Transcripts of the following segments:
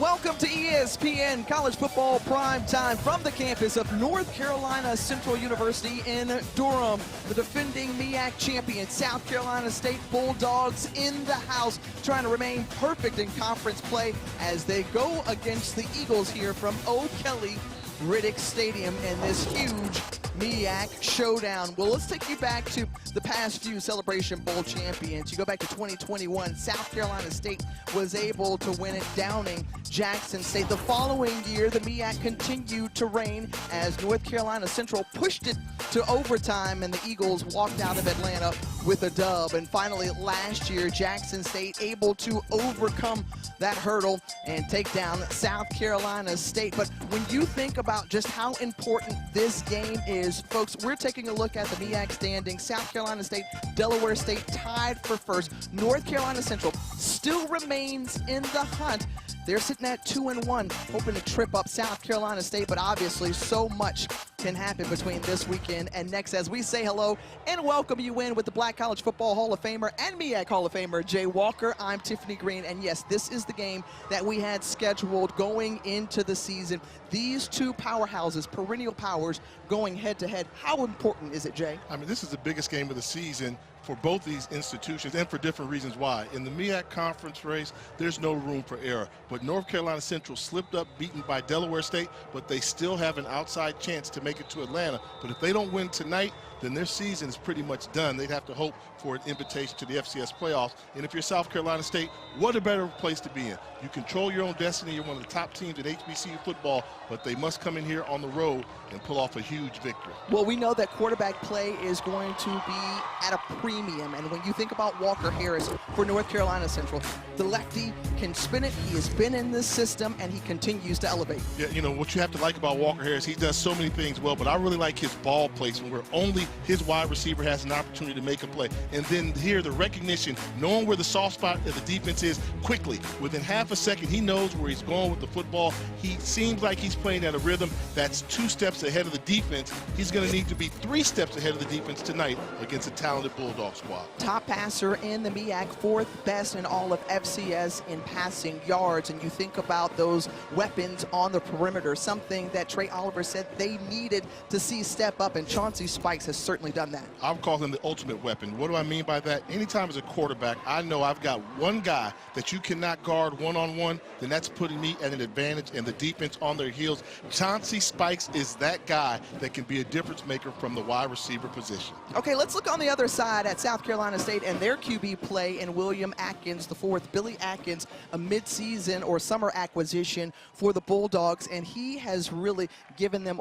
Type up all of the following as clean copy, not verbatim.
Welcome to ESPN College Football Prime Time from the campus of North Carolina Central University in Durham. The defending MEAC champion South Carolina State Bulldogs in the house, trying to remain perfect in conference play as they go against the Eagles here from O'Kelly Riddick Stadium in this huge MEAC showdown. Well, let's take you back to the past few Celebration Bowl champions. You go back to 2021, South Carolina State was able to win it, downing Jackson State. The following year, the MEAC continued to reign as North Carolina Central pushed it to overtime, and the Eagles walked out of Atlanta with a dub. And finally, last year, Jackson State able to overcome that hurdle and take down South Carolina State. But when you think about just how important this game is, folks, we're taking a look at the MEAC standings. South Carolina State, Delaware State tied for first. North Carolina Central still remains in the hunt. They're sitting at 2-1, hoping to trip up South Carolina State, but obviously so much can happen between this weekend and next as we say hello and welcome you in with the Black College Football Hall of Famer and MEAC Hall of Famer, Jay Walker. I'm Tiffany Green, and yes, this is the game that we had scheduled going into the season. These two powerhouses, perennial powers, going head-to-head. How important is it, Jay? I mean, this is the biggest game of the season for both these institutions, and for different reasons why. In the MEAC conference race, there's no room for error. But North Carolina Central slipped up, beaten by Delaware State, but they still have an outside chance to make it to Atlanta. But if they don't win tonight, then their season is pretty much done. They'd have to hope for an invitation to the FCS playoffs. And if you're South Carolina State, what a better place to be in. You control your own destiny. You're one of the top teams in HBCU football, but they must come in here on the road and pull off a huge victory. Well, we know that quarterback play is going to be at a premium. And when you think about Walker Harris for North Carolina Central, the lefty can spin it. He has been in this system, and he continues to elevate. Yeah, you know, what you have to like about Walker Harris, he does so many things well, but I really like his ball placement where only his wide receiver has an opportunity to make a play. And then here, the recognition, knowing where the soft spot of the defense is quickly. Within half a second, he knows where he's going with the football. He seems like he's playing at a rhythm that's 2 steps ahead of the defense. He's going to need to be 3 steps ahead of the defense tonight against a talented Bulldog squad. Top passer in the MEAC, 4th best in all of FCS in passing yards. And you think about those weapons on the perimeter, something that Trey Oliver said they needed to see step up, and Chauncey Spikes has certainly done that. I would call him the ultimate weapon. What do I mean by that? Anytime as a quarterback, I know I've got one guy that you cannot guard one-on-one, then that's putting me at an advantage and the defense on their heels. Chauncey Spikes is that guy that can be a difference maker from the wide receiver position. Okay, let's look on the other side at South Carolina State and their QB play in William Atkins, the 4th. Billy Atkins, a mid-season or summer acquisition for the Bulldogs, and he has really given them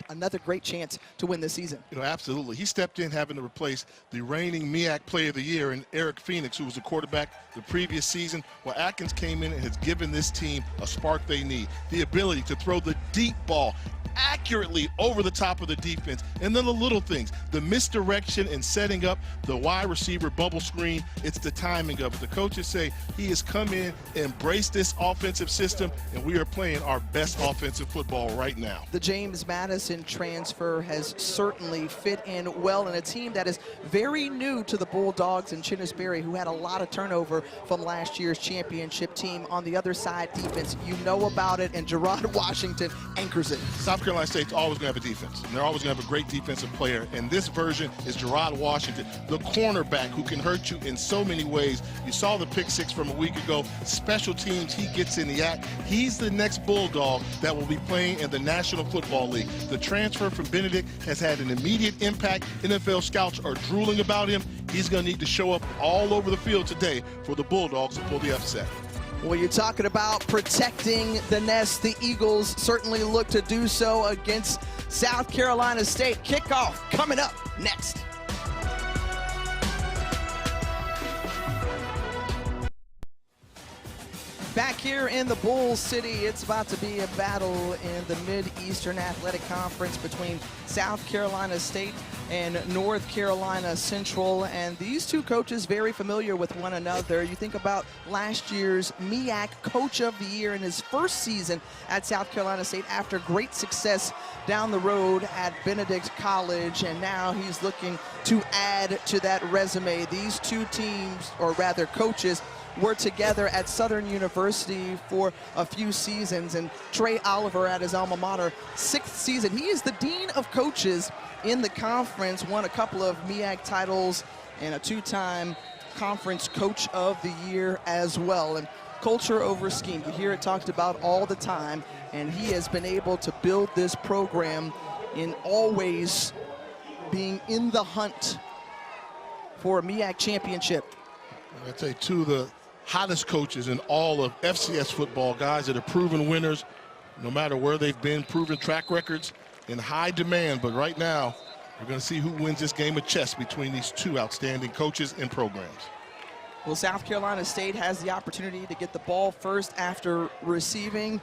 another great chance to win this season. You know, absolutely. He stepped in having to replace the reigning MEAC Player of the Year in Eric Phoenix, who was the quarterback the previous season. Well, Atkins came in and has given this team a spark they need, the ability to throw the deep ball accurately over the top of the defense, and then the little things, the misdirection and setting up the wide receiver bubble screen. It's the timing of it. The coaches say he has come in, embraced this offensive system, and we are playing our best offensive football right now. The James Madison transfer has certainly fit in well in a team that is very new to the Bulldogs and Chinnis Berry, who had a lot of turnover from last year's championship team. On the other side, defense, you know about it, and Gerard Washington anchors it. South Carolina State's always going to have a defense, and they're always going to have a great defensive player, and this version is Gerard Washington, the cornerback who can hurt you in so many ways. You saw the pick 6 from a week ago. Special teams, he gets in the act. He's the next Bulldog that will be playing in the National Football League. The transfer from Benedict has had an immediate impact. NFL scouts are drooling about him. He's going to need to show up all over the field today for the Bulldogs to pull the upset. Well, you're talking about protecting the nest. The Eagles certainly look to do so against South Carolina State. Kickoff coming up next. Back here in the Bull City, it's about to be a battle in the Mid-Eastern Athletic Conference between South Carolina State and North Carolina Central, and these two coaches very familiar with one another. You think about last year's MEAC Coach of the Year in his first season at South Carolina State after great success down the road at Benedict College, and now he's looking to add to that resume. These two teams, or rather coaches, were together at Southern University for a few seasons, and Trey Oliver at his alma mater, 6th season. He is the dean of coaches in the conference, won a couple of MEAC titles and a 2-time conference coach of the year as well. And culture over scheme, you hear it talked about all the time, and he has been able to build this program in always being in the hunt for a MEAC championship. I tell you, two of the hottest coaches in all of FCS football, guys that are proven winners, no matter where they've been, proven track records, in high demand. But right now, we're going to see who wins this game of chess between these two outstanding coaches and programs. Well, South Carolina State has the opportunity to get the ball first after receiving,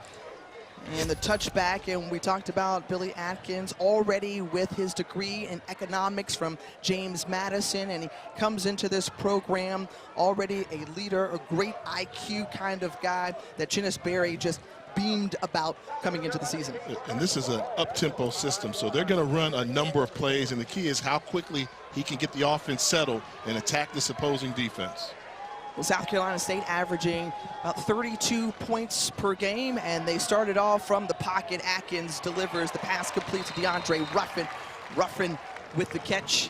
and the touchback, and we talked about Billy Atkins already with his degree in economics from James Madison, and he comes into this program already a leader, a great IQ kind of guy that Chinnis Berry just beamed about coming into the season. And this is an up-tempo system, so they're going to run a number of plays, and the key is how quickly he can get the offense settled and attack this opposing defense. Well, South Carolina State averaging about 32 points per game, and they started off from the pocket. Atkins delivers the pass complete to DeAndre Ruffin. Ruffin with the catch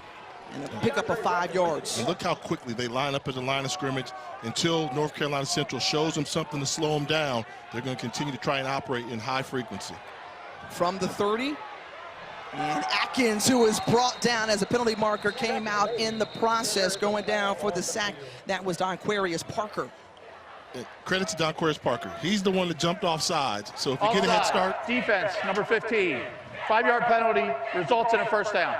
and a pickup of 5 yards. And look how quickly they line up at the line of scrimmage. Until North Carolina Central shows them something to slow them down, they're going to continue to try and operate in high frequency. From the 30, and Atkins, who was brought down as a penalty marker, came out in the process, going down for the sack. That was Donquarius Parker. Credit to Donquarius Parker. He's the one that jumped off sides. So if you get a head start. Defense, number 15. 5-yard penalty results in a first down.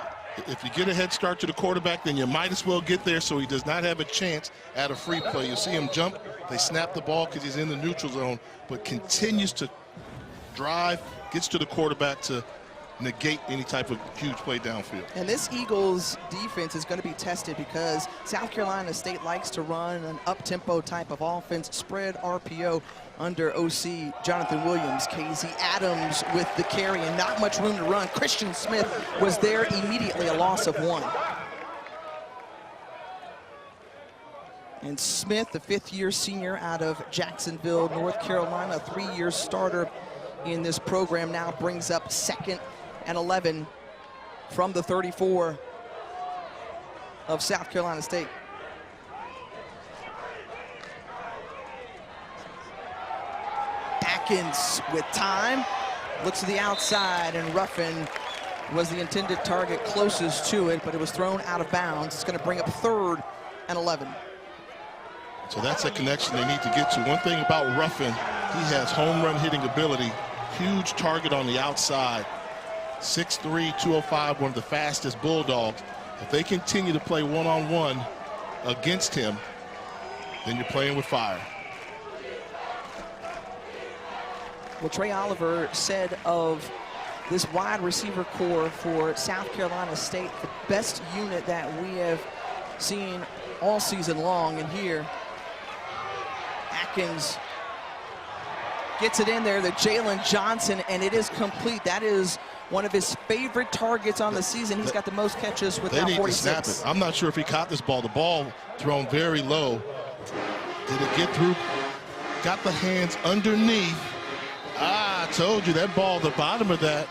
If you get a head start to the quarterback, then you might as well get there so he does not have a chance at a free play. You'll see him jump. They snap the ball because he's in the neutral zone, but continues to drive, gets to the quarterback to negate any type of huge play downfield. And this Eagles defense is going to be tested because South Carolina State likes to run an up-tempo type of offense, spread RPO under OC Jonathan Williams. KZ Adams with the carry and not much room to run. Christian Smith was there immediately, a loss of 1. And Smith, the 5th-year senior out of Jacksonville, North Carolina, a 3-year starter in this program, now brings up 2nd and 11 from the 34 of South Carolina State. Atkins with time, looks to the outside, and Ruffin was the intended target closest to it, but it was thrown out of bounds. It's going to bring up 3rd and 11. So that's a connection they need to get to. One thing about Ruffin, he has home run hitting ability, huge target on the outside. 6'3", 205, one of the fastest Bulldogs. If they continue to play one-on-one against him, then you're playing with fire. Well, Trey Oliver said of this wide receiver core for South Carolina State, the best unit that we have seen all season long. And here, Atkins gets it in there to Jalen Johnson, and it is complete. That is one of his favorite targets on the season. He's got the most catches with now 46. They need to snap it. I'm not sure if he caught this ball. The ball thrown very low. Did it get through? Got the hands underneath. I told you that ball, the bottom of that,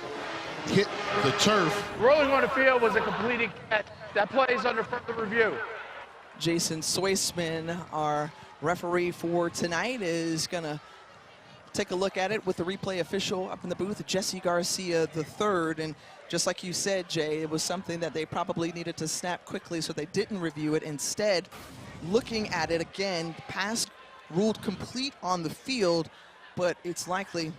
hit the turf. Rolling on the field was a completed catch. That play is under further review. Jason Soisman, our referee for tonight, is going to take a look at it with the replay official up in the booth, Jesse Garcia III. And just like you said, Jay, it was something that they probably needed to snap quickly, so they didn't review it. Instead, looking at it again, pass ruled complete on the field, but it's likely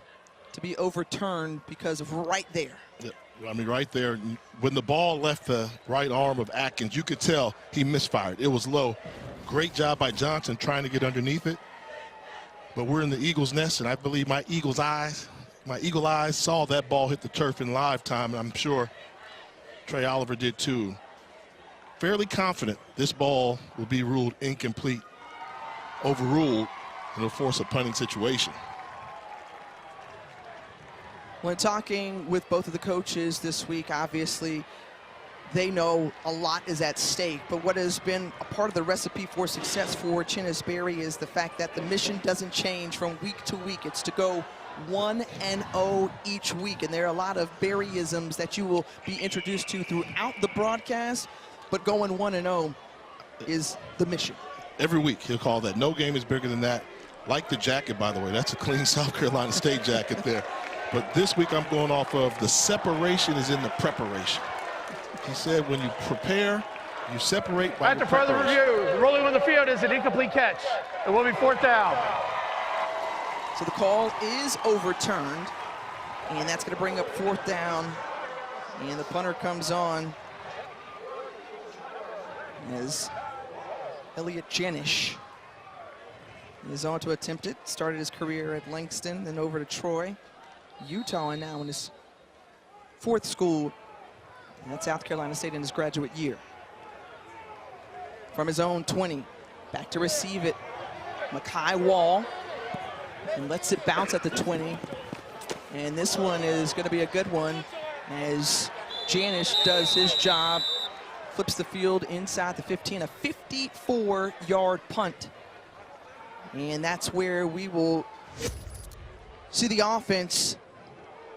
to be overturned because of right there. Yeah, I mean, right there, when the ball left the right arm of Atkins, you could tell he misfired. It was low. Great job by Johnson trying to get underneath it. But we're in the Eagles' nest, and I believe my eagle eyes saw that ball hit the turf in live time, and I'm sure Trey Oliver did too. Fairly confident this ball will be ruled incomplete, overruled, and it'll force a punting situation. When talking with both of the coaches this week, obviously they know a lot is at stake. But what has been a part of the recipe for success for Chinnis Berry is the fact that the mission doesn't change from week to week. It's to go 1-0 each week. And there are a lot of Berryisms that you will be introduced to throughout the broadcast, but going 1-0 is the mission. Every week he'll call that. No game is bigger than that. Like the jacket, by the way. That's a clean South Carolina State jacket there. But this week I'm going off of the separation is in the preparation. He said when you prepare, you separate by After further review, the ruling on the field is an incomplete catch. It will be 4th down. So the call is overturned, and that's going to bring up 4th down. And the punter comes on as Elliot Janish is on to attempt it. Started his career at Langston, then over to Troy, Utah, and now in his 4th school at South Carolina State in his graduate year. From his own 20, back to receive it, Makai Wall, and lets it bounce at the 20. And this one is going to be a good one as Janish does his job, flips the field inside the 15, a 54-yard punt. And that's where we will see the offense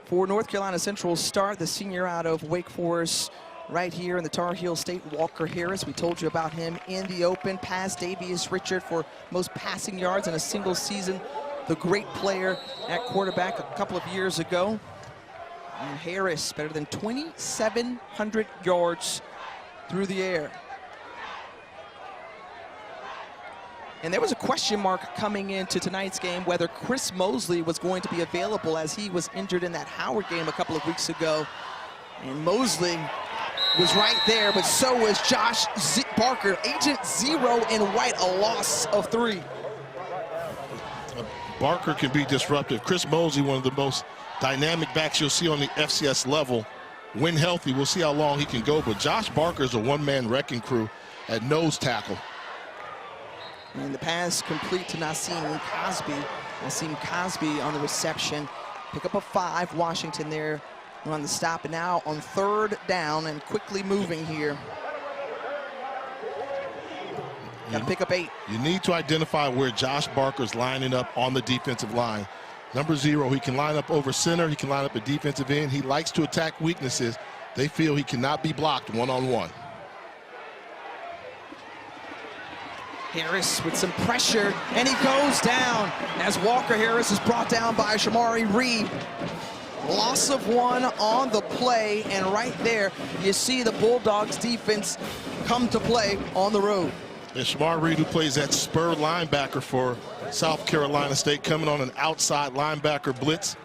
for North Carolina Central start. The senior out of Wake Forest right here in the Tar Heel State, Walker Harris. We told you about him in the open. Passed Davius Richard for most passing yards in a single season. The great player at quarterback a couple of years ago. And Harris, better than 2,700 yards through the air. And there was a question mark coming into tonight's game whether Chris Mosley was going to be available, as he was injured in that Howard game a couple of weeks ago. And Mosley was right there, but so was Josh Barker. Agent Zero in white, a loss of 3. Barker can be disruptive. Chris Mosley, one of the most dynamic backs you'll see on the FCS level. When healthy, we'll see how long he can go, but Josh Barker is a one-man wrecking crew at nose tackle. And the pass complete to Naseem Cosby. Naseem Cosby on the reception. Pick up a 5, Washington there on the stop. And now on 3rd down and quickly moving here. Got to pick up 8. You need to identify where Josh Barker's lining up on the defensive line. Number 0, he can line up over center. He can line up at defensive end. He likes to attack weaknesses. They feel he cannot be blocked one-on-one. Harris with some pressure, and he goes down as Walker Harris is brought down by Shamari Reed. Loss of 1 on the play, and right there you see the Bulldogs defense come to play on the road. And Shamari Reed, who plays that spur linebacker for South Carolina State, coming on an outside linebacker blitz.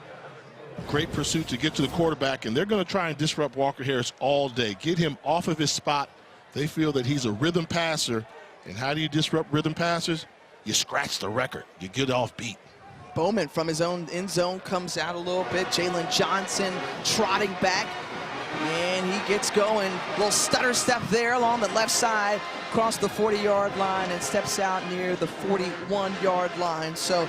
Great pursuit to get to the quarterback, and they're going to try and disrupt Walker Harris all day. Get him off of his spot. They feel that he's a rhythm passer. And how do you disrupt rhythm passers? You scratch the record. You get off beat. Bowman from his own end zone comes out a little bit. Jalen Johnson trotting back, and he gets going. Little stutter step there along the left side, across the 40-yard line, and steps out near the 41-yard line. So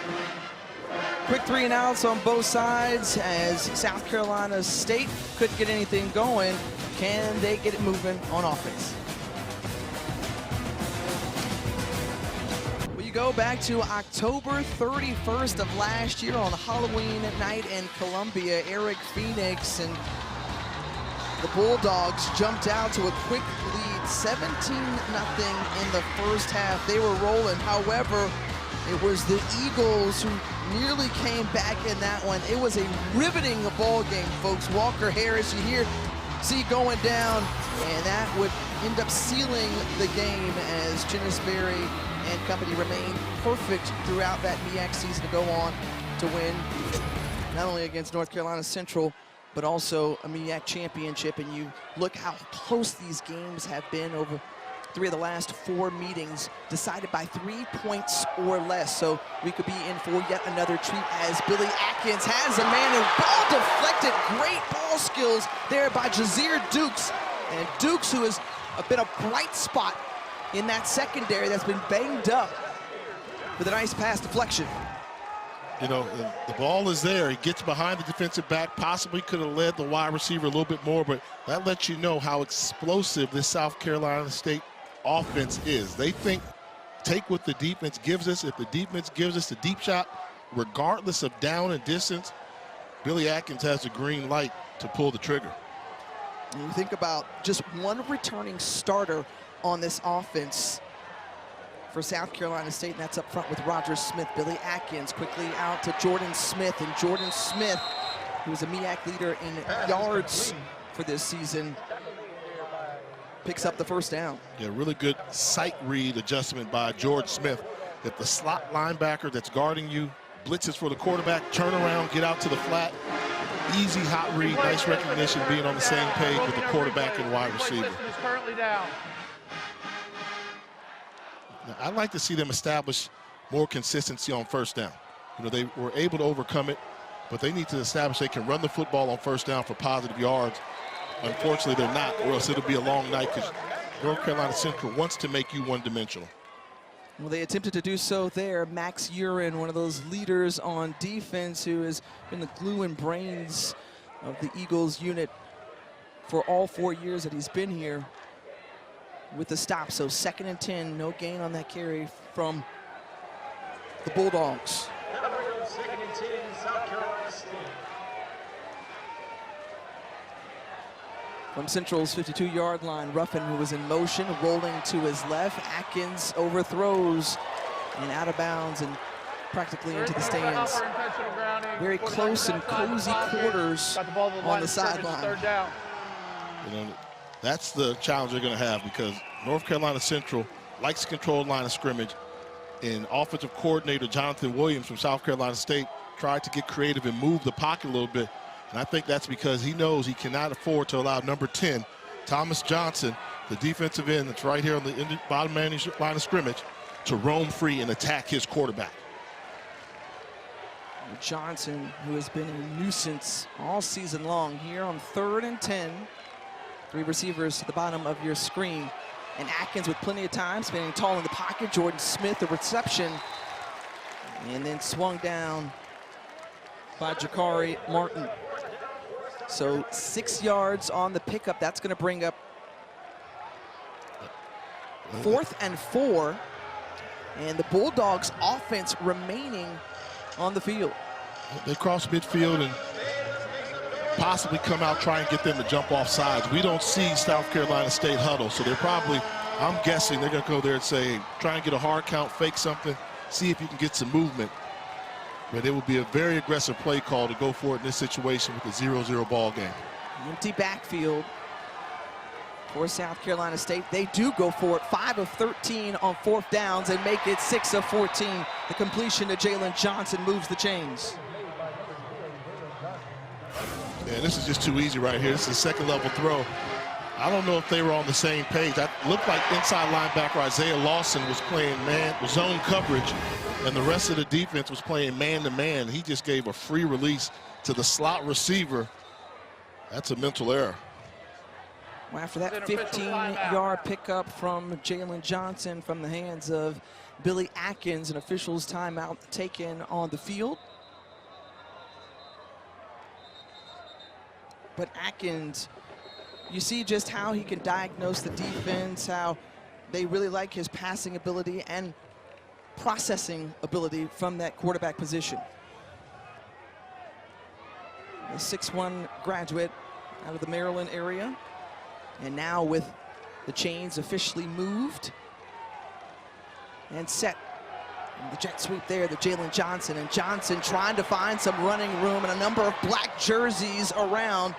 quick 3 and outs on both sides as South Carolina State couldn't get anything going. Can they get it moving on offense? Go back to October 31st of last year on Halloween night in Columbia. Eric Phoenix and the Bulldogs jumped out to a quick lead, 17-0 in the first half. They were rolling. However, it was the Eagles who nearly came back in that one. It was a riveting ball game, folks. Walker Harris, you see going down, and that would end up sealing the game as Chinnis Berry and company remained perfect throughout that MEAC season to go on to win not only against North Carolina Central, but also a MEAC championship. And you look how close these games have been over 3 of the last 4 meetings, decided by 3 points or less. So we could be in for yet another treat as Billy Atkins has a man who ball deflected. Great ball skills there by Jazeer Dukes. And Dukes, who has been a bright spot in that secondary that's been banged up, with a nice pass deflection. You know, the ball is there. He gets behind the defensive back, possibly could have led the wide receiver a little bit more, but that lets you know how explosive this South Carolina State offense is. They think, take what the defense gives us. If the defense gives us the deep shot, regardless of down and distance, Billy Atkins has the green light to pull the trigger. And you think about just one returning starter on this offense for South Carolina State, and that's up front with Roger Smith. Billy Atkins quickly out to Jordan Smith, and Jordan Smith, who is a MEAC leader in yards for this season, picks up the first down. Yeah, really good sight read adjustment by George Smith. If the slot linebacker that's guarding you blitzes for the quarterback, turn around, get out to the flat, easy hot read, nice recognition, being on the same page with the quarterback and wide receiver. Now, I'd like to see them establish more consistency on first down. You know, they were able to overcome it, but they need to establish they can run the football on first down for positive yards. Unfortunately, they're not, or else it'll be a long night because North Carolina Central wants to make you one-dimensional. Well, they attempted to do so there. Max Urin, one of those leaders on defense who has been the glue and brains of the Eagles unit for all 4 years that he's been here, with the stop. So 2nd and 10, no gain on that carry from the Bulldogs. 2nd and 10, South Carolina State. From Central's 52-yard line, Ruffin, who was in motion, rolling to his left. Atkins overthrows and out of bounds and practically into the stands. Very close and cozy quarters on the sideline. You know, that's the challenge they're going to have, because North Carolina Central likes to control the line of scrimmage. And offensive coordinator Jonathan Williams from South Carolina State tried to get creative and move the pocket a little bit. And I think that's because he knows he cannot afford to allow number 10, Thomas Johnson, the defensive end that's right here on the bottom line of scrimmage, to roam free and attack his quarterback. Johnson, who has been a nuisance all season long, here on 3rd and 10. 3 receivers to the bottom of your screen. And Atkins with plenty of time, standing tall in the pocket. Jordan Smith, the reception, and then swung down by Jakari Martin. So 6 yards on the pickup. That's going to bring up 4th and 4. And the Bulldogs offense remaining on the field. They cross midfield and possibly come out, try and get them to jump off sides. We don't see South Carolina State huddle, so they're probably, I'm guessing they're going to go there and say, try and get a hard count, fake something, see if you can get some movement. But it would be a very aggressive play call to go for it in this situation with a 0-0 ball game. Empty backfield for South Carolina State. They do go for it. 5 of 13 on 4th downs and make it 6 of 14. The completion to Jalen Johnson moves the chains. Yeah, this is just too easy right here. This is a 2nd level throw. I don't know if they were on the same page. It looked like inside linebacker Isaiah Lawson was playing zone coverage, and the rest of the defense was playing man-to-man. He just gave a free release to the slot receiver. That's a mental error. Well, after that 15-yard pickup from Jalen Johnson from the hands of Billy Atkins, an official's timeout taken on the field. But Atkins, you see just how he can diagnose the defense, how they really like his passing ability and processing ability from that quarterback position. A 6'1" graduate out of the Maryland area. And now with the chains officially moved and set. And the jet sweep there to Jalen Johnson, and Johnson trying to find some running room and a number of black jerseys around.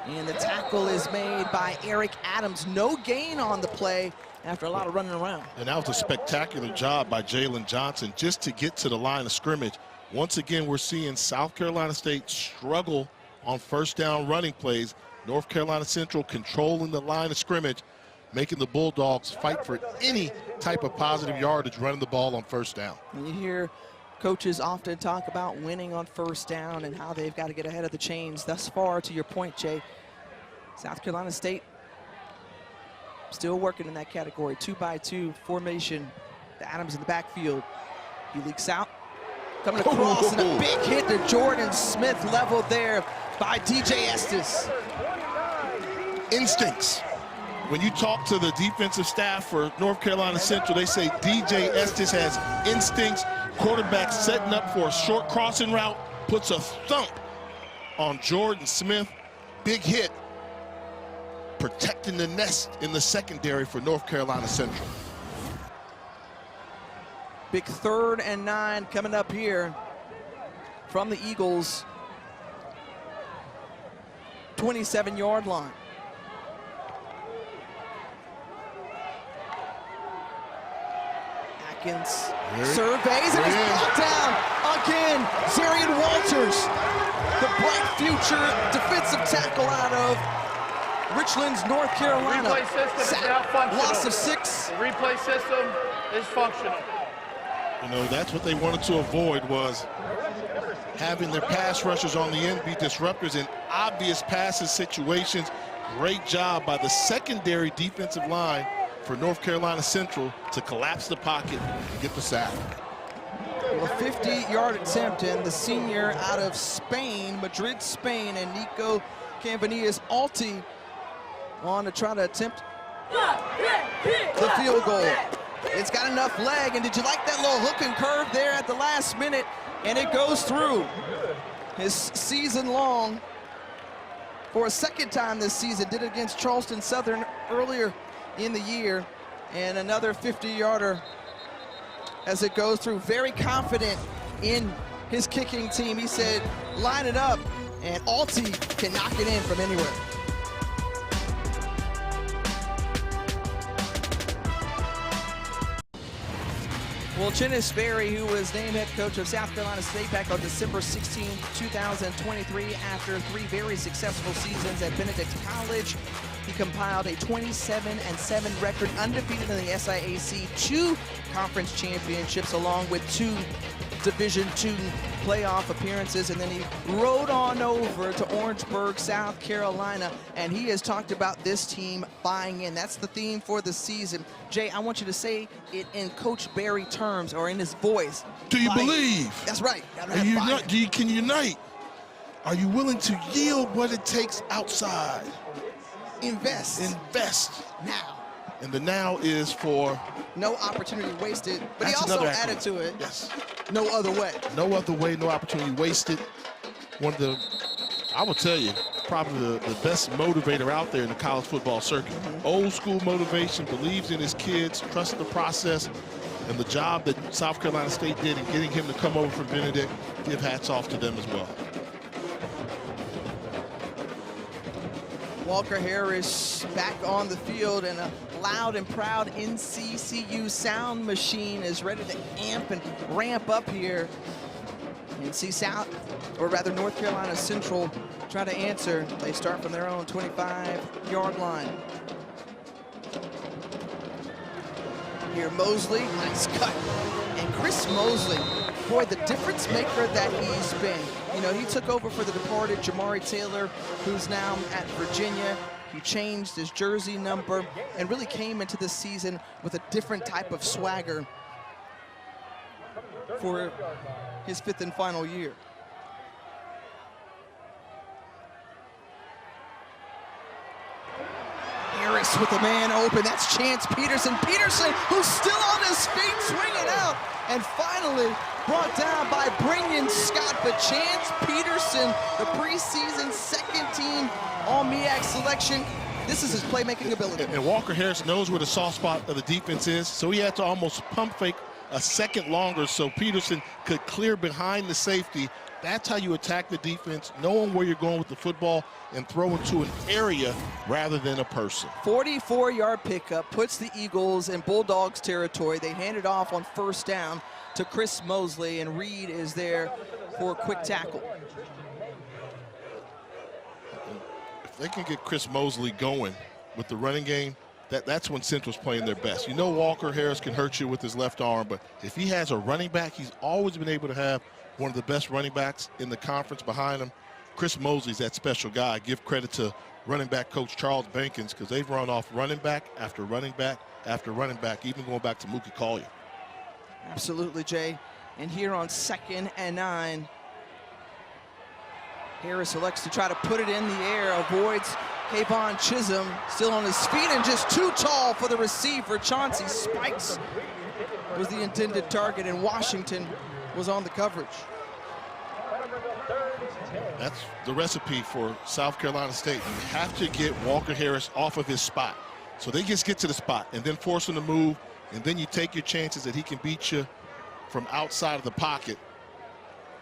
And the tackle is made by Eric Adams. No gain on the play after a lot of running around. And that was a spectacular job by Jalen Johnson just to get to the line of scrimmage. Once again, we're seeing South Carolina State struggle on first down running plays. North Carolina Central controlling the line of scrimmage, making the Bulldogs fight for any type of positive yardage running the ball on first down. And you hear coaches often talk about winning on first down and how they've got to get ahead of the chains. Thus far, to your point, Jay, South Carolina State still working in that category. 2-by-2 formation. The Adams in the backfield. He leaks out. Coming across and a big hit to Jordan Smith, leveled there by DJ Estes. Instincts. When you talk to the defensive staff for North Carolina Central, they say DJ Estes has instincts. Quarterback setting up for a short crossing route, puts a thump on Jordan Smith. Big hit, protecting the nest in the secondary for North Carolina Central. Big 3rd and 9 coming up here from the Eagles' 27-yard line. Atkins surveys and he's brought down again. Zarian Walters, the bright future defensive tackle out of Richlands, North Carolina. Replay system is now functional. Loss of 6. The replay system is functional. You know, that's what they wanted to avoid, was having their pass rushers on the end be disruptors in obvious passes situations. Great job by the secondary defensive line for North Carolina Central to collapse the pocket and get the sack. Well, a 50-yard attempt, and the senior out of Spain, Madrid, Spain, and Nico Campanillas Alti on to try to attempt the field goal. It's got enough leg, and did you like that little hook and curve there at the last minute? And it goes through. His season long, for a second time this season, did it against Charleston Southern earlier in the year, and another 50-yarder as it goes through. Very confident in his kicking team. He said, line it up, and Alti can knock it in from anywhere. Well, Chinnis Berry, who was named head coach of South Carolina State back on December 16, 2023, after 3 very successful seasons at Benedict College, he compiled a 27-7 record, undefeated in the SIAC, 2 conference championships, along with 2 Division II playoff appearances, and then he rode on over to Orangeburg, South Carolina, and he has talked about this team buying in. That's the theme for the season. Jay, I want you to say it in Coach Berry terms, or in his voice. Do you believe? That's right. Can you unite? Are you willing to yield what it takes outside? Invest now. And the now is for no opportunity wasted, but That's he also another added acronym. to it. Yes. No other way. No other way, no opportunity wasted. One of the, I will tell you, probably the best motivator out there in the college football circuit. Old school motivation, believes in his kids, trusts the process, and the job that South Carolina State did in getting him to come over from Benedict. Give hats off to them as well. Walker Harris back on the field, and a loud and proud NCCU sound machine is ready to amp and ramp up here. NC South, or rather North Carolina Central, try to answer. They start from their own 25-yard line. Here Mosley, nice cut. And Chris Mosley, boy, the difference maker that he's been. You know, he took over for the departed Jamari Taylor, who's now at Virginia. He changed his jersey number and really came into this season with a different type of swagger for his 5th and final year. Harris with the man open. That's Chance Peterson. Peterson, who's still on his feet, swinging out, and finally brought down by Brenyan Scott. But Chance Peterson, the preseason second-team All-MEAC selection, this is his playmaking ability. And Walker Harris knows where the soft spot of the defense is, so he had to almost pump fake a second longer so Peterson could clear behind the safety. That's how you attack the defense, knowing where you're going with the football and throw into an area rather than a person. 44-yard pickup puts the Eagles in Bulldogs territory. They hand it off on 1st down to Chris Mosley, and Reed is there for a quick tackle. If they can get Chris Mosley going with the running game, that's when Central's playing their best. You know Walker Harris can hurt you with his left arm, but if he has a running back, he's always been able to have one of the best running backs in the conference behind him. Chris Mosley's that special guy. I give credit to running back coach Charles Bankins, because they've run off running back after running back after running back, even going back to Mookie Collier. Absolutely, Jay. And here on 2nd and 9, Harris elects to try to put it in the air, avoids Kayvon Chisholm, still on his feet and just too tall for the receiver. Chauncey Spikes was the intended target, and Washington was on the coverage. That's the recipe for South Carolina State. You have to get Walker Harris off of his spot. So they just get to the spot and then force him to move, and then you take your chances that he can beat you from outside of the pocket.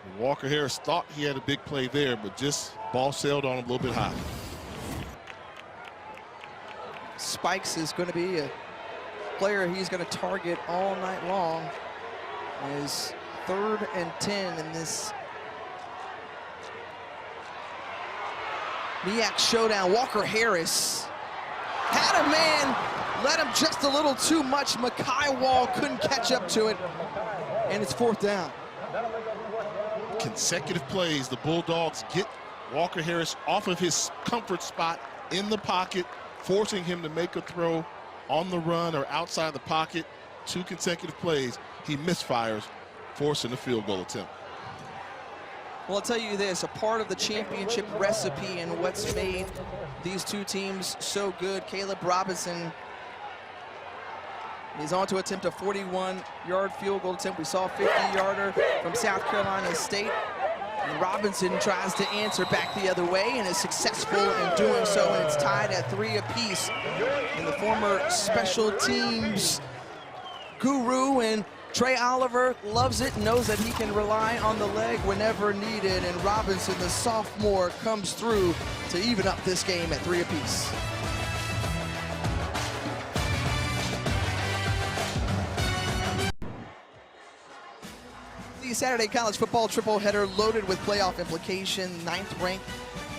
And Walker Harris thought he had a big play there, but just ball sailed on him a little bit high. Spikes is going to be a player he's going to target all night long. Is 3rd and 10 in this MEAC showdown. Walker Harris had a man, led him just a little too much. Makai Wall couldn't catch up to it, and it's 4th down. Consecutive plays, the Bulldogs get Walker Harris off of his comfort spot in the pocket, forcing him to make a throw on the run or outside the pocket. 2 consecutive plays, he misfires, forcing a field goal attempt. Well, I'll tell you this, a part of the championship recipe and what's made these two teams so good, Caleb Robinson is on to attempt a 41-yard field goal attempt. We saw a 50-yarder from South Carolina State. And Robinson tries to answer back the other way and is successful in doing so, and it's tied at 3 apiece. And the former special teams guru and Trey Oliver loves it, knows that he can rely on the leg whenever needed, and Robinson, the sophomore, comes through to even up this game at 3 apiece. The Saturday college football triple header loaded with playoff implication. 9th ranked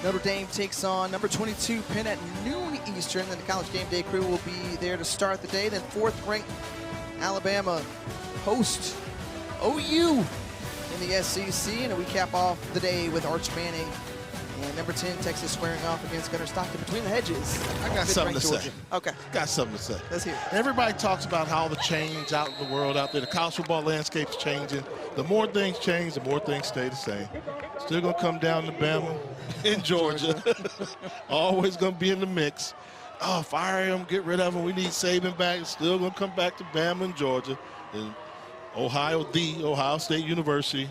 Notre Dame takes on number 22 Penn at noon Eastern. Then the College Game Day crew will be there to start the day. Then 4th ranked Alabama host OU in the SEC, and we cap off the day with Arch Manning and number 10 Texas squaring off against Gunnar Stockton between the hedges. I got something to say. Okay. Got something to say. Let's hear it. Everybody talks about how the change out in the world out there, the college football landscape's changing. The more things change, the more things stay the same. Still gonna come down to Bama in Georgia. Always gonna be in the mix. Oh, fire him, get rid of him. We need Saban back. Still gonna come back to Bama and Georgia. And Ohio State University.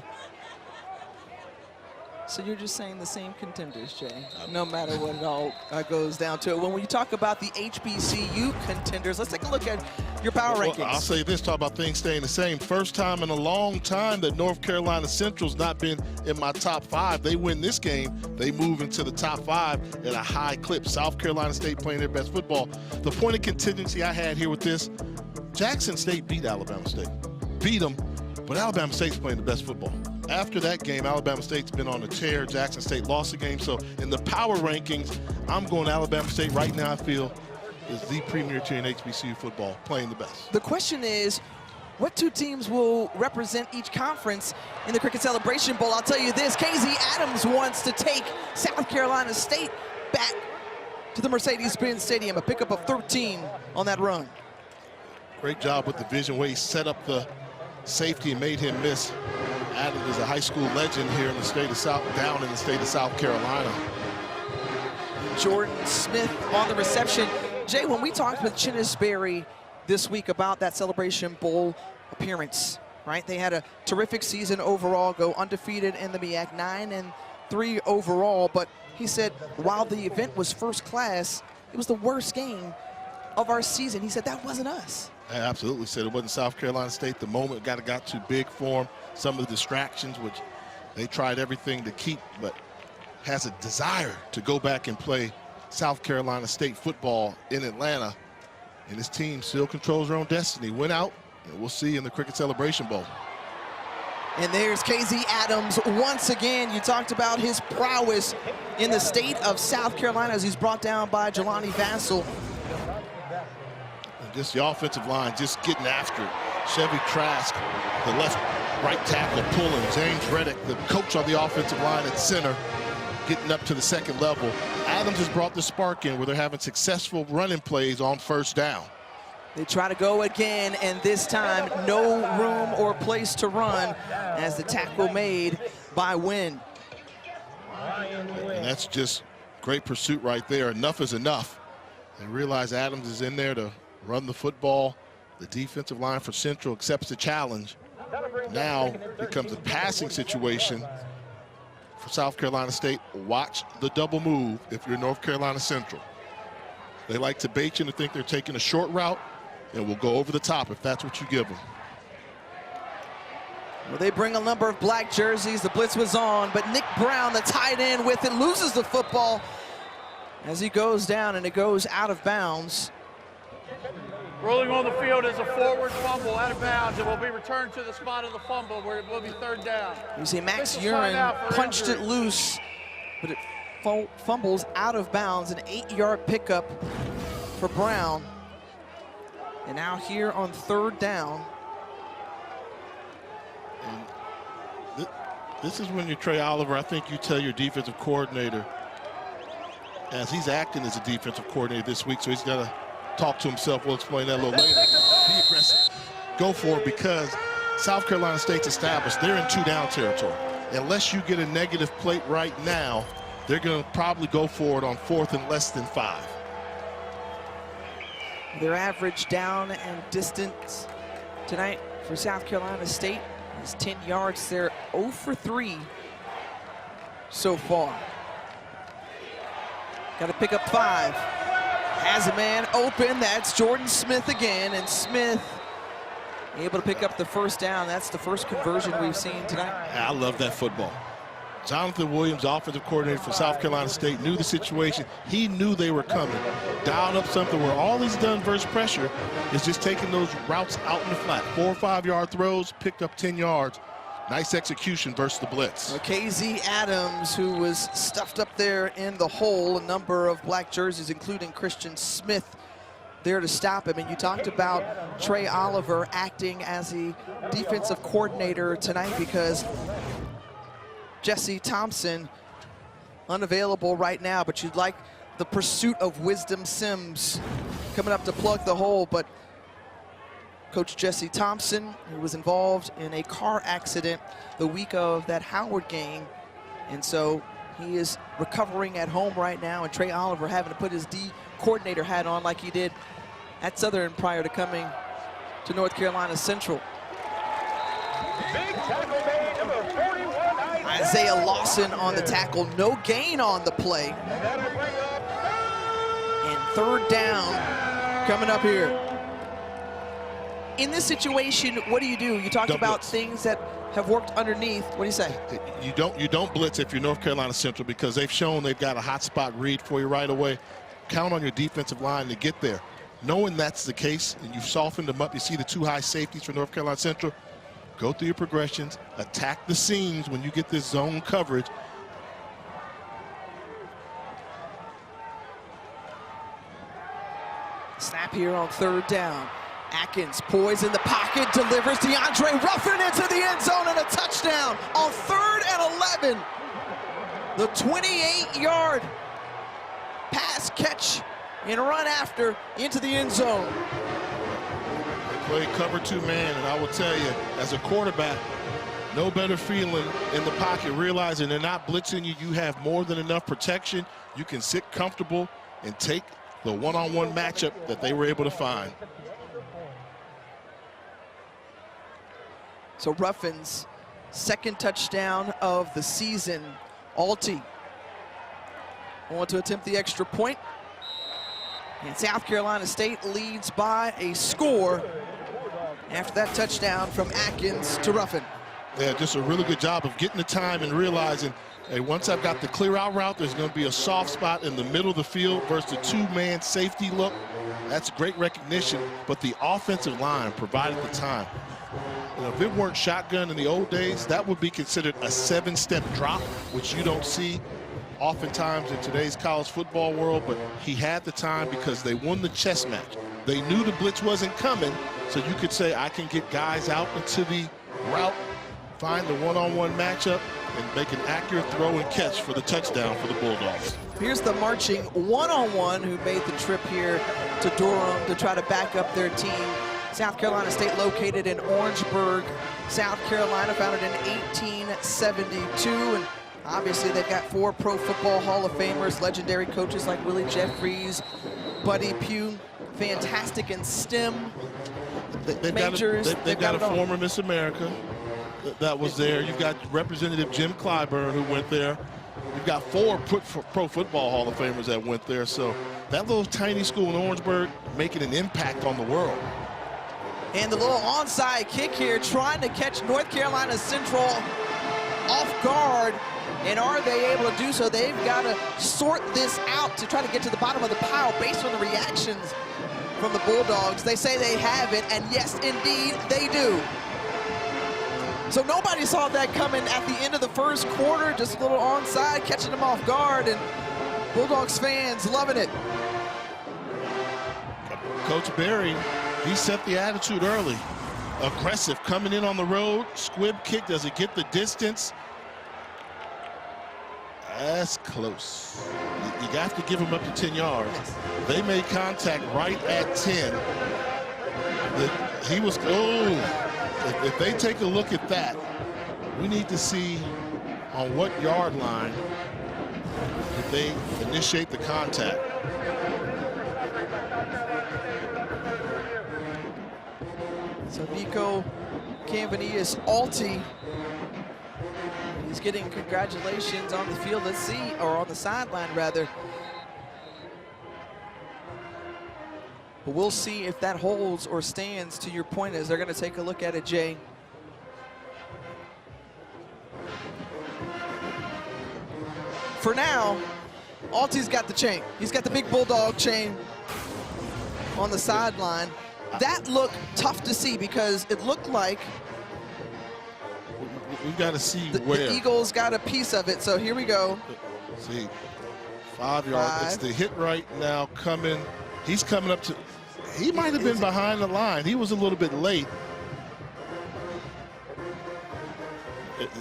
So you're just saying the same contenders, Jay, no matter what it all goes down to. When you talk about the HBCU contenders, let's take a look at your power rankings. I'll say this, talk about things staying the same. First time in a long time that North Carolina Central's not been in my top 5. They win this game, they move into the top 5 at a high clip. South Carolina State playing their best football. The point of contingency I had here with this, Jackson State beat Alabama State. Beat them, but Alabama State's playing the best football. After that game, Alabama State's been on a tear. Jackson State lost the game. So in the power rankings, I'm going Alabama State right now. I feel is the premier team in HBCU football, playing the best. The question is, what 2 teams will represent each conference in the Cricket Celebration Bowl? I'll tell you this, KZ Adams wants to take South Carolina State back to the Mercedes-Benz Stadium, a pickup of 13 on that run. Great job with the vision where he set up the safety and made him miss. Adams is a high school legend here in the state of down in the state of South Carolina. Jordan Smith on the reception. Jay, when we talked with Chinnisberry this week about that Celebration Bowl appearance, right? They had a terrific season overall, go undefeated in the MEAC, 9-3 overall. But he said while the event was first class, it was the worst game of our season. He said that wasn't us. I absolutely said it wasn't South Carolina State. The moment got too big for him. Some of the distractions, which they tried everything to keep, but has a desire to go back and play South Carolina State football in Atlanta. And his team still controls their own destiny. Went out, and we'll see in the Cricket Celebration Bowl. And there's KZ Adams once again. You talked about his prowess in the state of South Carolina as he's brought down by Jelani Vassell. And just the offensive line just getting after it. Chevy Trask, the right tackle pulling. James Reddick, the coach on the offensive line at center, getting up to the second level. Adams has brought the spark in where they're having successful running plays on first down. They try to go again, and this time no room or place to run as the tackle made by Wynn. And that's just great pursuit right there. Enough is enough. And realize Adams is in there to run the football. The defensive line for Central accepts the challenge. Now it becomes a passing situation for South Carolina State. Watch the double move if you're North Carolina Central. They like to bait you to think they're taking a short route, and will go over the top if that's what you give them. Well, they bring a number of black jerseys. The blitz was on, but Nick Brown, the tight end with it, loses the football as he goes down, and it goes out of bounds. Rolling on the field is a forward fumble out of bounds. It will be returned to the spot of the fumble where it will be third down. You see Max Urine punched it loose, but it fumbles out of bounds. An 8-yard pickup for Brown. And now here on third down. And this is when you're Trey Oliver. I think you tell your defensive coordinator, as he's acting as a defensive coordinator this week, so he's got to talk to himself. We'll explain that a little later. Be aggressive. Go for it, because South Carolina State's established. They're in 2-down territory. Unless you get a negative plate right now, they're going to probably go for it on 4th and less than 5. Their average down and distance tonight for South Carolina State is 10 yards. They're 0 for 3 so far. Got to pick up 5. Has a man open. That's Jordan Smith again, and Smith able to pick up the first down. That's the first conversion we've seen tonight. I love that football. Jonathan Williams, offensive coordinator for South Carolina State, knew the situation. He knew they were coming. Dialed up something where all he's done versus pressure is just taking those routes out in the flat. 4 or 5-yard throws, picked up 10 yards. Nice execution versus the blitz. Well, KZ Adams, who was stuffed up there in the hole, a number of black jerseys, including Christian Smith, there to stop him. And you talked about Trey Oliver acting as the defensive coordinator tonight because Jesse Thompson unavailable right now, but you'd like the pursuit of Wisdom Sims coming up to plug the hole. But Coach Jesse Thompson, who was involved in a car accident the week of that Howard game, and so he is recovering at home right now, and Trey Oliver having to put his D coordinator hat on like he did at Southern prior to coming to North Carolina Central. Big tackle made, number 41. Isaiah Lawson on the tackle, no gain on the play. And third down coming up here. In this situation, what do? You talked about things that have worked underneath. What do you say? You don't blitz if you're North Carolina Central, because they've shown they've got a hot spot read for you right away. Count on your defensive line to get there. Knowing that's the case, and you've softened them up, you see the 2 high safeties for North Carolina Central. Go through your progressions, attack the seams when you get this zone coverage. Snap here on third down. Atkins poised in the pocket, delivers DeAndre Ruffin into the end zone, and a touchdown on 3rd and 11. The 28-yard pass catch and run after into the end zone. Play cover 2 man, and I will tell you, as a quarterback, no better feeling in the pocket, realizing they're not blitzing you. You have more than enough protection. You can sit comfortable and take the one-on-one matchup that they were able to find. So Ruffin's second touchdown of the season. Alty want to attempt the extra point. And South Carolina State leads by a score after that touchdown from Atkins to Ruffin. Yeah, just a really good job of getting the time and realizing, hey, once I've got the clear out route, there's going to be a soft spot in the middle of the field versus the 2-man safety look. That's great recognition, but the offensive line provided the time. You know, if it weren't shotgun in the old days, that would be considered a 7-step drop, which you don't see oftentimes in today's college football world, but he had the time because they won the chess match. They knew the blitz wasn't coming, so you could say, I can get guys out into the route find the one-on-one matchup and make an accurate throw and catch for the touchdown for the Bulldogs. Here's the marching one-on-one who made the trip here to Durham to try to back up their team. South Carolina State, located in Orangeburg, South Carolina, founded in 1872. And obviously they've got 4 Pro Football Hall of Famers, legendary coaches like Willie Jeffries, Buddy Pugh, fantastic in STEM majors. They've got a former Miss America that was there. You've got Representative Jim Clyburn who went there. You've got 4 Pro Football Hall of Famers that went there. So that little tiny school in Orangeburg making an impact on the world. And the little onside kick here, trying to catch North Carolina Central off guard. And are they able to do so? They've got to sort this out to try to get to the bottom of the pile based on the reactions from the Bulldogs. They say they have it, and yes, indeed, they do. So nobody saw that coming at the end of the first quarter. Just a little onside, catching them off guard, and Bulldogs fans loving it. Coach Berry, he set the attitude early. Aggressive, coming in on the road. Squib kick, does it get the distance? That's close. You got to give them up to 10 yards. Yes. They made contact right at 10. He was, if they take a look at that, we need to see on what yard line did they initiate the contact. So Nico Canvanius Alti, he's getting congratulations on the field. Let's see, or on the sideline rather. But we'll see if that holds or stands, to your point, as they're going to take a look at it, Jay. For now, Alti's got the chain. He's got the big Bulldog chain on the sideline. That looked tough to see because it looked like we've got to see where the Eagles got a piece of it. So here we go. See, 5 yards. It's the hit right now coming. He's coming up to, he might have been behind the line. He was a little bit late.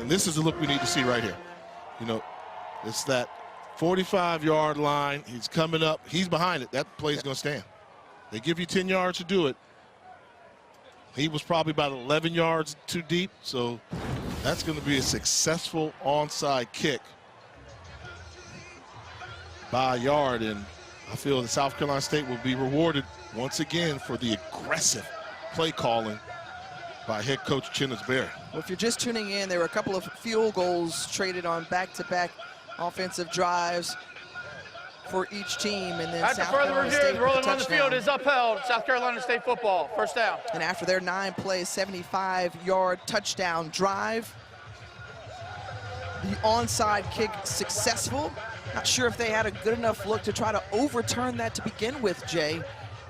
And this is the look we need to see right here. You know, it's that 45-yard line. He's coming up. He's behind it. That play's going to stand. They give you 10 yards to do it. He was probably about 11 yards too deep, so that's going to be a successful onside kick by a yard, and I feel that South Carolina State will be rewarded once again for the aggressive play calling by head coach Chennis Berry. Well, if you're just tuning in, there were a couple of field goals traded on back-to-back offensive drives for each team, and then after South further Carolina review, State the ruling with the on the field is upheld. South Carolina State football, first down. And after their 9 plays, 75-yard touchdown drive, the onside kick successful. Not sure if they had a good enough look to try to overturn that to begin with, Jay.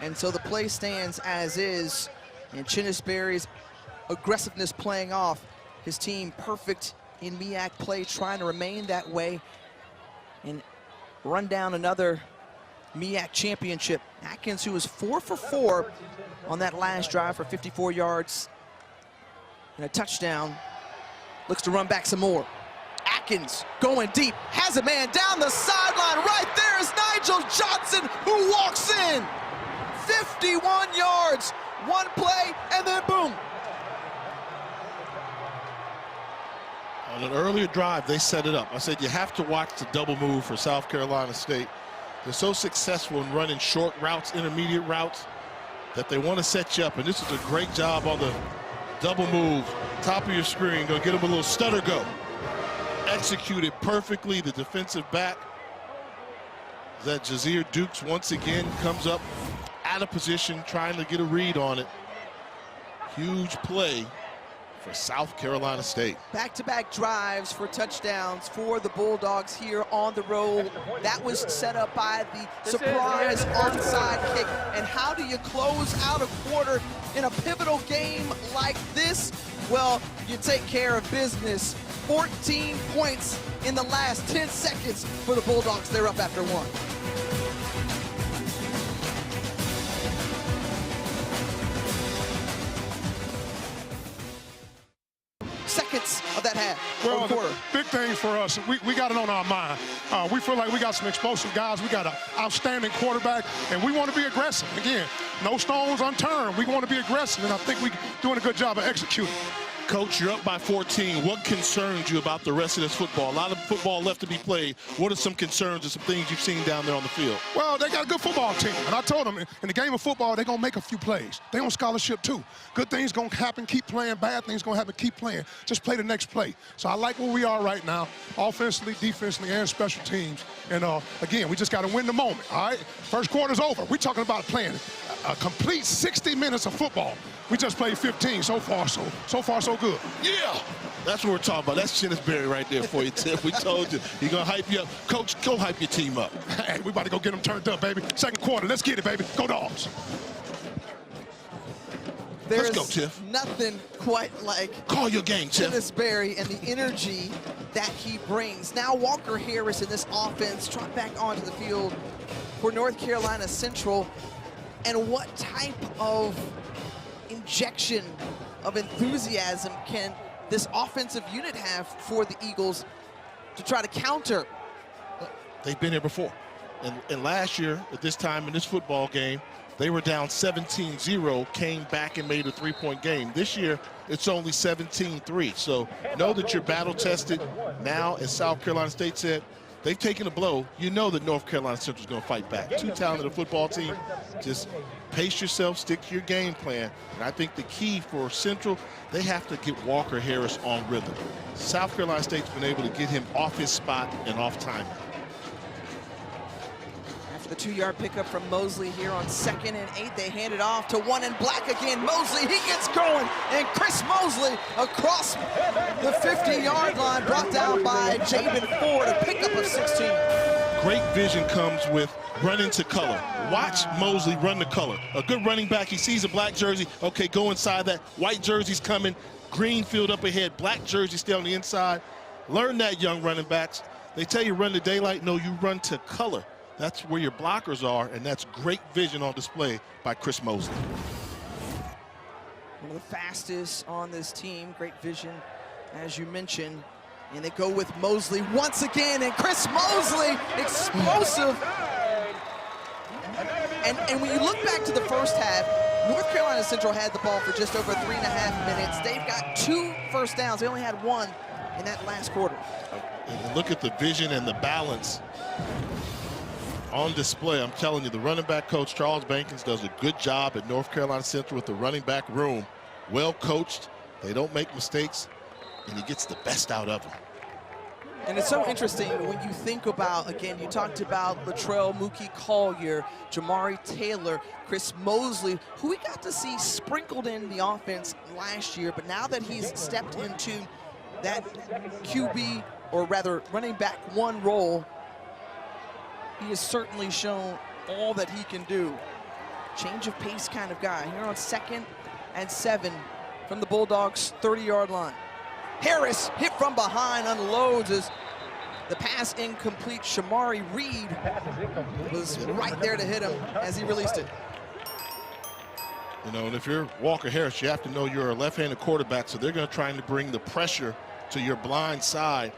And so the play stands as is, and Chennis Berry's aggressiveness playing off. His team perfect in MEAC play, trying to remain that way and run down another MEAC championship. Atkins, who was 4 for 4 on that last drive for 54 yards and a touchdown, looks to run back some more. Atkins going deep, has a man down the sideline. Right there is Nigel Johnson, who walks in. 51 yards, one play, and then boom. On an earlier drive, they set it up. I said you have to watch the double move for South Carolina State. They're so successful in running short routes, intermediate routes, that they want to set you up. And this is a great job on the double move. Top of your screen, go get them a little stutter go. Executed perfectly. The defensive back, that Jazir Dukes once again comes up out of position, trying to get a read on it. Huge play for South Carolina State. Back-to-back drives for touchdowns for the Bulldogs here on the road. That was set up by the surprise onside kick. And how do you close out a quarter in a pivotal game like this? Well, you take care of business. 14 points in the last 10 seconds for the Bulldogs. They're up after 1. highlights of that half? Well, quarter? the big thing for us, we got it on our mind. We feel like we got some explosive guys. We got an outstanding quarterback, and we want to be aggressive. Again, no stones unturned. We want to be aggressive, and I think we're doing a good job of executing. Coach, you're up by 14. What concerns you about the rest of this football? A lot of football left to be played. What are some concerns and some things you've seen down there on the field? Well, they got a good football team. And I told them, in the game of football, they're going to make a few plays. They on scholarship, too. Good things going to happen, keep playing. Bad things going to happen, keep playing. Just play the next play. So I like where we are right now, offensively, defensively, and special teams. And, again, we just got to win the moment, all right? First quarter's over. We're talking about playing a complete 60 minutes of football. We just played 15 so far, so good. Yeah, that's what we're talking about. That's Chinnisberry right there for you, Tim. We told you, he's going to hype you up. Coach, go hype your team up. Hey, we about to go get them turned up, baby. Second quarter, let's get it, baby. Go Dogs. There's Let's go, Tiff. nothing quite like Call your game, Tiff. Chinnisberry and the energy that he brings. Now Walker Harris in this offense trot back onto the field for North Carolina Central. And what type of injection of enthusiasm can this offensive unit have for the Eagles to try to counter? They've been here before. And last year, at this time in this football game, they were down 17-0, came back and made a 3-point game. This year, it's only 17-3. So know that you're battle-tested. Now, as South Carolina State said, they've taken a blow. You know that North Carolina Central is going to fight back. Too talented a football team. Just pace yourself, stick to your game plan. And I think the key for Central, they have to get Walker Harris on rhythm. South Carolina State's been able to get him off his spot and off timing. After the 2-yard pickup from Mosley here on 2nd and 8, they hand it off to one and black again. Mosley, he gets going, and Chris Mosley across the 50-yard line, brought down by Jabin Ford, a pickup of 16. Great vision comes with running to color. Watch Mosley run the color. A good running back, he sees a black jersey. Okay, go inside that. White jersey's coming. Green field up ahead. Black jersey stay on the inside. Learn that, young running backs. They tell you run to daylight. No, you run to color. That's where your blockers are, and that's great vision on display by Chris Mosley. One of the fastest on this team. Great vision, as you mentioned. And they go with Mosley once again, and Chris Mosley, explosive. And when you look back to the first half, North Carolina Central had the ball for just over 3.5 minutes. They've got 2 first downs. They only had 1 in that last quarter. And look at the vision and the balance on display. I'm telling you, the running back coach, Charles Bankins, does a good job at North Carolina Central with the running back room. Well coached. They don't make mistakes, and he gets the best out of them. And it's so interesting when you think about, again, you talked about Latrell Mookie Collier, Jamari Taylor, Chris Mosley, who we got to see sprinkled in the offense last year, but now that he's stepped into that QB, or rather running back 1 role, he has certainly shown all that he can do. Change of pace kind of guy. Here on 2nd and 7 from the Bulldogs' 30-yard line. Harris hit from behind, unloads as the pass incomplete. Shamari Reed was right there to hit him as he released it. You know, and if you're Walker Harris, you have to know you're a left-handed quarterback, so they're going to try to bring the pressure to your blind side.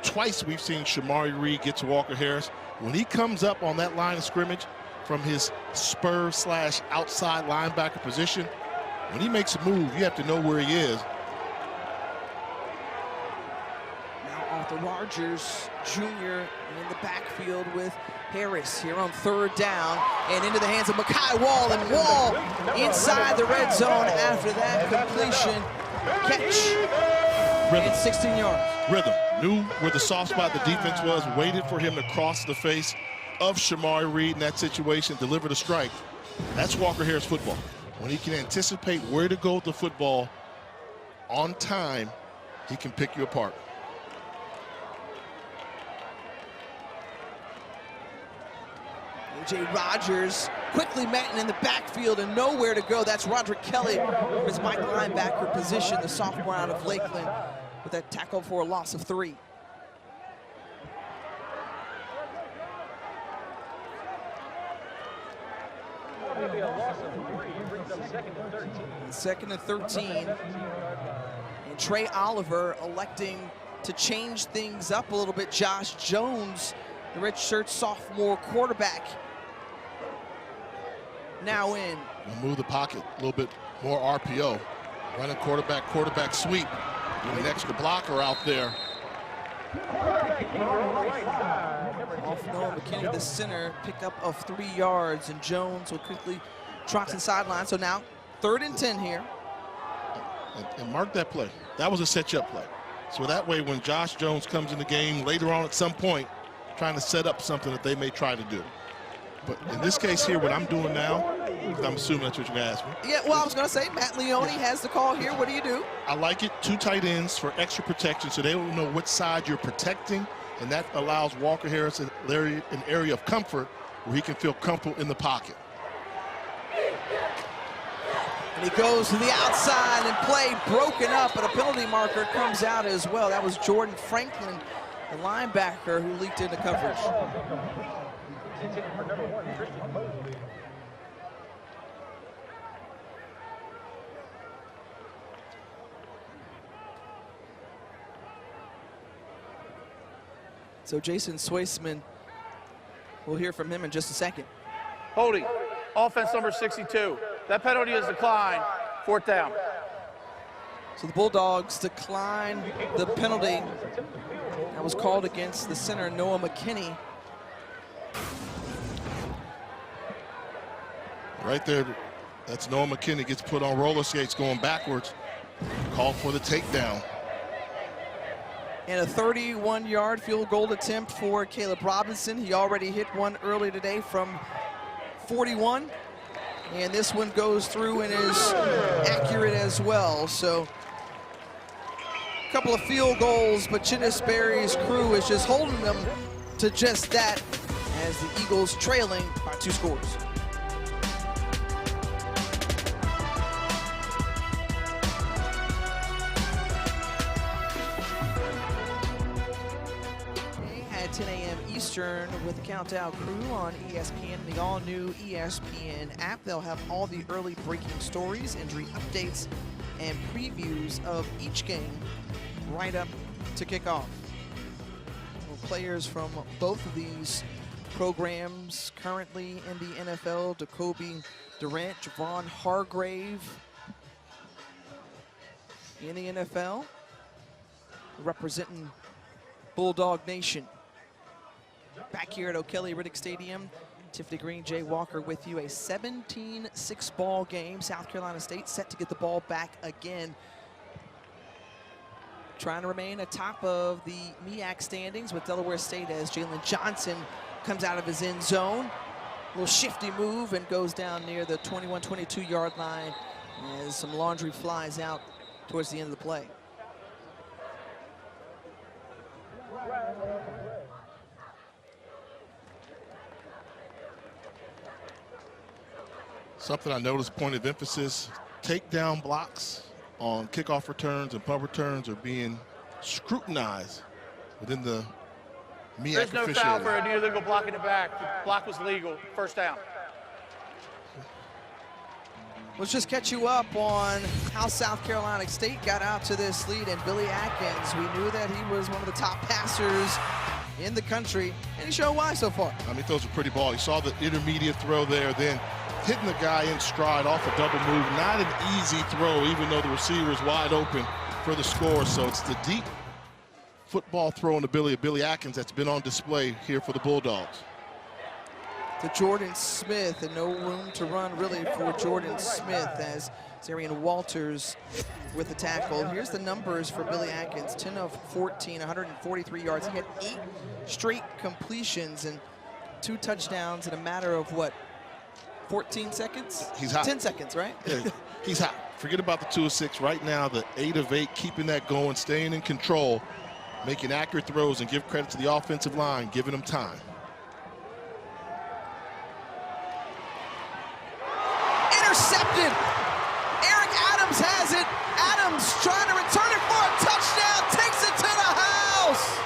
Twice we've seen Shamari Reed get to Walker Harris. When he comes up on that line of scrimmage from his spur/outside linebacker position, when he makes a move, you have to know where he is. Arthur Rogers Jr. in the backfield with Harris here on 3rd down, and into the hands of Mekhi Wall, and Wall inside the red zone after that completion. Catch Rhythm. and 16 yards. Rhythm. Knew where the soft spot the defense was, waited for him to cross the face of Shamari Reed in that situation, delivered a strike. That's Walker Harris football. When he can anticipate where to go with the football on time, he can pick you apart. A.J. Rogers quickly met in the backfield and nowhere to go. That's Roderick Kelly from his Mike linebacker position, the sophomore out of Lakeland, with that tackle for a loss of 3. Second and 13. And Trey Oliver electing to change things up a little bit. Josh Jones, the redshirt sophomore quarterback, now in. We'll move the pocket a little bit more RPO. Run a quarterback sweep. With an extra blocker out there. Off Noah McKinney, the center, pickup of 3 yards, and Jones will quickly trot to the sideline. So now 3rd and 10 here. And mark that play. That was a set-you-up play. So that way, when Josh Jones comes in the game later on at some point, trying to set up something that they may try to do. But in this case here, what I'm doing now, I'm assuming that's what you're going to ask me. Yeah, well, I was going to say, Matt Leone has the call here. What do you do? I like it. 2 tight ends for extra protection, so they don't know which side you're protecting, and that allows Walker Harris an area of comfort where he can feel comfortable in the pocket. And he goes to the outside, and play broken up, but a penalty marker comes out as well. That was Jordan Franklin, the linebacker, who leaked into coverage. So Jason Swaisman, we'll hear from him in just a second. Holding, offense number 62. That penalty is declined, 4th down. So the Bulldogs decline the penalty that was called against the center, Noah McKinney. Right there, that's Noah McKinney, gets put on roller skates going backwards. Called for the takedown. And a 31-yard field goal attempt for Caleb Robinson. He already hit one early today from 41. And this one goes through and is accurate as well. So a couple of field goals, but Chinnis Berry's crew is just holding them to just that as the Eagles trailing by 2 scores. At 10 a.m. Eastern with the Countdown crew on ESPN, the all-new ESPN app. They'll have all the early breaking stories, injury updates, and previews of each game right up to kickoff. Well, players from both of these programs currently in the NFL, Jacoby Durant, Javon Hargrave in the NFL, representing Bulldog Nation. Back here at O'Kelly Riddick Stadium, Tiffany Green, Jay Walker with you. A 17-6 ball game. South Carolina State set to get the ball back again. Trying to remain atop of the MEAC standings with Delaware State as Jalen Johnson comes out of his end zone. A little shifty move and goes down near the 21-22 yard line as some laundry flies out towards the end of the play. Something I noticed, point of emphasis, takedown blocks on kickoff returns and punt returns are being scrutinized within the MEAC There's no officiating. foul for an illegal block in the back. The block was legal, 1st down. Let's just catch you up on how South Carolina State got out to this lead. And Billy Atkins, we knew that he was one of the top passers in the country, and he showed why so far. I mean, those are pretty ball. You saw the intermediate throw there, then hitting the guy in stride off a double move. Not an easy throw, even though the receiver is wide open for the score. So it's the deep football throw in the Billy of Billy Atkins that's been on display here for the Bulldogs. To Jordan Smith, and no room to run really for Jordan Smith as Zarian Walters with the tackle. Here's the numbers for Billy Atkins: 10 of 14, 143 yards. He had 8 straight completions and 2 touchdowns in a matter of what, 14 seconds? He's hot. 10 seconds, right? Yeah, he's hot. Forget about the 2 of 6. Right now, the 8 of 8, keeping that going, staying in control, making accurate throws, and give credit to the offensive line, giving them time. Intercepted. Eric Adams has it. Adams trying to return it for a touchdown. Takes it to the house.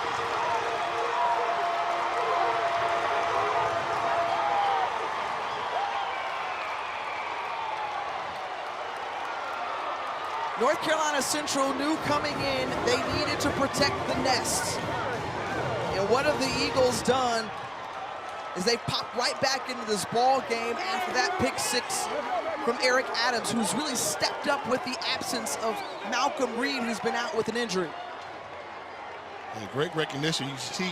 North Carolina Carolina Central knew coming in they needed to protect the nest. And what have the Eagles done is they popped right back into this ball game after that pick six from Eric Adams, who's really stepped up with the absence of Malcolm Reed, who's been out with an injury. And great recognition. You see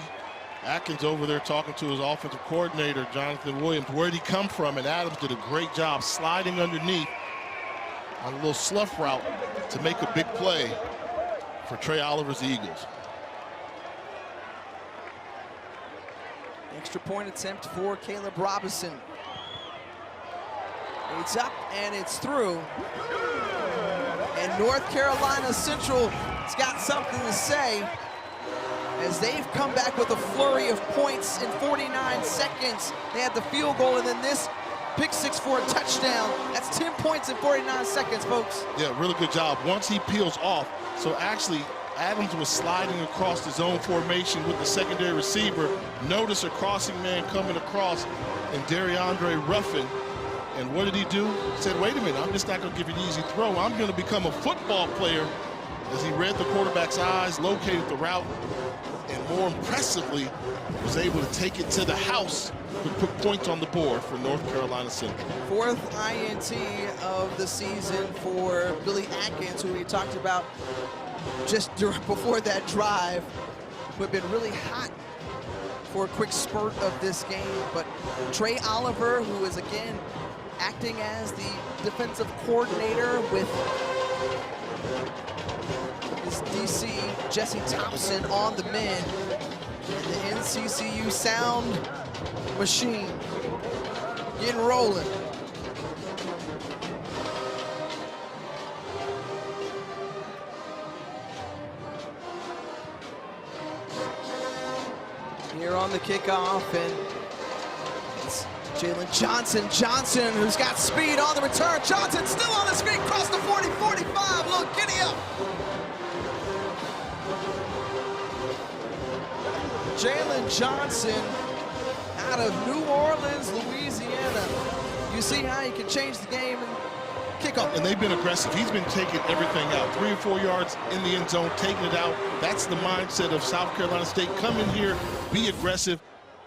Atkins over there talking to his offensive coordinator, Jonathan Williams. Where'd he come from? And Adams did a great job sliding underneath on a little slough route to make a big play for Trey Oliver's Eagles. Extra point attempt for Caleb Robinson. It's up and it's through. And North Carolina Central has got something to say as they've come back with a flurry of points in 49 seconds. They had the field goal and then this pick six for a touchdown. That's 10 points in 49 seconds, folks. Yeah, really good job. Once he peels off, so actually Adams was sliding across the zone formation with the secondary receiver. Notice a crossing man coming across and DeAndre Ruffin. And what did he do? He said, wait a minute, I'm just not going to give you an easy throw. I'm going to become a football player. As he read the quarterback's eyes, located the route, and more impressively, was able to take it to the house to put points on the board for North Carolina Central. Fourth INT of the season for Billy Atkins, who we talked about just before that drive, who had been really hot for a quick spurt of this game. But Trey Oliver, who is again acting as the defensive coordinator with his DC, Jesse Thompson, on the men. And the NCCU sound machine getting rolling. Here on the kickoff, and it's Jalen Johnson, who's got speed on the return. Johnson still on his feet, cross the 40, 45, look, giddy up. Jalen Johnson out of New Orleans, Louisiana. You see how he can change the game and kickoff. And they've been aggressive. He's been taking everything out. 3 or 4 yards in the end zone, taking it out. That's the mindset of South Carolina State. Come in here, be aggressive.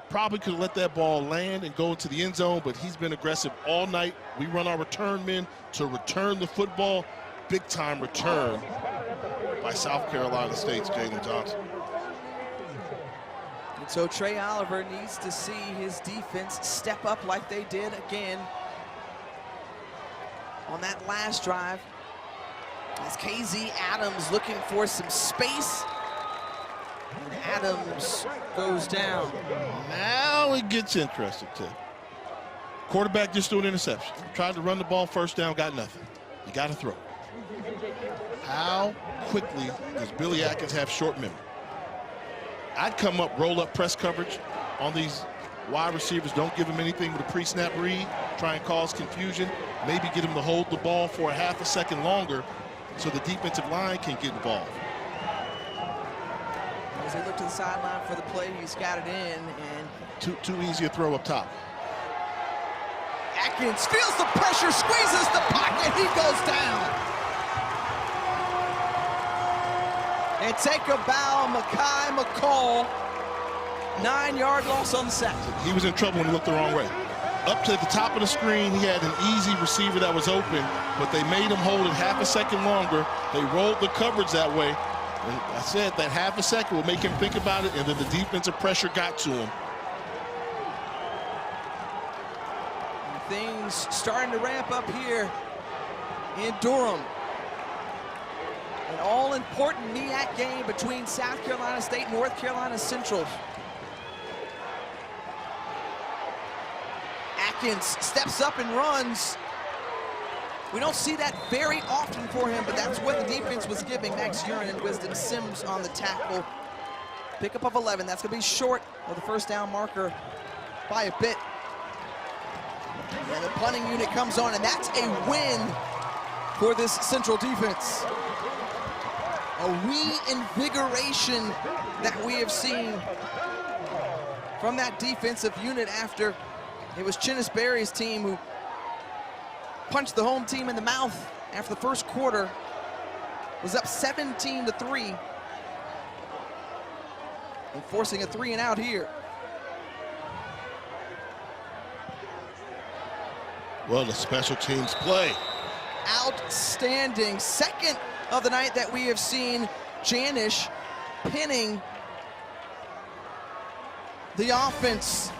Probably could have let that ball land and go into the end zone, but he's been aggressive all night. We run our return men to return the football. Big time return by South Carolina State's Jalen Johnson. And so Trey Oliver needs to see his defense step up like they did again on that last drive. As KZ Adams looking for some space. And Adams goes down. Now it gets interesting, too. Quarterback just threw an interception. Tried to run the ball, first down, got nothing. You got to throw. How quickly does Billy Atkins have short memory? I'd come up, roll up press coverage on these wide receivers. Don't give them anything with a pre-snap read. Try and cause confusion. Maybe get them to hold the ball for a half a second longer so the defensive line can get involved. As they look to the sideline for the play, he's got it in, and too easy a throw up top. Atkins feels the pressure, squeezes the pocket, he goes down. And take a bow, Mekhi McCall. 9-yard loss on the sack. He was in trouble when he looked the wrong way. Up to the top of the screen, he had an easy receiver that was open, but they made him hold it half a second longer. They rolled the coverage that way. And I said that half a second will make him think about it, and then the defensive pressure got to him. And things starting to ramp up here in Durham. An all-important MEAC game between South Carolina State and North Carolina Central. Atkins steps up and runs. We don't see that very often for him, but that's what the defense was giving. Max Urin and Wisdom Sims on the tackle. Pickup of 11. That's going to be short of the first down marker by a bit. And the punting unit comes on, and that's a win for this Central defense. A reinvigoration that we have seen from that defensive unit after it was Chinnis Berry's team who punched the home team in the mouth after the first quarter. was up 17-3. And forcing a 3-and-out here. Well, the special teams play. Outstanding. Second of the night that we have seen Janish pinning the offense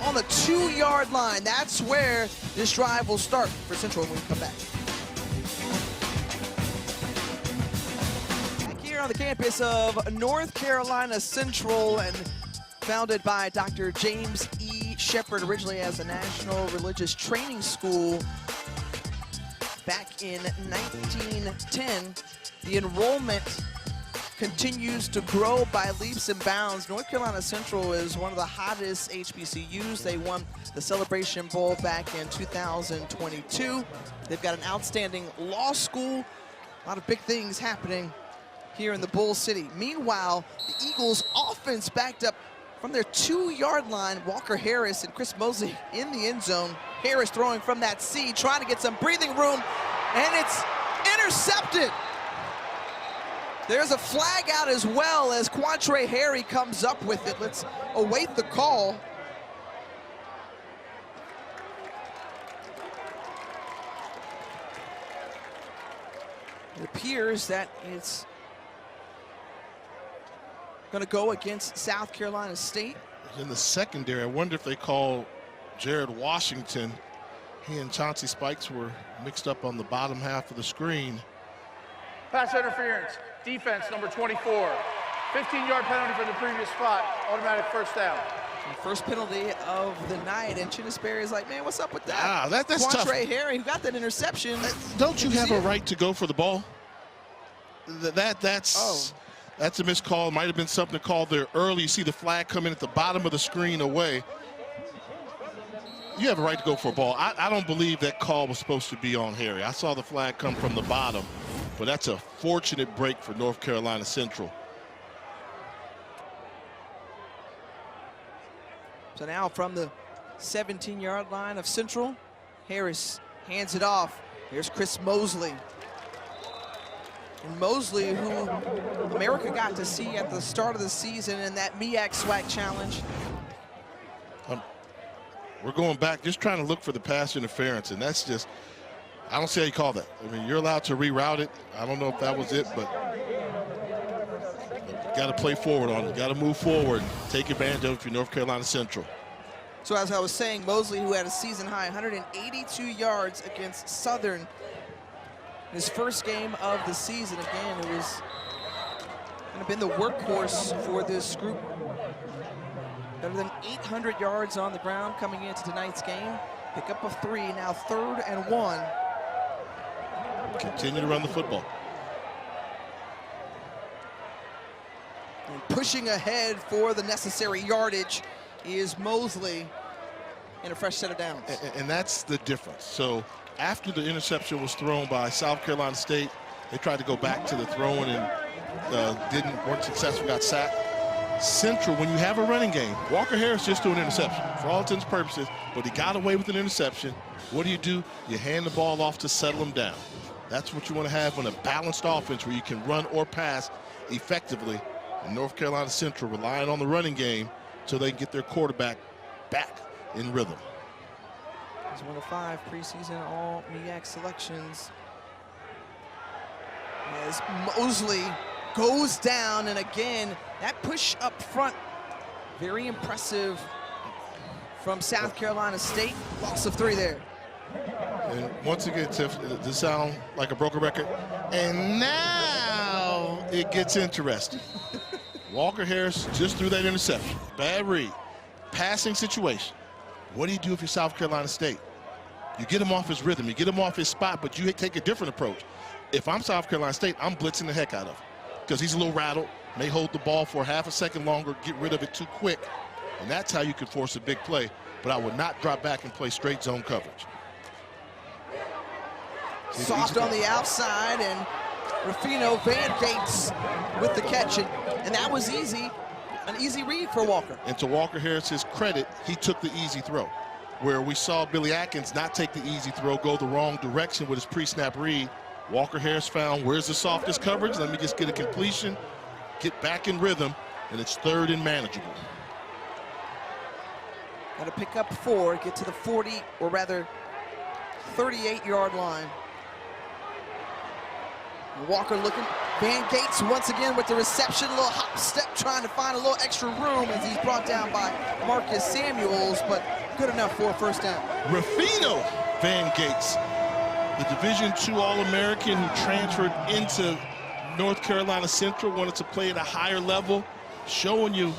on the 2-yard line. That's where this drive will start for Central when we come back. Back here on the campus of North Carolina Central, and founded by Dr. James E. Shepard, originally as a National Religious Training School back in 1910. The enrollment continues to grow by leaps and bounds. North Carolina Central is one of the hottest HBCUs. They won the Celebration Bowl back in 2022. They've got an outstanding law school. A lot of big things happening here in the Bull City. Meanwhile, the Eagles offense backed up from their 2-yard line. Walker Harris and Chris Mosley in the end zone. Harris throwing from that C, trying to get some breathing room, and it's intercepted. There's a flag out as well as Quantre Harry comes up with it. Let's await the call. It appears that it's going to go against South Carolina State. In the secondary, I wonder if they call Jared Washington. He and Chauncey Spikes were mixed up on the bottom half of the screen. Pass interference, defense number 24. 15-yard penalty for the previous spot, automatic first down. The first penalty of the night, and Chinnisberry is like, man, what's up with that? Ah, that's tough. Quantre Harry, who got that interception. Don't you have a right to go for the ball? That's a missed call. Might have been something to call there early. You see the flag come in at the bottom of the screen away. You have a right to go for a ball. I don't believe that call was supposed to be on Harry. I saw the flag come from the bottom, but that's a fortunate break for North Carolina Central. So now from the 17-yard line of Central, Harris hands it off. Here's Chris Mosley. And Mosley, who America got to see at the start of the season in that MEAC SWAC challenge. We're going back, just trying to look for the pass interference, and that's just, I don't see how you call that. I mean, you're allowed to reroute it. I don't know if that was it, but got to play forward on it. Got to move forward, take advantage of it for North Carolina Central. So as I was saying, Mosley, who had a season high 182 yards against Southern, his first game of the season. Again, it was kind of been the workhorse for this group. Better than 800 yards on the ground coming into tonight's game. Pick up of 3, now 3rd and 1. Continue to run the football. And pushing ahead for the necessary yardage is Mosley in a fresh set of downs. And that's the difference. So after the interception was thrown by South Carolina State, they tried to go back to the throwing and weren't successful, got sacked. Central, when you have a running game, Walker Harris just threw an interception for all intents and purposes, but he got away with an interception. What do? You hand the ball off to settle him down. That's what you want to have on a balanced offense where you can run or pass effectively. And North Carolina Central relying on the running game so they can get their quarterback back in rhythm. He's one of 5 preseason all MEAC selections. As Mosley goes down, and again, that push up front, very impressive from South Carolina State. Loss of 3 there. And once again, Tiff, this sound like a broken record. And now it gets interesting. Walker Harris just threw that interception. Bad read. Passing situation. What do you do if you're South Carolina State? You get him off his rhythm, you get him off his spot, but you take a different approach. If I'm South Carolina State, I'm blitzing the heck out of him because he's a little rattled, may hold the ball for half a second longer, get rid of it too quick, and that's how you can force a big play. But I would not drop back and play straight zone coverage. Soft on the outside, and Rufino Van Gates with the catch, and that was easy. An easy read for Walker. And to Walker Harris's credit, he took the easy throw. Where we saw Billy Atkins not take the easy throw, go the wrong direction with his pre-snap read. Walker Harris found where's the softest coverage. Let me just get a completion, get back in rhythm, and it's 3rd and manageable. Got to pick up 4, get to the 40, or rather 38-yard line. Walker looking. Van Gates once again with the reception, a little hop step, trying to find a little extra room as he's brought down by Marcus Samuels, but good enough for a first down. Rufino Van Gates, the Division II All-American who transferred into North Carolina Central, wanted to play at a higher level, showing you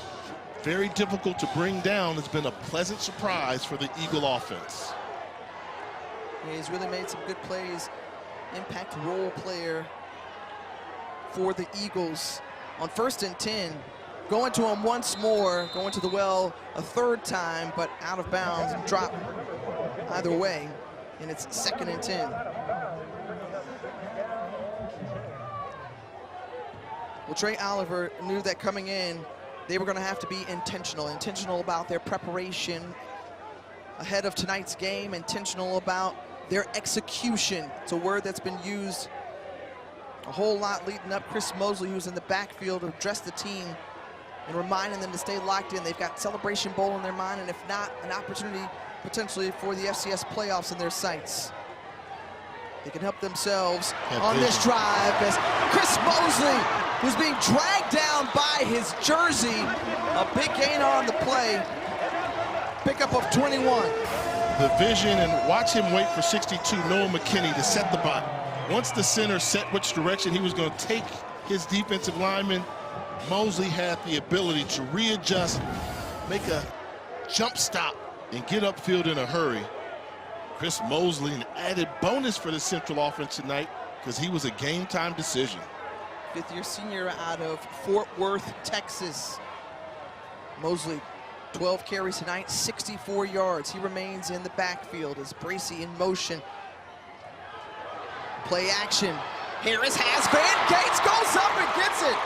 very difficult to bring down. It's been a pleasant surprise for the Eagle offense. Yeah, he's really made some good plays. Impact role player for the Eagles. On 1st and 10, going to him once more, going to the well a 3rd time, but out of bounds and drop either way, and it's 2nd and 10. Well, Trey Oliver knew that coming in, they were going to have to be intentional about their preparation ahead of tonight's game, intentional about their execution. It's a word that's been used a whole lot leading up. Chris Mosley, who's in the backfield, addressed the team and reminding them to stay locked in. They've got Celebration Bowl in their mind, and if not, an opportunity potentially for the FCS playoffs in their sights. They can help themselves on this drive as Chris Mosley, who's being dragged down by his jersey. A big gain on the play. Pickup of 21. The vision, and watch him wait for 62, Noah McKinney, to set the bot. Once the center set which direction he was going to take his defensive lineman, Mosley had the ability to readjust, make a jump stop, and get upfield in a hurry. Chris Mosley, an added bonus for the Central offense tonight because he was a game-time decision. 5th-year senior out of Fort Worth, Texas. Mosley, 12 carries tonight, 64 yards. He remains in the backfield as Bracey in motion. Play action. Harris has Van Gates, goes up and gets it.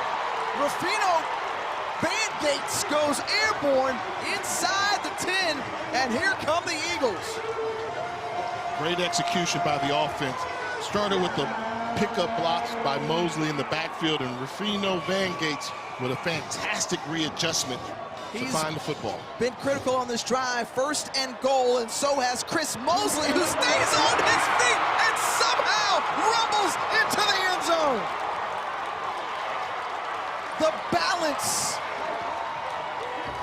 Rufino Van Gates goes airborne inside the 10, and here come the Eagles. Great execution by the offense. Started with the pickup blocks by Mosley in the backfield, and Rufino Van Gates with a fantastic readjustment to find the football. Been critical on this drive, 1st and goal, and so has Chris Mosley, who stays on his feet and somehow rumbles into the end zone. The balance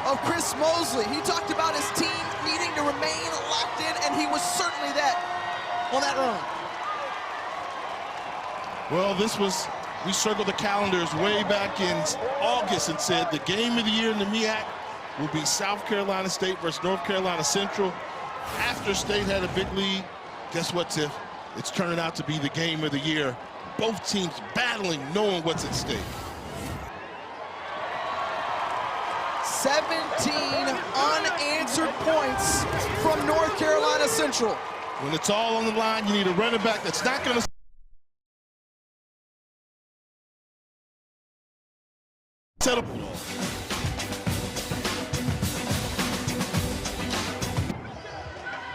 of Chris Mosley. He talked about his team needing to remain locked in, and he was certainly that on that run. Well, we circled the calendars way back in August and said the game of the year in the MEAC will be South Carolina State versus North Carolina Central. After State had a big lead, guess what, Tiff? It's turning out to be the game of the year. Both teams battling, knowing what's at stake. 17 unanswered points from North Carolina Central. When it's all on the line, you need a running back that's not going to settle.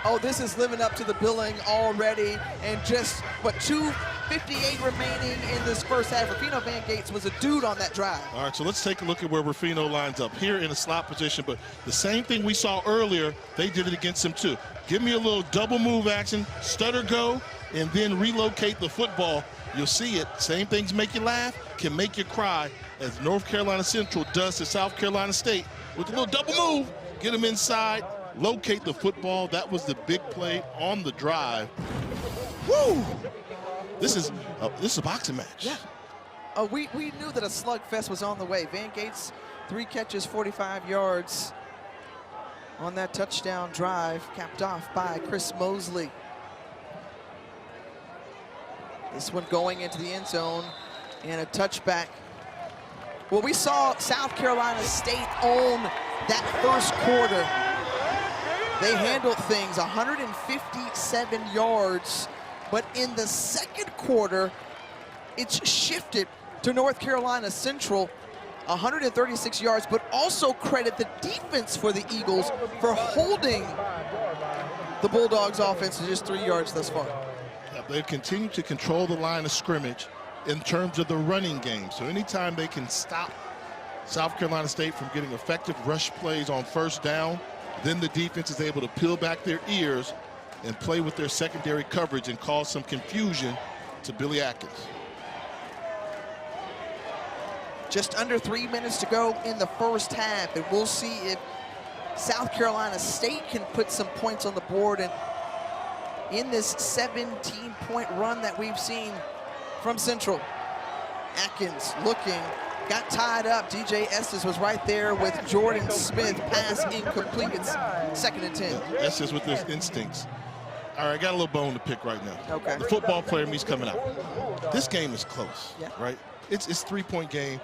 Oh, this is living up to the billing already, and just, 2:58 remaining in this first half. Rufino Van Gates was a dude on that drive. All right, so let's take a look at where Rufino lines up here in a slot position, but the same thing we saw earlier, they did it against him too. Give me a little double move action, stutter go, and then relocate the football. You'll see it. Same things make you laugh, can make you cry, as North Carolina Central does to South Carolina State. With a little double move, get them inside, locate the football. That was the big play on the drive. Woo! This is a boxing match. Yeah. We knew that a slugfest was on the way. Van Gates, 3 catches, 45 yards on that touchdown drive, capped off by Chris Mosley. This one going into the end zone and a touchback. Well, we saw South Carolina State own that first quarter. They handled things, 157 yards. But in the second quarter, it's shifted to North Carolina Central, 136 yards, but also credit the defense for the Eagles for holding the Bulldogs offense to just 3 yards thus far. they've continued to control the line of scrimmage in terms of the running game. So anytime they can stop South Carolina State from getting effective rush plays on first down, then the defense is able to peel back their ears and play with their secondary coverage and cause some confusion to Billy Atkins. Just under 3 minutes to go in the first half, and we'll see if South Carolina State can put some points on the board and in this 17-point run that we've seen from Central. Atkins looking, got tied up. DJ Estes was right there with Jordan Smith. Pass incomplete. It's 2nd and 10. Yeah, Estes with his instincts. All right, I got a little bone to pick right now. Okay. The football player in me's coming out. This game is close, yeah. Right? It's a 3-point game.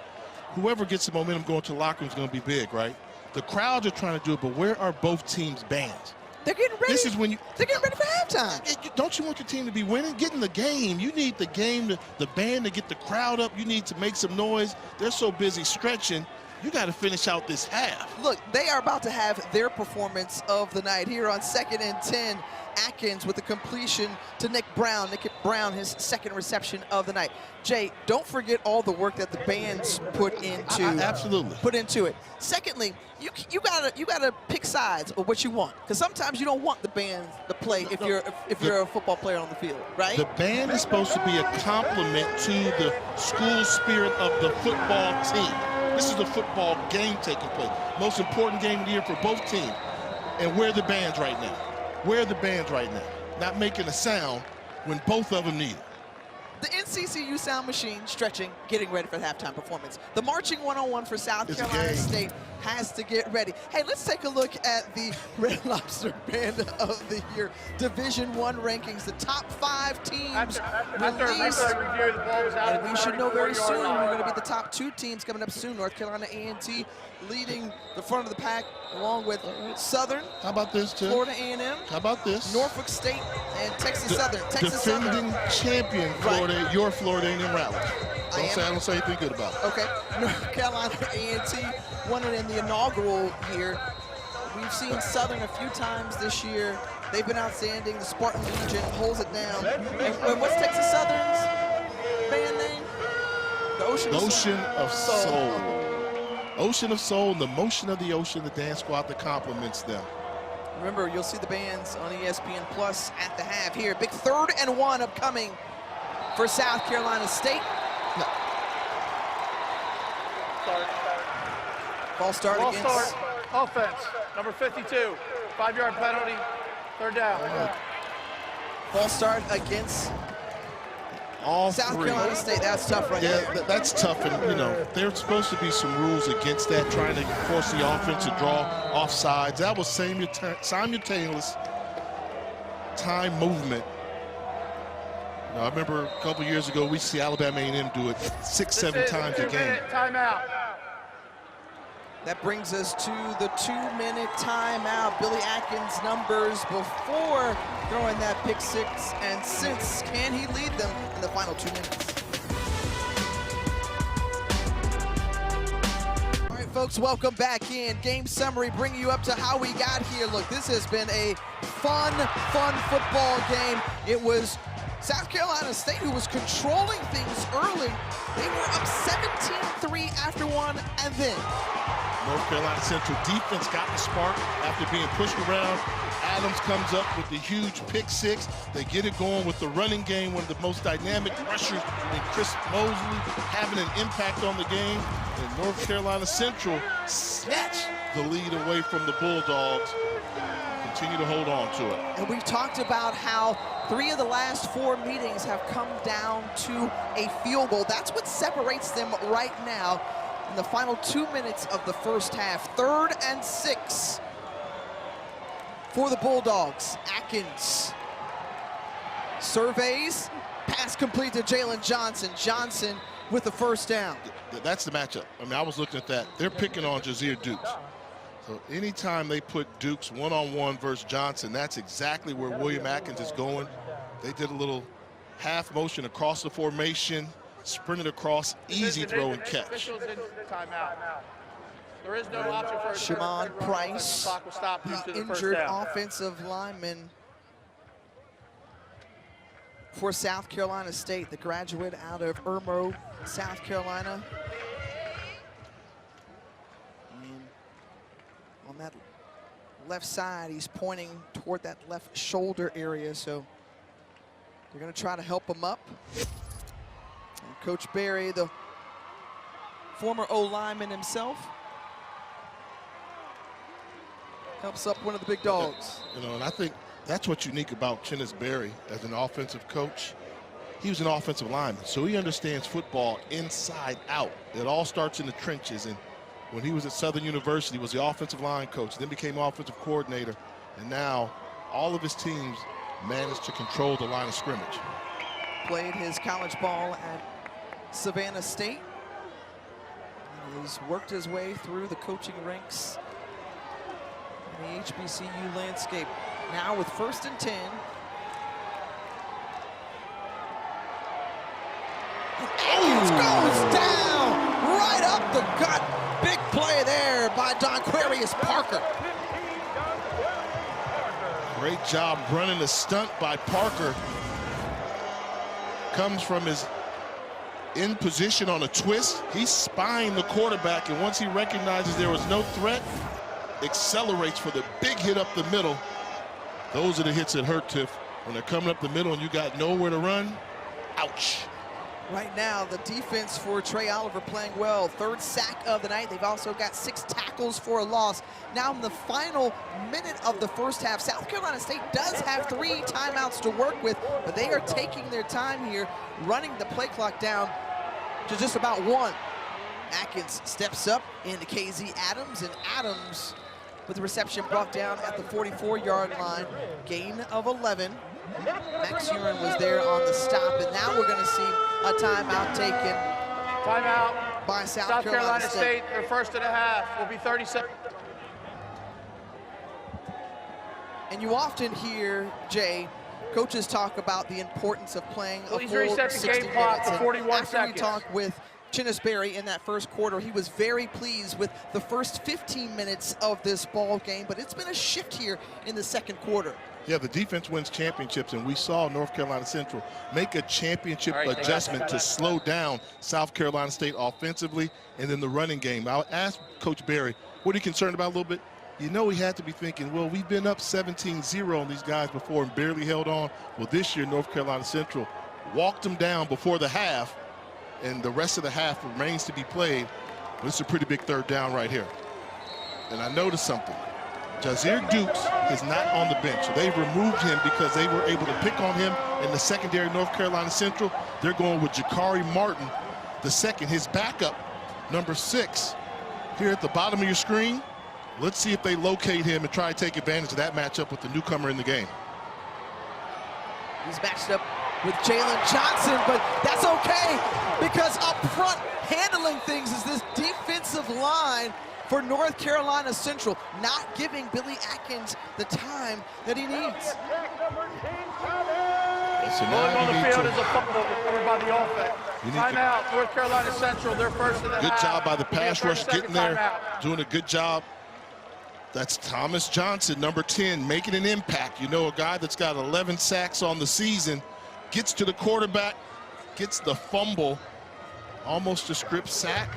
Whoever gets the momentum going to the locker room is going to be big, right? The crowds are trying to do it, but where are both teams' bands? They're getting ready. This is when they're getting ready for halftime. Don't you want your team to be winning? Get in the game. You need the game, the band to get the crowd up. You need to make some noise. They're so busy stretching. You got to finish out this half. Look, they are about to have their performance of the night here on 2nd and 10. Atkins with the completion to Nick Brown. Nick Brown, his 2nd reception of the night. Jay, don't forget all the work that the bands put into. Absolutely. Put into it. Secondly, you gotta pick sides of what you want, because sometimes you don't want the band to play if you're a football player on the field, right? The band is supposed to be a complement to the school spirit of the football team. This is the football game taking place. Most important game of the year for both teams. And where are the bands right now? Where are the bands right now? Not making a sound when both of them need it. The NCCU sound machine stretching, getting ready for the halftime performance. The marching 101 for South Carolina State has to get ready. Hey, let's take a look at the Red Lobster Band of the Year Division I rankings. The top 5 teams released. And we should know very soon we're going to be the top 2 teams coming up soon. North Carolina A&T leading the front of the pack along with Southern. How about this, too? Florida A&M. How about this? Norfolk State and Texas Southern. Defending champion Florida, your Florida A&M Rattlers. I don't say anything good about it. Okay. North Carolina A&T won it in the inaugural here. We've seen Southern a few times this year. They've been outstanding. The Spartan Legion holds it down. And what's Texas Southern's band name? The Ocean of Soul. Ocean of Soul, and the motion of the ocean, the dance squad that complements them. Remember, you'll see the bands on ESPN Plus at the half here. Big 3rd and 1 upcoming for South Carolina State. No. False start against. Offense, number 52, 5-yard penalty, 3rd down. False start against All South 3. Carolina State. That's tough right there. Yeah, that's tough, and you know there's supposed to be some rules against that, trying to force the offense to draw offsides. That was simultaneous time movement. You know, I remember a couple years ago we see Alabama A&M do it 6-7 times a game. Timeout. That brings us to the 2-minute timeout. Billy Atkins' numbers before throwing that pick 6, and since, can he lead them in the final 2 minutes? All right, folks, welcome back in. Game summary, bringing you up to how we got here. Look, this has been a fun football game. It was South Carolina State who was controlling things early. They were up 17-3 after 1, and then North Carolina Central defense got the spark after being pushed around. Adams comes up with the huge pick 6. They get it going with the running game, one of the most dynamic rushers in Chris Mosley, having an impact on the game. And North Carolina Central snatched the lead away from the Bulldogs. Continue to hold on to it. And we've talked about how 3 of the last 4 meetings have come down to a field goal. That's what separates them right now in the final 2 minutes of the first half. 3rd and 6 for the Bulldogs. Atkins surveys, pass complete to Jalen Johnson. Johnson with the first down. That's the matchup. I mean, I was looking at that. They're picking on Jazeer Dukes. So anytime they put Dukes one-on-one versus Johnson, that's exactly where William Atkins is going. They did a little half motion across the formation, sprinted across, easy throw and catch. There is no option for Shimon Price, the injured offensive lineman for South Carolina State, the graduate out of Irmo, South Carolina. And on that left side, he's pointing toward that left shoulder area, so they're going to try to help him up. And Coach Berry, the former O-lineman himself, helps up one of the big dogs. You know, and I think that's what's unique about Chennis Berry as an offensive coach. He was an offensive lineman, so he understands football inside out. It all starts in the trenches, and when he was at Southern University, he was the offensive line coach, then became offensive coordinator, and now all of his teams managed to control the line of scrimmage. Played his college ball at Savannah State. He's worked his way through the coaching ranks in the HBCU landscape. Now with 1st and 10. Atkins goes down right up the gut. Big play there by Donquarius Parker. Great job running the stunt by Parker. Comes from his in position on a twist. He spined the quarterback, and once he recognizes there was no threat, accelerates for the big hit up the middle. Those are the hits that hurt, Tiff. When they're coming up the middle and you got nowhere to run, ouch. Right now, the defense for Trey Oliver playing well. 3rd sack of the night. They've also got 6 tackles for a loss. Now in the final minute of the first half, South Carolina State does have 3 timeouts to work with, but they are taking their time here, running the play clock down to just about 1. Atkins steps up into KZ Adams, and Adams with the reception brought down at the 44-yard line. Gain of 11. Max Urin was there on the stop, and now we're going to see a timeout taken. Timeout by South Carolina State. Their 1st and a half will be 30 seconds. And you often hear, Jay, coaches talk about the importance of playing a full 60 game clock minutes. for 41 after seconds. we talked with Chennis Berry in that first quarter, he was very pleased with the first 15 minutes of this ball game, but it's been a shift here in the second quarter. Yeah, the defense wins championships, and we saw North Carolina Central make a championship adjustment to slow down South Carolina State offensively, and then the running game. I'll ask Coach Berry, what are you concerned about a little bit? You know, he had to be thinking, well, we've been up 17-0 on these guys before and barely held on. Well, this year, North Carolina Central walked them down before the half, and the rest of the half remains to be played. But it's a pretty big 3rd down right here. And I noticed something. Jazir Dukes is not on the bench. They've removed him because they were able to pick on him in the secondary. North Carolina Central, they're going with Jakari Martin, the second, his backup, number 6. Here at the bottom of your screen, let's see if they locate him and try to take advantage of that matchup with the newcomer in the game. He's matched up with Jalen Johnson, but that's okay because up front handling things is this defensive line for North Carolina Central, not giving Billy Atkins the time that he needs. So Rolling on the field is a fumble recovered by the offense. Timeout, North Carolina Central, their 1st and a half. Good job by the pass rush getting there, timeout. doing a good job. That's Thomas Johnson, number 10, making an impact. You know, a guy that's got 11 sacks on the season, gets to the quarterback, gets the fumble, almost a strip sack.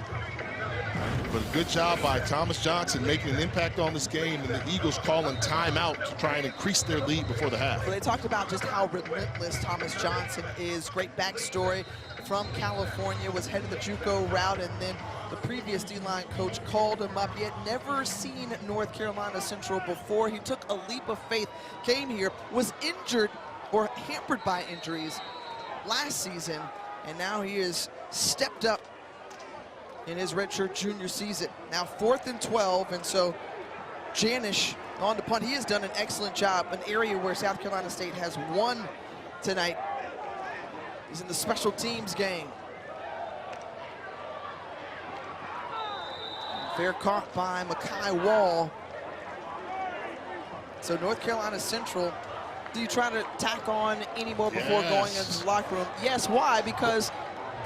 But a good job by Thomas Johnson making an impact on this game, and the Eagles calling timeout to try and increase their lead before the half. Well, they talked about just how relentless Thomas Johnson is. Great backstory from California, was headed the JUCO route, and then the previous D-line coach called him up. He had never seen North Carolina Central before. He took a leap of faith, came here, was injured or hampered by injuries last season, and now he has stepped up in his redshirt junior season. Now 4th and 12, and so Janish on the punt. He has done an excellent job, an area where South Carolina State has won tonight. He's in the special teams game. Fair caught by Makai Wall. So North Carolina Central, do you try to tack on any more before going into the locker room? Yes, why? Because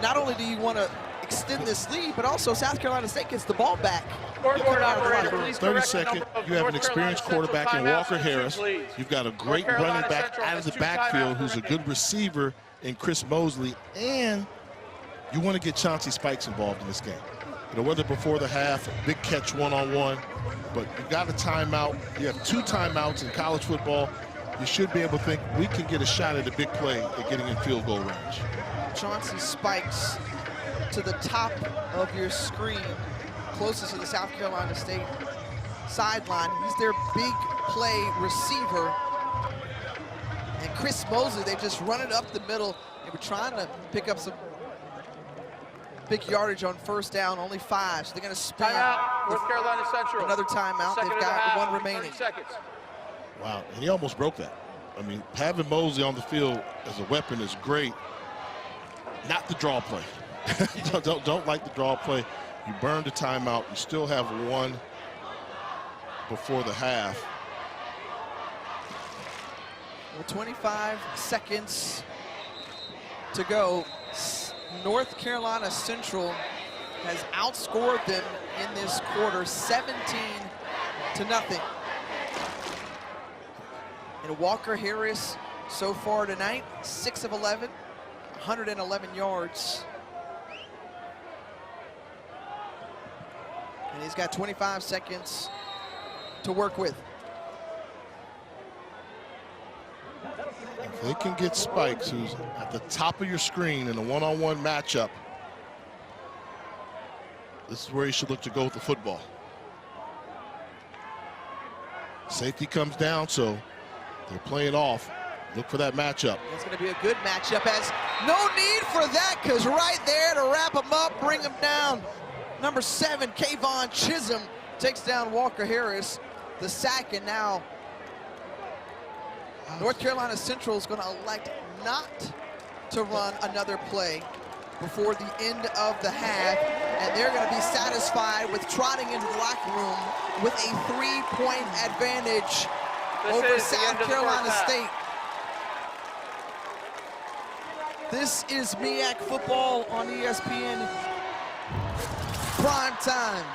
not only do you want to extend this lead, but also South Carolina State gets the ball back. Scoreboard operator, please 30 correct the second, number of you have an North experienced Carolina quarterback in Central Walker timeouts, Harris. please. You've got a great North Carolina running back Central out has of the 2 backfield timeouts who's a remaining. good receiver in Chris Mosley, and you want to get Chauncey Spikes involved in this game. You know, whether before the half, big catch one-on-one, but you got a timeout. You have 2 timeouts in college football. You should be able to think we can get a shot at a big play at getting in field goal range. Chauncey Spikes to the top of your screen, closest to the South Carolina State sideline. He's their big play receiver. And Chris Mosley, they just run it up the middle. They were trying to pick up some big yardage on first down, only 5. So they're going to spin Timeout, North Carolina Central. another timeout. Second They've and a got half, 1 30 remaining. seconds. Wow, and he almost broke that. I mean, having Mosley on the field as a weapon is great. Not the draw play. don't like the draw play. You burned a timeout. You still have 1 before the half. Well, 25 seconds to go. North Carolina Central has outscored them in this quarter 17-0. And Walker Harris so far tonight, 6 of 11, 111 yards. And he's got 25 seconds to work with. If they can get Spikes, who's at the top of your screen in a one-on-one matchup, this is where he should look to go with the football. Safety comes down, so they're playing off. Look for that matchup. It's going to be a good matchup, as no need for that, because right there to wrap him up, bring him down. Number 7, Kayvon Chisholm takes down Walker Harris. The sack, and now North Carolina Central is going to elect not to run another play before the end of the half, and they're going to be satisfied with trotting into the locker room with a 3-point advantage over South Carolina State. This is MEAC football on ESPN Prime Time.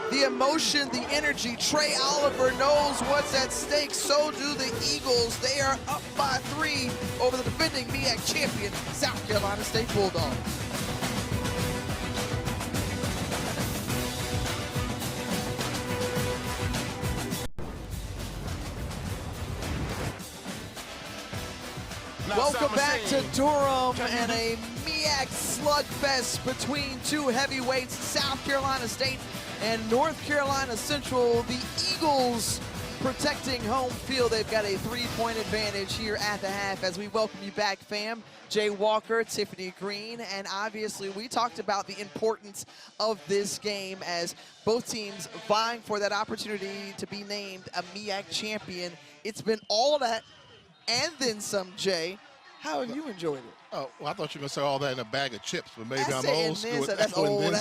The emotion, the energy, Trey Oliver knows what's at stake. So do the Eagles. They are up by 3 over the defending MEAC champion, South Carolina State Bulldogs. Welcome back to Durham and a MEAC slugfest between 2 heavyweights, South Carolina State and North Carolina Central. The Eagles protecting home field. They've got a 3-point advantage here at the half as we welcome you back, fam. Jay Walker, Tiffany Green, and obviously we talked about the importance of this game as both teams vying for that opportunity to be named a MEAC champion. It's been all that and then some, Jay. How have you enjoyed it? Oh, well, I thought you were going to say all that in a bag of chips, but maybe That's I'm old school. that's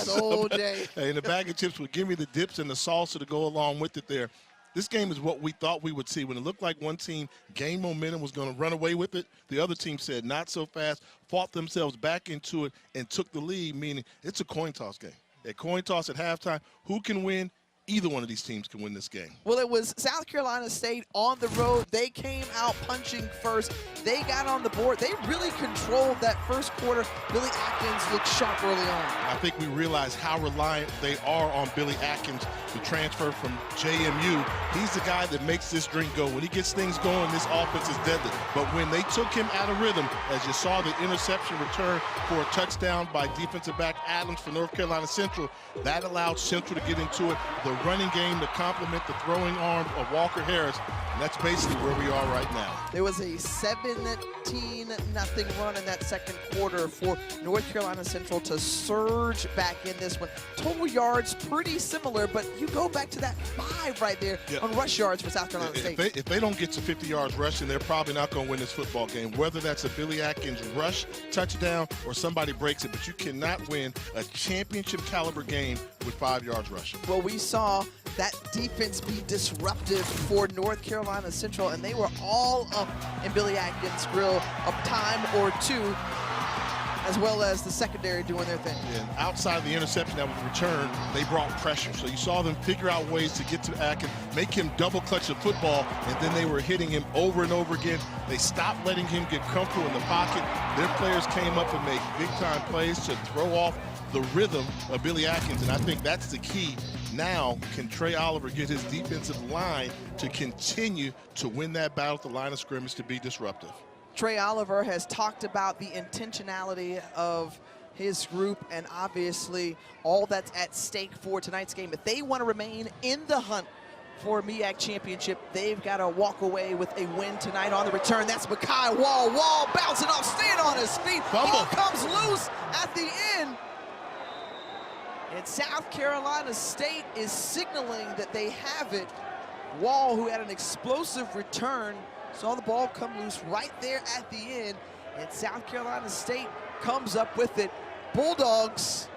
old, Jay. Hey, in a bag of chips would give me the dips and the salsa to go along with it there. This game is what we thought we would see. When it looked like one team gained momentum, was going to run away with it, the other team said not so fast, fought themselves back into it, and took the lead, meaning it's a coin toss game. A coin toss at halftime. Who can win? Either one of these teams can win this game. Well, it was South Carolina State on the road. They came out punching first. They got on the board. They really controlled that first quarter. Billy Atkins looked sharp early on. I think we realize how reliant they are on Billy Atkins to transfer from JMU. He's the guy that makes this drink go. When he gets things going, this offense is deadly. But when they took him out of rhythm, as you saw the interception return for a touchdown by defensive back Adams for North Carolina Central, that allowed Central to get into it. The running game to complement the throwing arm of Walker Harris, and that's basically where we are right now. There was a 17-0 run in that second quarter for North Carolina Central to surge back in this one. Total yards pretty similar, but you go back to that 5 right there on rush yards for South Carolina State. If they don't get to 50 yards rushing, they're probably not going to win this football game, whether that's a Billy Atkins rush touchdown or somebody breaks it. But you cannot win a championship caliber game with 5 yards rushing. Well, we saw that defense be disruptive for North Carolina Central, and they were all up in Billy Atkins' grill a time or two. as well as the secondary doing their thing. And outside of the interception that was returned, they brought pressure. So you saw them figure out ways to get to Atkins, make him double clutch the football, and then they were hitting him over and over again. They stopped letting him get comfortable in the pocket. Their players came up and made big-time plays to throw off the rhythm of Billy Atkins, and I think that's the key. Now, can Trey Oliver get his defensive line to continue to win that battle at the line of scrimmage to be disruptive? Trey Oliver has talked about the intentionality of his group and obviously all that's at stake for tonight's game. If they want to remain in the hunt for a MEAC championship, they've got to walk away with a win tonight on the return. That's Mekhi Wall. Wall bouncing off, staying on his feet. Ball comes loose at the end. And South Carolina State is signaling that they have it. Wall, who had an explosive return, saw the ball come loose right there at the end, and South Carolina State comes up with it. Bulldogs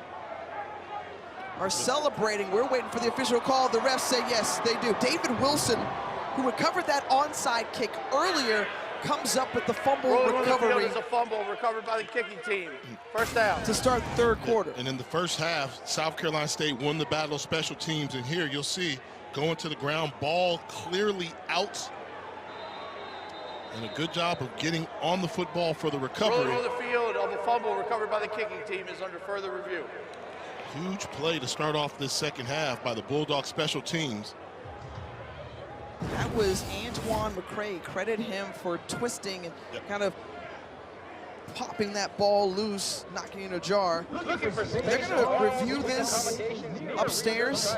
are celebrating. We're waiting for the official call. The refs say yes, they do. David Wilson, who recovered that onside kick earlier, comes up with the fumble recovery. It's a fumble recovered by the kicking team. First down. To start the third quarter. And in the first half, South Carolina State won the battle of special teams. And here you'll see going to the ground, ball clearly out. And a good job of getting on the football for the recovery. Rolling on the field of a fumble recovered by the kicking team is under further review. Huge play to start off this second half by the Bulldogs special teams. That was Antoine McCray. Credit him for twisting and kind of popping that ball loose, knocking it ajar. They're going to review this upstairs,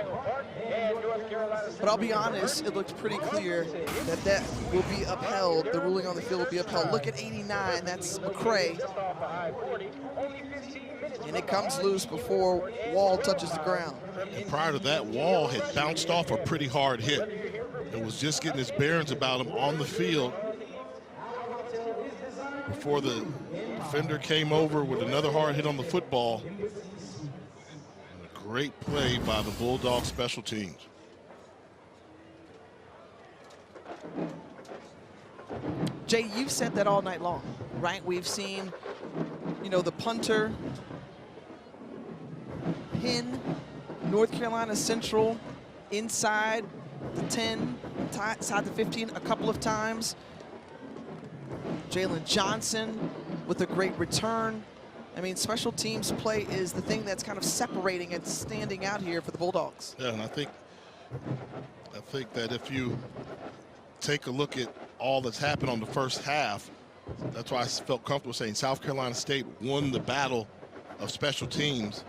but I'll be honest, it looks pretty clear that that will be upheld. The ruling on the field will be upheld. Look at 89, that's McCray. And it comes loose before Wall touches the ground. And prior to that, Wall had bounced off a pretty hard hit and was just getting his bearings about him on the field before the defender came over with another hard hit on the football. And a great play by the Bulldogs special teams. Jay, you've said that all night long, right? We've seen, you know, the punter pin North Carolina Central inside the 10, inside the 15 a couple of times. Jalen Johnson with a great return. I mean, special teams play is the thing that's kind of separating and standing out here for the Bulldogs. Yeah, and I think that if you take a look at all that's happened on the first half, that's why I felt comfortable saying South Carolina State won the battle of special teams.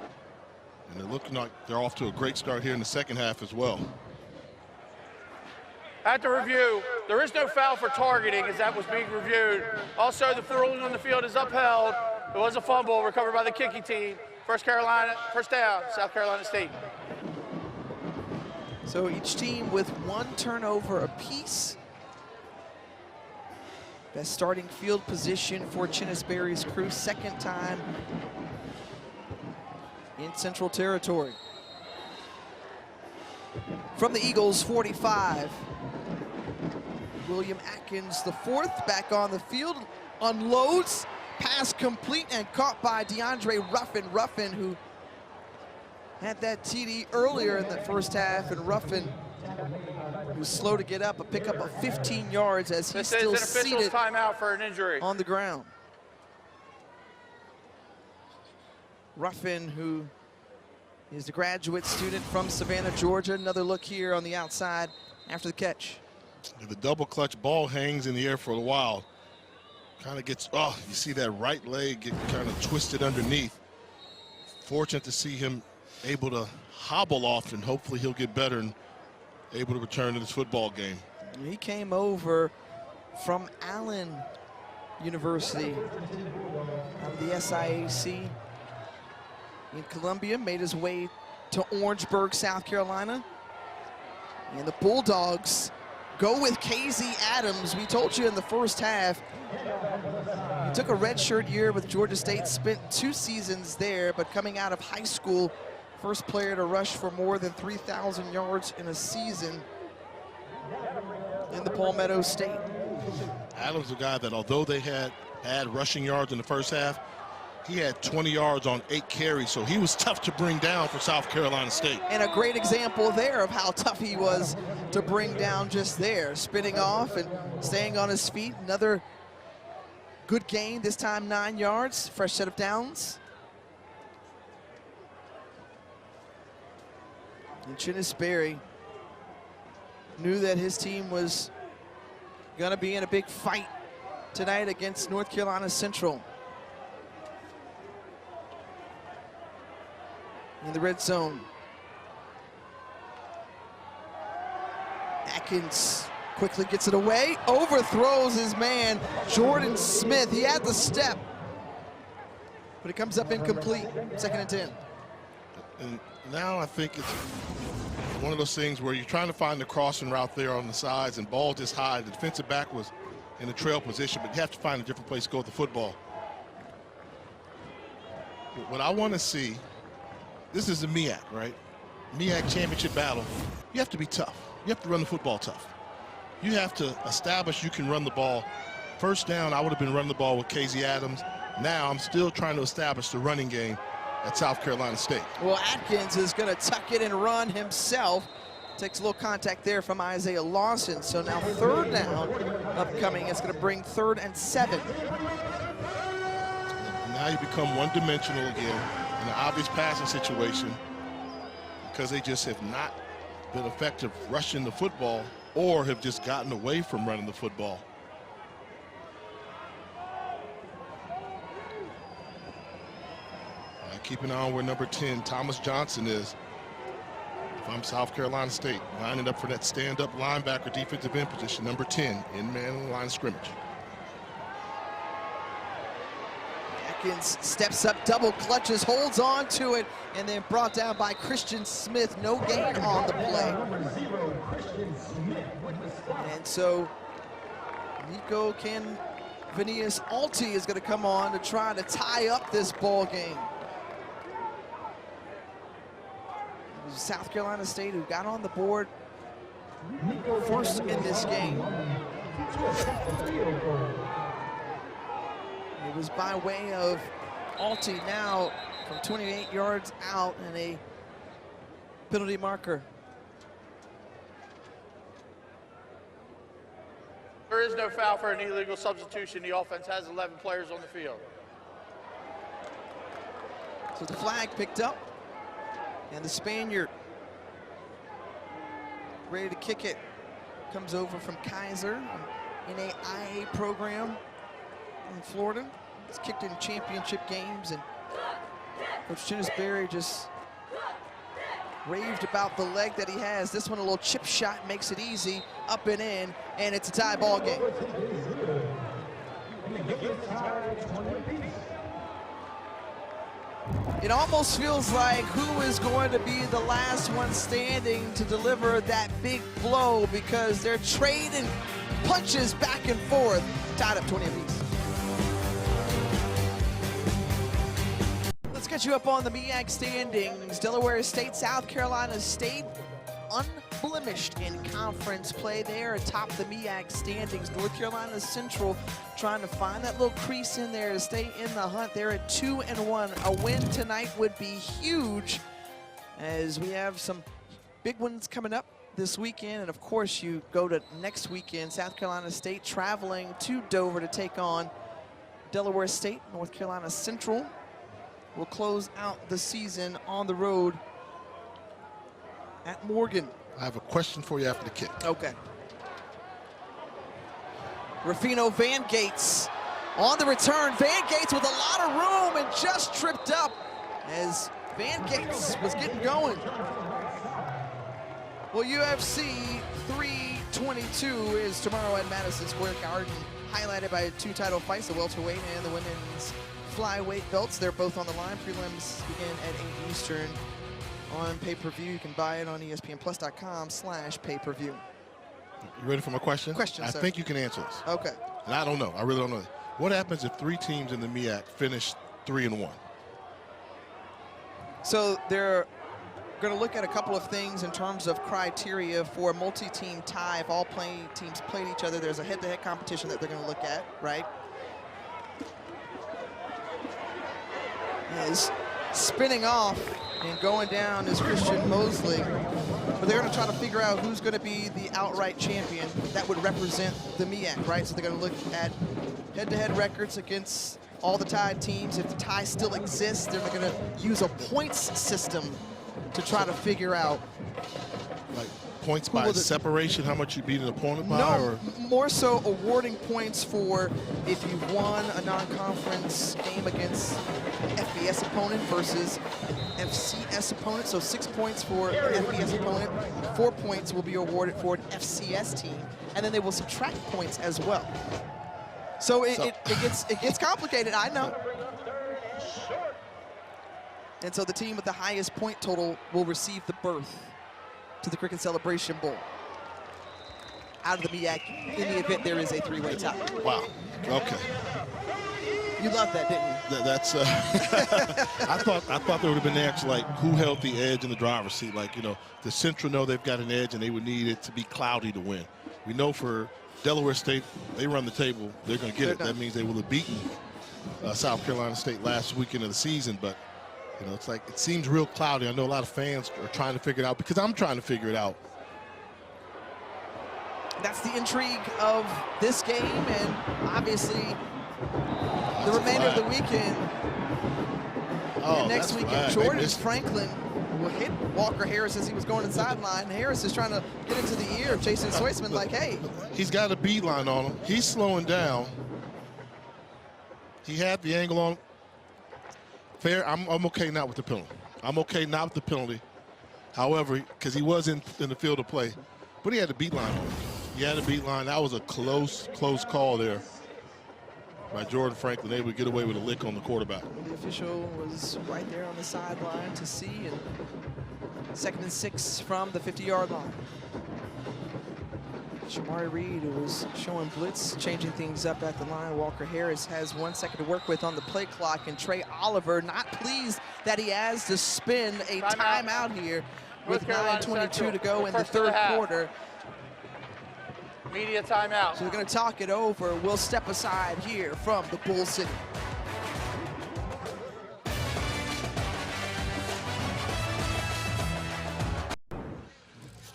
And they're looking like they're off to a great start here in the second half as well. At the review, there is no foul for targeting as that was being reviewed. Also, the ruling on the field is upheld. It was a fumble recovered by the kicking team. First down, South Carolina State. So each team with one turnover apiece. Best starting field position for Chinnis Berry's crew, second time in Central Territory. From the Eagles, 45. William Atkins, the fourth, back on the field, unloads, pass complete and caught by DeAndre Ruffin. Ruffin, who had that TD earlier in the first half, and Ruffin was slow to get up, a pickup of 15 yards as he's still seated timeout for an injury on the ground. Ruffin, who is the graduate student from Savannah, Georgia. Another look here on the outside after the catch. The double clutch ball hangs in the air for a while. Kind of gets, oh, you see that right leg get kind of twisted underneath. Fortunate to see him able to hobble off, and hopefully he'll get better and able to return to this football game. He came over from Allen University out of the SIAC in Columbia, made his way to Orangeburg, South Carolina. And the Bulldogs go with KZ Adams. We told you in the first half, he took a redshirt year with Georgia State, spent 2 seasons there, but coming out of high school, first player to rush for more than 3,000 yards in a season in the Palmetto State. Adams, a guy that although they had rushing yards in the first half, He had 20 yards on 8 carries, so he was tough to bring down for South Carolina State. And a great example there of how tough he was to bring down just there. Spinning off and staying on his feet. Another good gain, this time 9 yards, fresh set of downs. And Chinnis Berry knew that his team was gonna be in a big fight tonight against North Carolina Central. In the red zone. Atkins quickly gets it away, overthrows his man, Jordan Smith. He had the step, but it comes up incomplete. 2nd and 10. And now I think it's one of those things where you're trying to find the crossing route there on the sides, and ball just high. The defensive back was in the trail position, but you have to find a different place to go with the football. What I want to see, this is the MEAC, right? MEAC championship battle. You have to be tough. You have to run the football tough. You have to establish you can run the ball. First down, I would have been running the ball with Casey Adams. Now I'm still trying to establish the running game at South Carolina State. Well, Atkins is going to tuck it and run himself. Takes a little contact there from Isaiah Lawson. So now 3rd down upcoming. It's going to bring 3rd and 7. And now you become one-dimensional again in an obvious passing situation because they just have not been effective rushing the football or have just gotten away from running the football. Keep an eye on where number 10, Thomas Johnson, is. If I'm South Carolina State, lining up for that stand-up linebacker defensive end position, number 10, in man on the line of scrimmage. Atkins steps up, double clutches, holds on to it, and then brought down by Christian Smith. No gain on the play. And so Nico Canvinius Alti is going to come on to try to tie up this ball game. South Carolina State, who got on the board first in this game. It was by way of Alti now from 28 yards out and a penalty marker. There is no foul for an illegal substitution. The offense has 11 players on the field. So the flag picked up. And the Spaniard, ready to kick it, comes over from Kaiser, NAIA program in Florida. He's kicked in championship games, and Coach Chinnis Berry just raved about the leg that he has. This one, a little chip shot, makes it easy, up and in, and it's a tie ball game. It almost feels like who is going to be the last one standing to deliver that big blow, because they're trading punches back and forth, tied up 20 apiece. Let's get you up on the MEAC standings. Delaware State, South Carolina State, unblemished in conference play there atop the MEAC standings. North Carolina Central trying to find that little crease in there to stay in the hunt. They're at 2-1. A win tonight would be huge, as we have some big ones coming up this weekend. And of course, you go to next weekend, South Carolina State traveling to Dover to take on Delaware State. North Carolina Central will close out the season on the road at Morgan. I have a question for you after the kick. Okay. Rufino Van Gates on the return. Van Gates with a lot of room and just tripped up as Van Gates was getting going. Well, UFC 322 is tomorrow at Madison Square Garden, highlighted by 2 title fights, the welterweight and the women's flyweight belts. They're both on the line. Prelims begin at 8 Eastern on pay-per-view. You can buy it on ESPNplus.com/pay-per-view. You ready for my question? Question, I sir. think you can answer this. Okay. And I don't know. I really don't know. What happens if 3 teams in the MEAC finish 3-1? So they're going to look at a couple of things in terms of criteria for a multi-team tie. If all teams played each other, there's a head-to-head competition that they're going to look at, right? As spinning off and going down is Christian Mosley. But they're going to try to figure out who's going to be the outright champion that would represent the MEAC, right? So they're going to look at head-to-head records against all the tied teams. If the tie still exists, they're going to use a points system to try to figure out. Like points by separation, how much you beat an opponent by? No, or? More so awarding points for if you've won a non-conference game against an FBS opponent versus an FCS opponent. So 6 points for an FBS opponent, 4 points will be awarded for an FCS team, and then they will subtract points as well. So it gets complicated, I know. And so the team with the highest point total will receive the berth to the Cricket Celebration Bowl. Out of the MEAC, in the event there is a three-way tie. Wow, okay. You loved that, didn't you? That's, I thought there would have been actually like who held the edge in the driver's seat. Like, you know, the Central know they've got an edge and they would need it to be cloudy to win. We know for Delaware State, they run the table, they're going to get it. That means they will have beaten South Carolina State last weekend of the season, but you know, it's like, it seems real cloudy. I know a lot of fans are trying to figure it out because I'm trying to figure it out. That's the intrigue of this game, and obviously the remainder of the weekend. And next weekend, Jordan Franklin will hit Walker Harris as he was going to the sideline. Harris is trying to get into the ear of Jason Soisman, like, hey. He's got a beeline on him. He's slowing down. He had the angle on. Fair, I'm okay not with the penalty. I'm okay not with the penalty. However, because he was in the field of play, but he had a beat line on him. He had a beat line. That was a close call there by Jordan Franklin. They would get away with a lick on the quarterback. The official was right there on the sideline to see, and 2nd and 6 from the 50-yard line. Shamari Reed, who was showing blitz, changing things up at the line. Walker Harris has 1 second to work with on the play clock, and Trey Oliver not pleased that he has to spend a timeout here with 9:22 to go in the third quarter. Media timeout. So they're going to talk it over. We'll step aside here from the Bull City.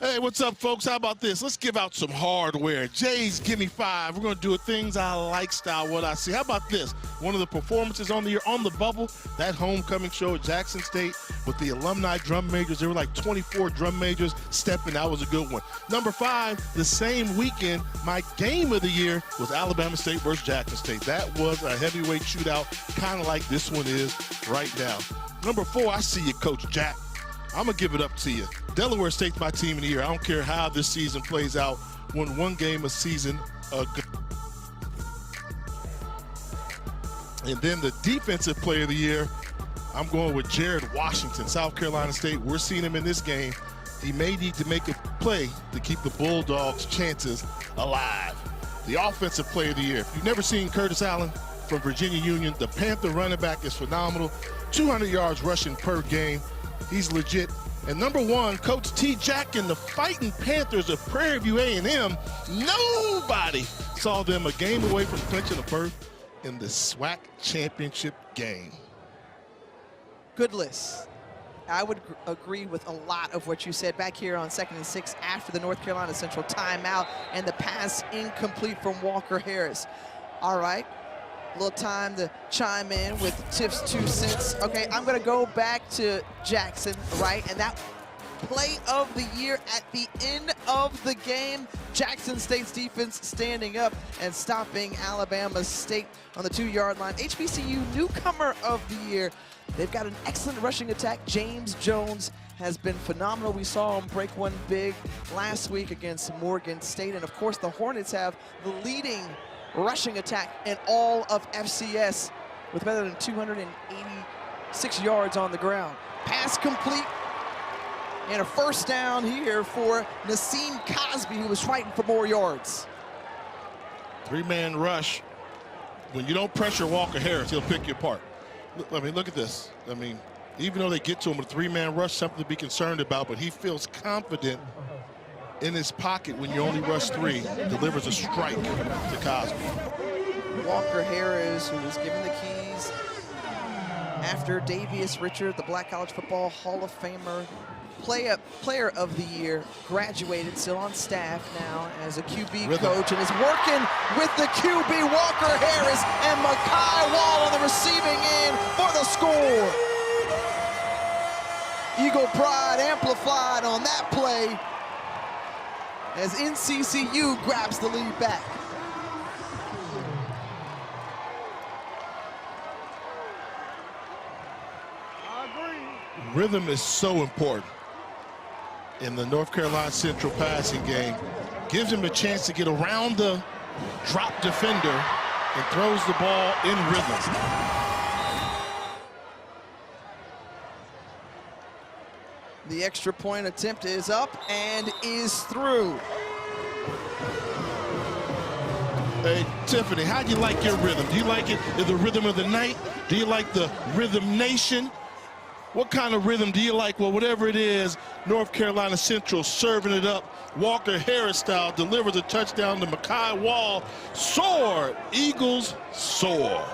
Hey, what's up, folks? How about this? Let's give out some hardware. Jay's Gimme 5. We're going to do a things I like style, what I see. How about this? One of the performances on the year on the bubble, that homecoming show at Jackson State with the alumni drum majors. There were like 24 drum majors stepping. That was a good one. Number 5, the same weekend, my game of the year was Alabama State versus Jackson State. That was a heavyweight shootout, kind of like this one is right now. Number 4, I see you, Coach Jack. I'm going to give it up to you. Delaware State's my team of the year. I don't care how this season plays out. Won one game a season ago. And then the defensive player of the year, I'm going with Jared Washington, South Carolina State. We're seeing him in this game. He may need to make a play to keep the Bulldogs' chances alive. The offensive player of the year. If you've never seen Curtis Allen from Virginia Union, the Panther running back is phenomenal. 200 yards rushing per game. He's legit. And number 1, Coach T. Jack and the Fighting Panthers of Prairie View A&M. Nobody saw them a game away from clinching a berth in the SWAC championship game. Good list. I would agree with a lot of what you said back here on 2nd and 6 after the North Carolina Central timeout and the pass incomplete from Walker Harris. All right. A little time to chime in with Tiff's 2 cents. Okay, I'm going to go back to Jackson, right? And that play of the year at the end of the game, Jackson State's defense standing up and stopping Alabama State on the 2-yard line. HBCU newcomer of the year. They've got an excellent rushing attack. James Jones has been phenomenal. We saw him break one big last week against Morgan State. And of course, the Hornets have the leading rushing attack in all of FCS with better than 286 yards on the ground. Pass complete and a first down here for Nassim Cosby, who was fighting for more yards. 3-man rush. When you don't pressure Walker Harris, he'll pick you apart. I mean, look at this. I mean, even though they get to him with a 3-man rush, something to be concerned about, but he feels confident in his pocket when you only rush 3, delivers a strike to Cosby. Walker Harris, who was given the keys after Davius Richard, the Black College Football Hall of Famer, Player of the Year, graduated, still on staff now as a QB coach, and is working with the QB Walker Harris and Makai Wall on the receiving end for the score. Eagle pride amplified on that play as NCCU grabs the lead back. Rhythm is so important in the North Carolina Central passing game. Gives him a chance to get around the drop defender and throws the ball in rhythm. The extra point attempt is up and is through. Hey, Tiffany, how do you like your rhythm? Do you like it in the rhythm of the night? Do you like the Rhythm Nation? What kind of rhythm do you like? Well, whatever it is, North Carolina Central serving it up. Walker Harris style delivers a touchdown to Makai Wall. Soar, Eagles soar.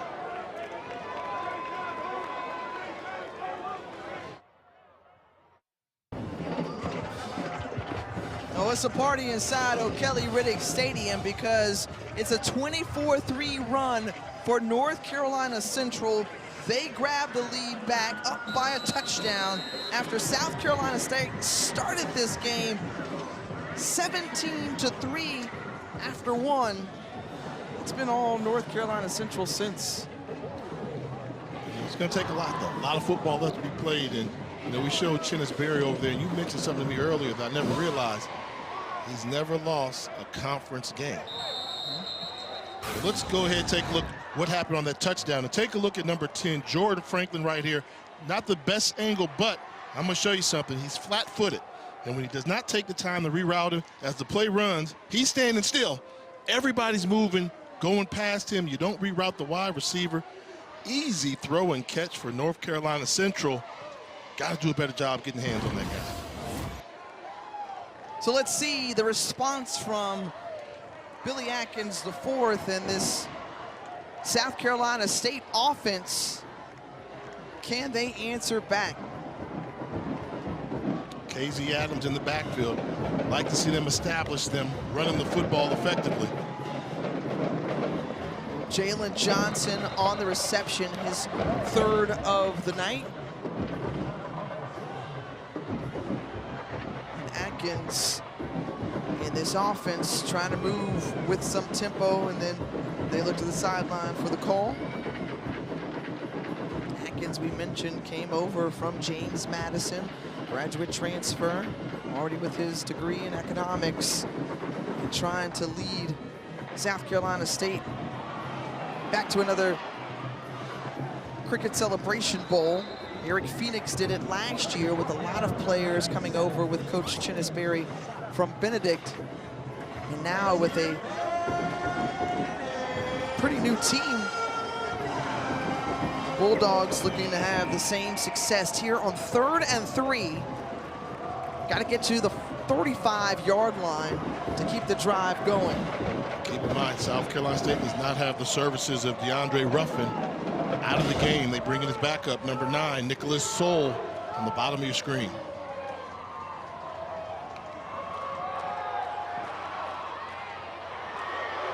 Oh, it's a party inside O'Kelly Riddick Stadium because it's a 24-3 run for North Carolina Central. They grab the lead back up by a touchdown after South Carolina State started this game 17-3 after one. It's been all North Carolina Central since. It's going to take a lot, though. A lot of football left to be played. And, you know, we showed Chennis Berry over there, and you mentioned something to me earlier that I never realized. He's never lost a conference game. Let's go ahead and take a look what happened on that touchdown. And take a look at number 10, Jordan Franklin right here. Not the best angle, but I'm going to show you something. He's flat-footed. And when he does not take the time to reroute him, as the play runs, he's standing still. Everybody's moving, going past him. You don't reroute the wide receiver. Easy throw and catch for North Carolina Central. Got to do a better job getting hands on that guy. So let's see the response from Billy Atkins IV and this South Carolina State offense. Can they answer back? KZ Adams in the backfield. Like to see them establish them running the football effectively. Jalen Johnson on the reception, his third of the night. And Atkins in this offense trying to move with some tempo, and then they look to the sideline for the call. Atkins, we mentioned, came over from James Madison, graduate transfer, already with his degree in economics, and trying to lead South Carolina State back to another Cricket Celebration Bowl. Eric Phoenix did it last year with a lot of players coming over with Coach Chennis Berry from Benedict. And now with a pretty new team, Bulldogs looking to have the same success here on 3rd and 3. Got to get to the 35-yard line to keep the drive going. Keep in mind, South Carolina State does not have the services of DeAndre Ruffin out of the game. They bring in his backup, number 9, Nicholas Soul, on the bottom of your screen.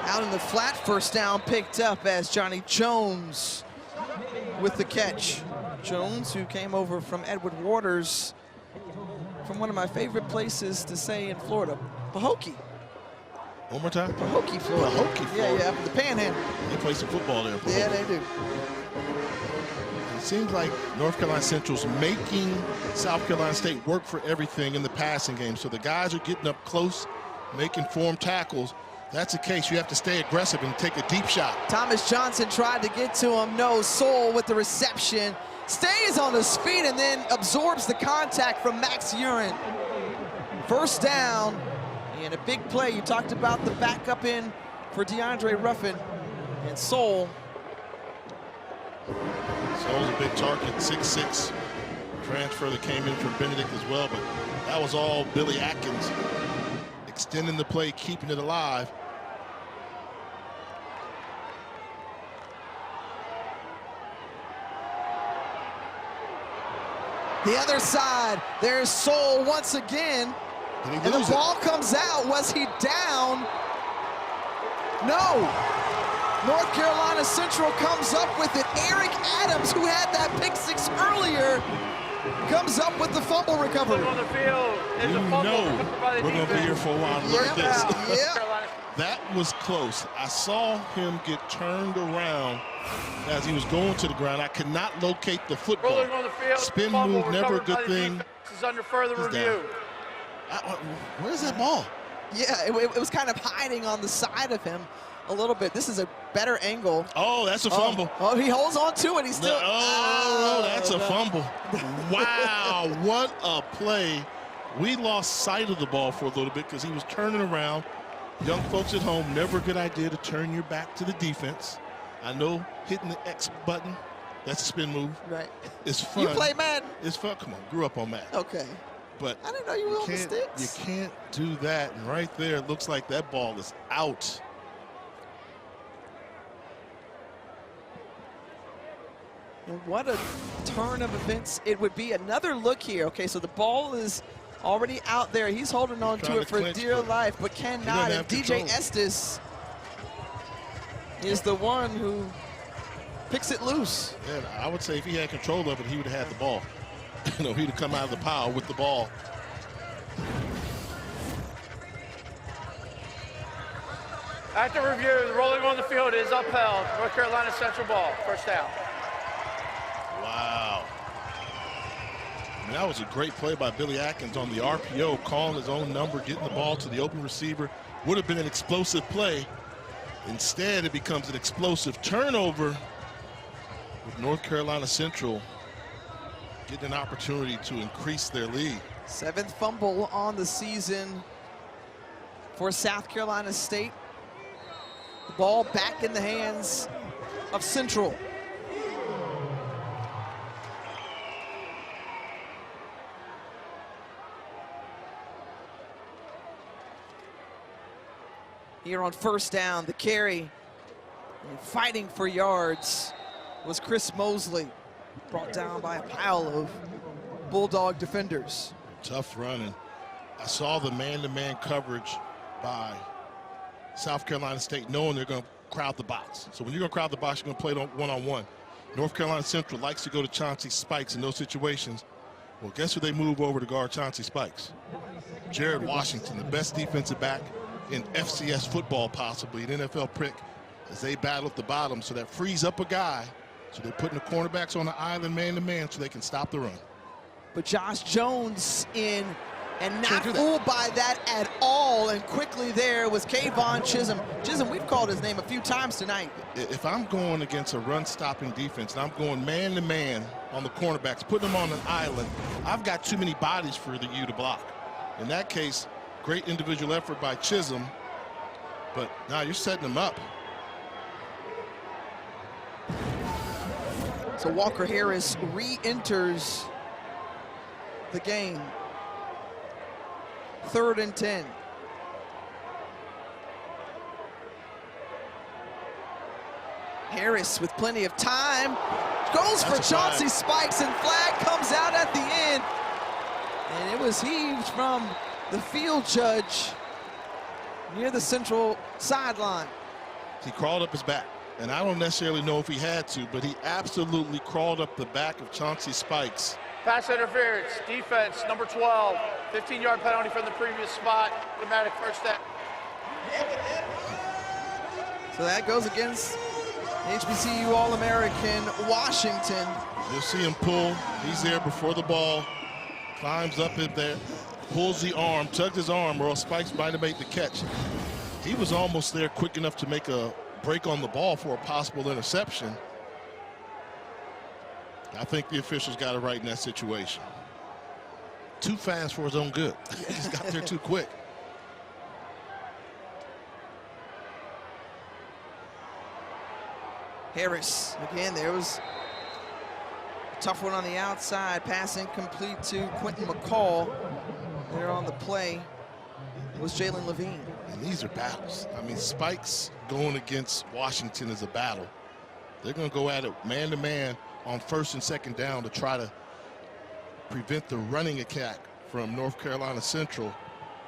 Out in the flat, first down picked up as Johnny Jones with the catch. Jones, who came over from Edward Waters, from one of my favorite places to say in Florida, Pahokee. One more time? Pahokee, Florida. Pahokee, Florida. Yeah, the Panhandle. They play some football there. Pahokee. Yeah, they do. It seems like North Carolina Central's making South Carolina State work for everything in the passing game. So the guys are getting up close, making form tackles. That's the case. You have to stay aggressive and take a deep shot. Thomas Johnson tried to get to him. No, Soul with the reception. Stays on his feet and then absorbs the contact from Max Urin. First down and a big play. You talked about the backup in for DeAndre Ruffin and Soul. Soul's a big target, 6'6", transfer that came in for Benedict as well, but that was all Billy Atkins extending the play, keeping it alive. The other side, there's Soul once again. And the ball comes out. Was he down? No. North Carolina Central comes up with it. Eric Adams, who had that pick six earlier, comes up with the fumble recovery. On the field, You know we're going to be here for a while like this. Yeah. That was close. I saw him get turned around as he was going to the ground. I could not locate the football. Rolling on the field, Spin fumble move, never a good thing. This is under further review. Where's that ball? Yeah, it was kind of hiding on the side of him a little bit. This is a better angle. Oh, that's a fumble. Oh, he holds on to it. He's still. That's a fumble. Wow, what a play. We lost sight of the ball for a little bit because he was turning around. Young folks at home, never a good idea to turn your back to the defense. I know hitting the X button, that's a spin move. Right. It's fun. You play Madden? It's fun. Come on, grew up on Madden. Okay. But I didn't know you were on the sticks. You can't do that. And right there, it looks like that ball is out. And what a turn of events it would be. Another look here. Okay, so the ball is already out there. He's holding on to it for dear life, but cannot. And DJ Estes is the one who picks it loose. Yeah, I would say if he had control of it, he would have had the ball. You know, he'd have come out of the pile with the ball. After review, the rolling on the field is upheld. North Carolina Central ball, first down. Wow. I mean, that was a great play by Billy Atkins on the RPO, calling his own number, getting the ball to the open receiver. Would have been an explosive play. Instead, it becomes an explosive turnover with North Carolina Central getting an opportunity to increase their lead. 7th fumble on the season for South Carolina State. The ball back in the hands of Central. Here on first down, the carry, fighting for yards, was Chris Mosley, brought down by a pile of Bulldog defenders. Tough running. I saw the man-to-man coverage by South Carolina State, knowing they're going to crowd the box. So when you're going to crowd the box, you're going to play one-on-one. North Carolina Central likes to go to Chauncey Spikes in those situations. Well, guess who they move over to guard Chauncey Spikes? Jared Washington, the best defensive back in FCS football, possibly an NFL pick, as they battle at the bottom. So that frees up a guy. So they're putting the cornerbacks on the island man-to-man so they can stop the run. But Josh Jones in, and not fooled by that at all. And quickly there was Kayvon Chisholm. Chisholm, we've called his name a few times tonight. If I'm going against a run-stopping defense and I'm going man-to-man on the cornerbacks, putting them on an island, I've got too many bodies for the U to block. In that case, great individual effort by Chisholm, but now you're setting them up. So Walker Harris re-enters the game. 3rd and 10. Harris with plenty of time goes for Chauncey Spikes, and flag comes out at the end. And it was heaved from the field judge near the Central sideline. He crawled up his back, and I don't necessarily know if he had to, but he absolutely crawled up the back of Chauncey Spikes. Pass interference, defense, number 12. 15-yard penalty from the previous spot. Automatic first down. So that goes against HBCU All-American Washington. You'll see him pull. He's there before the ball. Climbs up in there, pulls the arm, tugs his arm, or else Spikes might have made the catch. He was almost there quick enough to make a break on the ball for a possible interception. I think the officials got it right in that situation. Too fast for his own good. He just got there too quick. Harris, again, there was a tough one on the outside. Pass incomplete to Quentin McCall. There on the play was Jalen Levine. And these are battles. I mean, Spikes going against Washington is a battle. They're going to go at it man-to-man on 1st and 2nd down to try to prevent the running attack from North Carolina Central.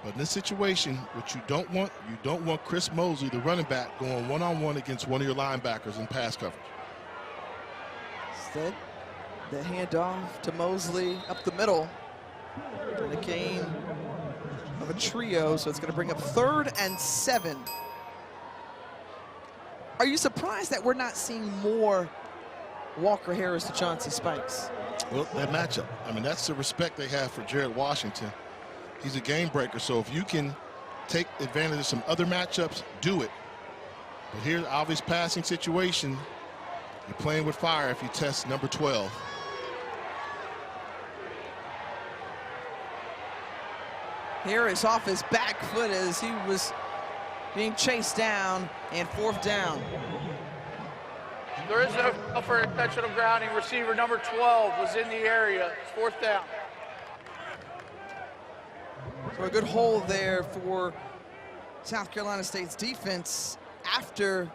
But in this situation, what you don't want Chris Mosley, the running back, going one-on-one against one of your linebackers in pass coverage. Instead, the handoff to Mosley up the middle. And a gain of a trio, so it's going to bring up 3rd and 7. Are you surprised that we're not seeing more Walker Harris to Chauncey Spikes? Well, that matchup. I mean, that's the respect they have for Jared Washington. He's a game breaker, so if you can take advantage of some other matchups, do it. But here's obvious passing situation. You're playing with fire if you test number 12. Harris off his back foot as he was being chased down, and 4th down. There is no foul for intentional grounding. Receiver number 12 was in the area. It's 4th down. So a good hold there for South Carolina State's defense after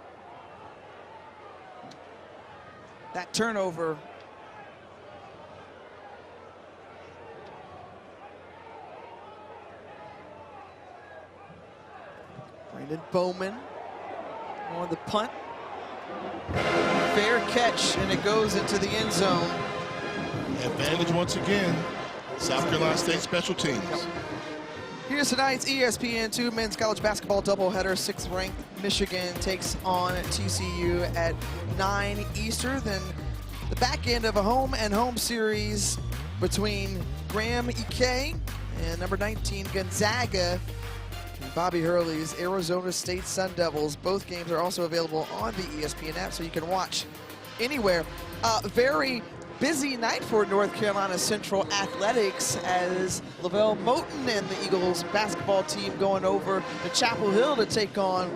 that turnover. Brandon Bowman on the punt. Fair catch, and it goes into the end zone. Advantage once again, South Carolina State special teams. Here's tonight's ESPN2 men's college basketball doubleheader. 6th-ranked Michigan takes on TCU at 9 Eastern. Then the back end of a home-and-home series between Graham Ike and number 19 Gonzaga and Bobby Hurley's Arizona State Sun Devils. Both games are also available on the ESPN app, so you can watch anywhere. Very busy night for North Carolina Central Athletics as Lavelle Moten and the Eagles basketball team going over to Chapel Hill to take on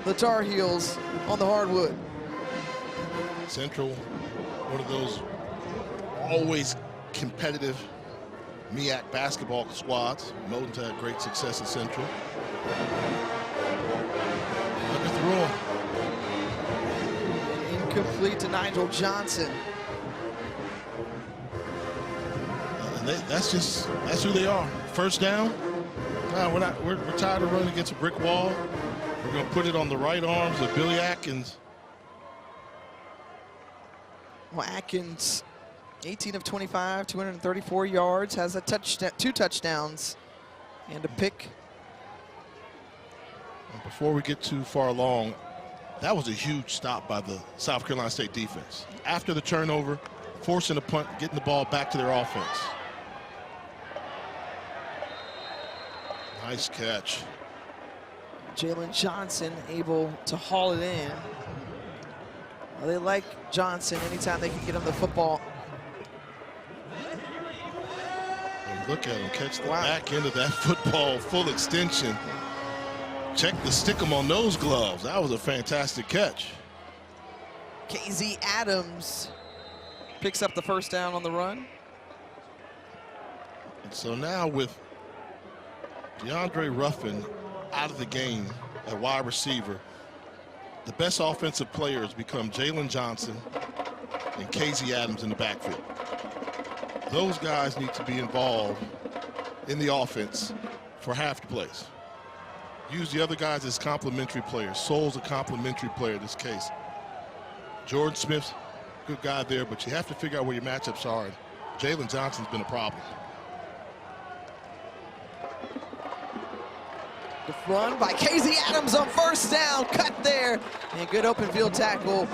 the Tar Heels on the hardwood. Central, one of those always competitive MEAC basketball squads. Moten's had great success at Central. Look at the roll. Incomplete to Nigel Johnson. That's who they are. 1st down. No, we're tired of running against a brick wall. We're going to put it on the right arms of Billy Atkins. Well, Atkins, 18 of 25, 234 yards, has a touchdown, 2 touchdowns, and a pick. And before we get too far along, that was a huge stop by the South Carolina State defense. After the turnover, forcing the punt, getting the ball back to their offense. Nice catch. Jalen Johnson able to haul it in. Well, they like Johnson anytime they can get him the football. And look at him catch the back end of that football, full extension. Check the stick 'em on those gloves. That was a fantastic catch. KZ Adams picks up the 1st down on the run. And so now with DeAndre Ruffin out of the game at wide receiver, the best offensive players become Jalen Johnson and KZ Adams in the backfield. Those guys need to be involved in the offense for half the plays. Use the other guys as complementary players. Soul's a complementary player in this case. Jordan Smith's a good guy there, but you have to figure out where your matchups are. And Jalen Johnson's been a problem. The run by KZ Adams on 1st down, cut there, and good open field tackle.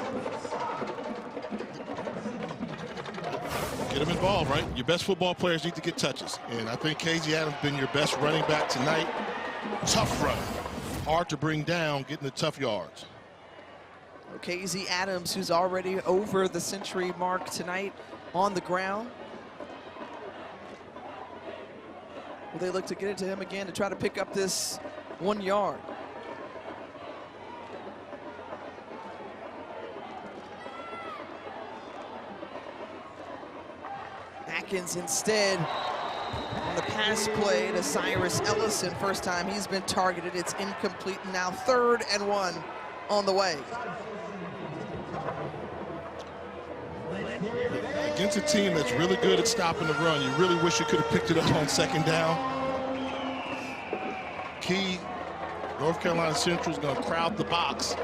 Get them involved, right? Your best football players need to get touches. And I think KZ Adams has been your best running back tonight. Tough run. Hard to bring down, getting the tough yards. KZ Adams, who's already over the century mark tonight on the ground. Will they look to get it to him again to try to pick up this 1 yard? Atkins instead on the pass play to Cyrus Ellison. 1st time he's been targeted. It's incomplete. Now 3rd and 1 on the way. Against a team that's really good at stopping the run, you really wish you could have picked it up on second down. Key, North Carolina Central is going to crowd the box.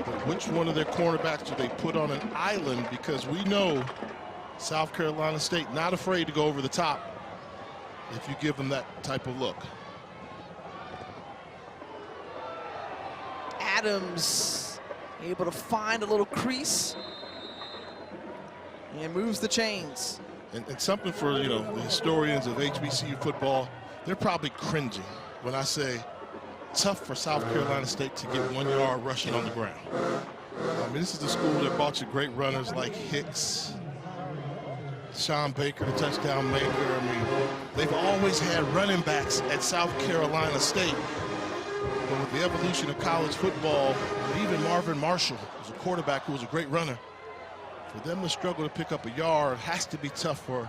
But which one of their cornerbacks do they put on an island? Because we know South Carolina State not afraid to go over the top if you give them that type of look. Adams able to find a little crease and moves the chains. And something for, you know, the historians of HBCU football, they're probably cringing when I say tough for South Carolina State to get 1 yard rushing on the ground. I mean, this is the school that brought you great runners like Hicks, Sean Baker, the touchdown maker. I mean, they've always had running backs at South Carolina State. But with the evolution of college football, even Marvin Marshall was a quarterback who was a great runner. For them to struggle to pick up a yard has to be tough for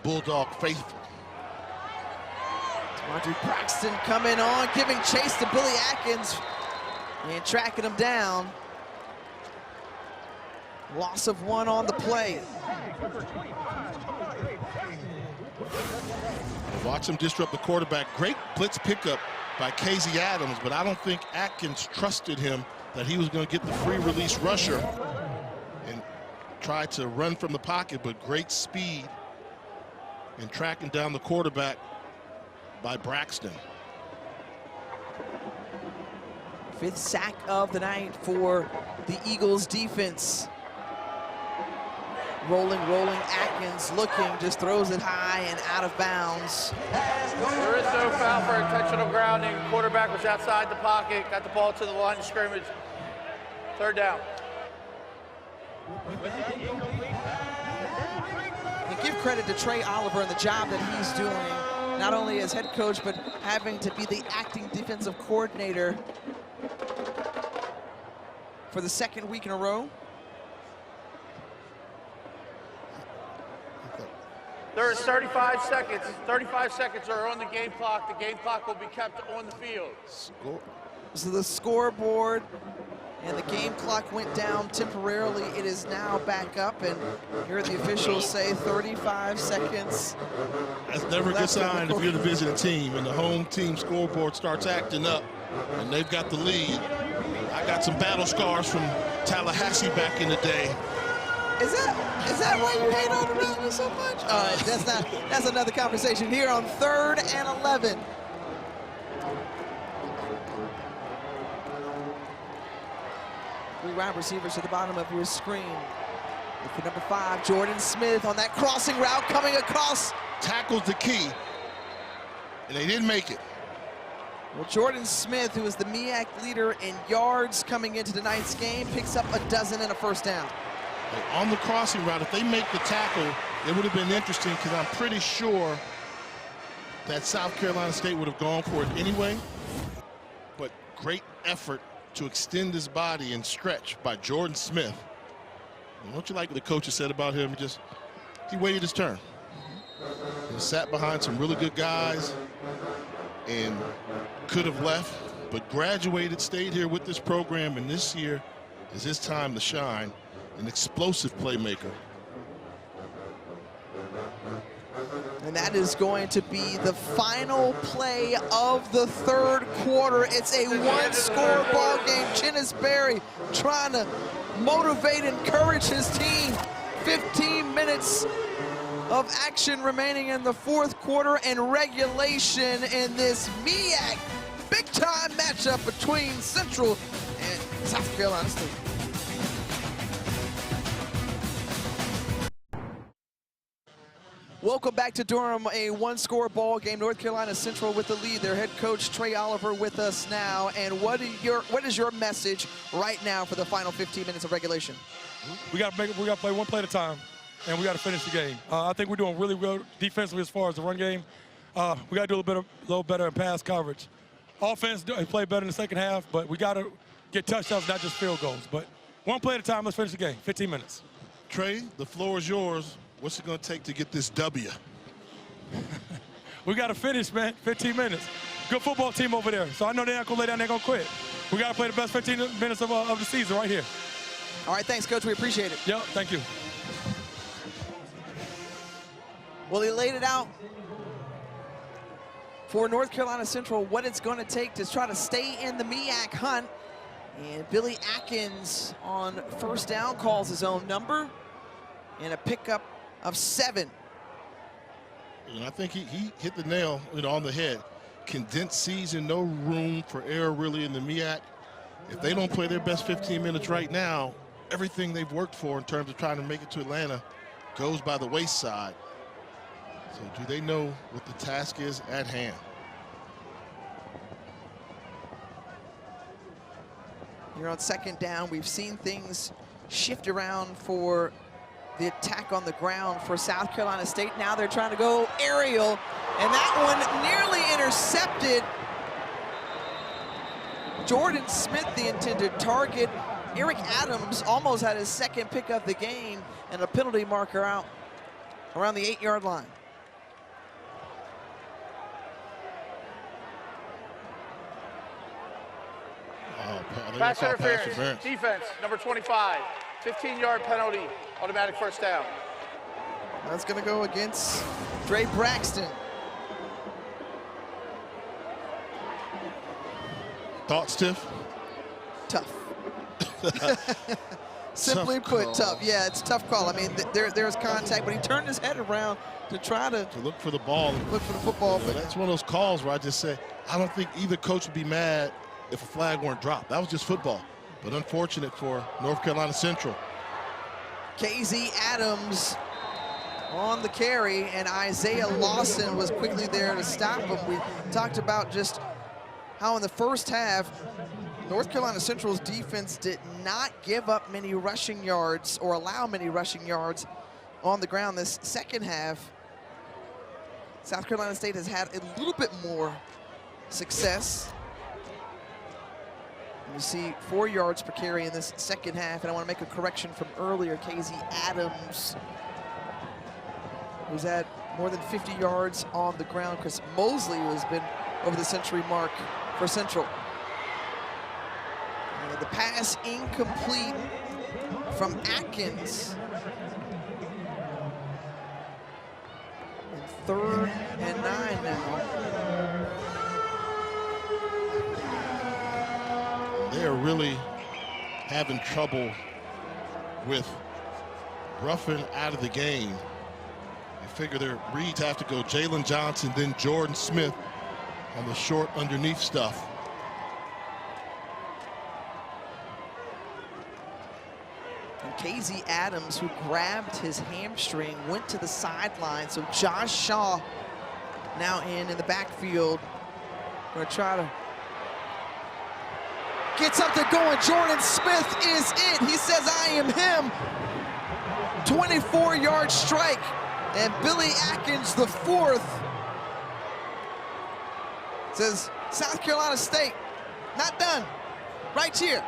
Bulldog faithful. Andrew Braxton coming on, giving chase to Billy Atkins and tracking him down. Loss of 1 on the play. Watch him disrupt the quarterback. Great blitz pickup by Casey Adams, but I don't think Atkins trusted him that he was going to get the free release rusher and try to run from the pocket, but great speed in tracking down the quarterback by Braxton. 5th sack of the night for the Eagles defense. Rolling Atkins looking, just throws it high and out of bounds. There is no foul for intentional grounding. Quarterback was outside the pocket, got the ball to the line of scrimmage. 3rd down. And give credit to Trey Oliver and the job that he's doing, not only as head coach, but having to be the acting defensive coordinator for the 2nd week in a row. There is 35 seconds. 35 seconds are on the game clock. The game clock will be kept on the field. So the scoreboard and the game clock went down temporarily. It is now back up, and here the officials say 35 seconds. That's never a good sign if you're the visiting team and the home team scoreboard starts acting up and they've got the lead. I got some battle scars from Tallahassee back in the day. Is that why you hate on the Ravens so much? All right, that's another conversation here on 3rd and 11. Three wide receivers at the bottom of your screen. With the number 5, Jordan Smith on that crossing route coming across. Tackles the key, and they didn't make it. Well, Jordan Smith, who is the MEAC leader in yards coming into tonight's game, picks up a dozen and a 1st down. On the crossing route, if they make the tackle, it would have been interesting because I'm pretty sure that South Carolina State would have gone for it anyway. But great effort to extend his body and stretch by Jordan Smith. And don't you like what the coach has said about him? He waited his turn. He sat behind some really good guys and could have left, but graduated, stayed here with this program, and this year is his time to shine. An explosive playmaker. And that is going to be the final play of the 3rd quarter. It's a 1-score ball game. Chinnis Berry trying to motivate and encourage his team. 15 minutes of action remaining in the 4th quarter and regulation in this MEAC big-time matchup between Central and South Carolina State. Welcome back to Durham, a 1-score ball game. North Carolina Central with the lead. Their head coach, Trey Oliver, with us now. And what is your message right now for the final 15 minutes of regulation? We got to play one play at a time, and we got to finish the game. I think we're doing really well defensively as far as the run game. We got to do a little better in pass coverage. Offense play better in the 2nd half, but we got to get touchdowns, not just field goals. But one play at a time. Let's finish the game. 15 minutes. Trey, the floor is yours. What's it going to take to get this W? We got to finish, man. 15 minutes. Good football team over there. So I know they're not going to lay down. They're going to quit. We got to play the best 15 minutes of the season right here. All right, thanks, Coach. We appreciate it. Yep, thank you. Well, he laid it out for North Carolina Central what it's going to take to try to stay in the MEAC hunt. And Billy Atkins on first down calls his own number and a pickup of 7. And I think he hit the nail, on the head. Condensed season, no room for error really in the MEAC. If they don't play their best 15 minutes right now, everything they've worked for in terms of trying to make it to Atlanta goes by the wayside. So do they know what the task is at hand? Here on second down, we've seen things shift around for the attack on the ground for South Carolina State. Now they're trying to go aerial, and that one nearly intercepted. Jordan Smith, the intended target. Eric Adams almost had his second pick of the game, and a penalty marker out around the 8-yard line. Pass interference, defense, number 25, 15-yard penalty, automatic first down. That's going to go against Dre Braxton. Thoughts, Tiff? Tough. Simply put, tough. Yeah, it's a tough call. I mean, there's contact, but he turned his head around to try to look for the ball. Look for the football. But that's one of those calls where I just say, I don't think either coach would be mad if a flag weren't dropped. That was just football. But unfortunate for North Carolina Central. KZ Adams on the carry, and Isaiah Lawson was quickly there to stop him. We talked about just how in the first half, North Carolina Central's defense did not give up many rushing yards or allow many rushing yards on the ground. This second half, South Carolina State has had a little bit more success. You see 4 yards per carry in this second half, and I want to make a correction from earlier. KZ Adams, who's had more than 50 yards on the ground. Chris Mosley, who has been over the century mark for Central. And the pass incomplete from Atkins. And 3rd and 9 now. They're really having trouble with Ruffin out of the game. I figure their reads have to go Jalen Johnson, then Jordan Smith on the short underneath stuff. And KZ Adams, who grabbed his hamstring, went to the sideline. So Josh Shaw now in the backfield. Going to try to get something going. Jordan Smith is it. He says, I am him. 24-yard strike. And Billy Atkins, the 4th, says, South Carolina State, not done. Right here.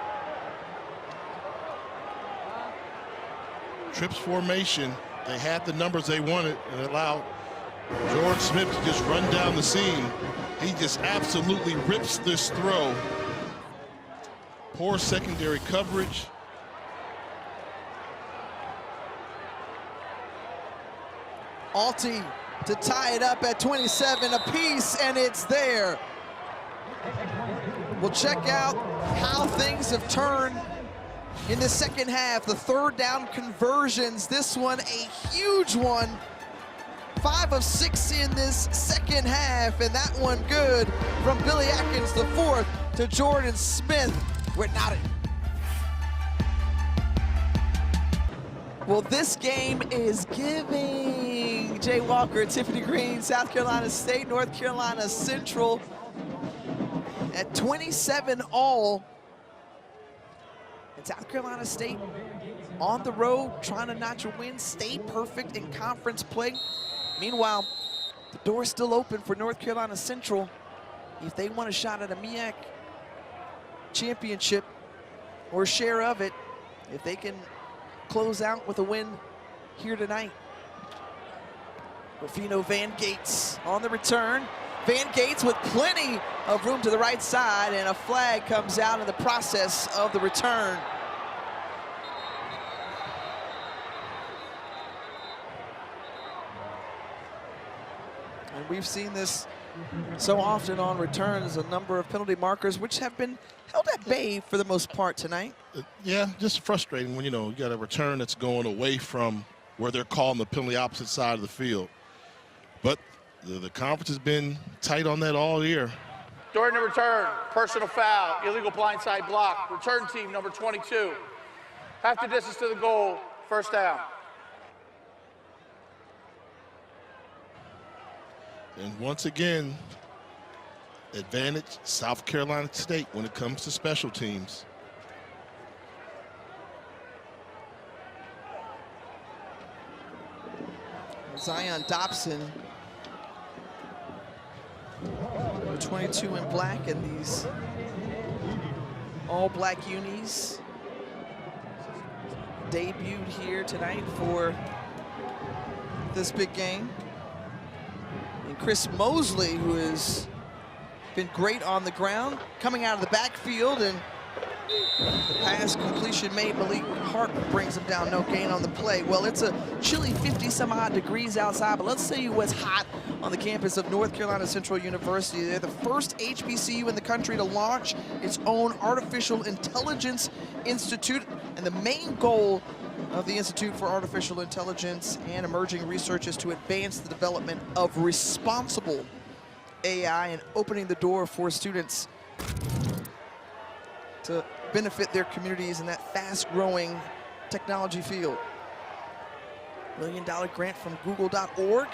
Trips formation. They had the numbers they wanted and allowed Jordan Smith to just run down the seam. He just absolutely rips this throw. Poor secondary coverage. Alty to tie it up at 27 apiece, and it's there. We'll check out how things have turned in the second half. The 3rd down conversions, this one a huge one. 5 of 6 in this second half, and that one good from Billy Atkins, the 4th, to Jordan Smith. We're not it. Well, this game is giving. Jay Walker, Tiffany Green, South Carolina State, North Carolina Central at 27 all. And South Carolina State on the road, trying to notch a win, stay perfect in conference play. Meanwhile, the door's still open for North Carolina Central if they want a shot at a MEAC championship or share of it, if they can close out with a win here tonight. Rufino Van Gates on the return. Van Gates with plenty of room to the right side, and a flag comes out in the process of the return. And we've seen this so often on returns, a number of penalty markers which have been held at bay for the most part tonight. Yeah, just frustrating when, you know, you got a return that's going away from where they're calling the penalty opposite side of the field. But the conference has been tight on that all year. During the return, personal foul, illegal blindside block, return team number 22. Half the distance to the goal, first down. And once again, advantage South Carolina State when it comes to special teams. Zion Dobson, number 22 in black, and these all black unis debuted here tonight for this big game. And Chris Mosley, who has been great on the ground, coming out of the backfield, and the pass completion made. Malik Hart brings him down, no gain on the play. Well, it's a chilly 50-some-odd degrees outside, but let's say it was hot on the campus of North Carolina Central University. They're the first HBCU in the country to launch its own artificial intelligence institute, and the main goal of the Institute for Artificial Intelligence and Emerging Research is to advance the development of responsible AI and opening the door for students to benefit their communities in that fast-growing technology field. $1 million grant from Google.org.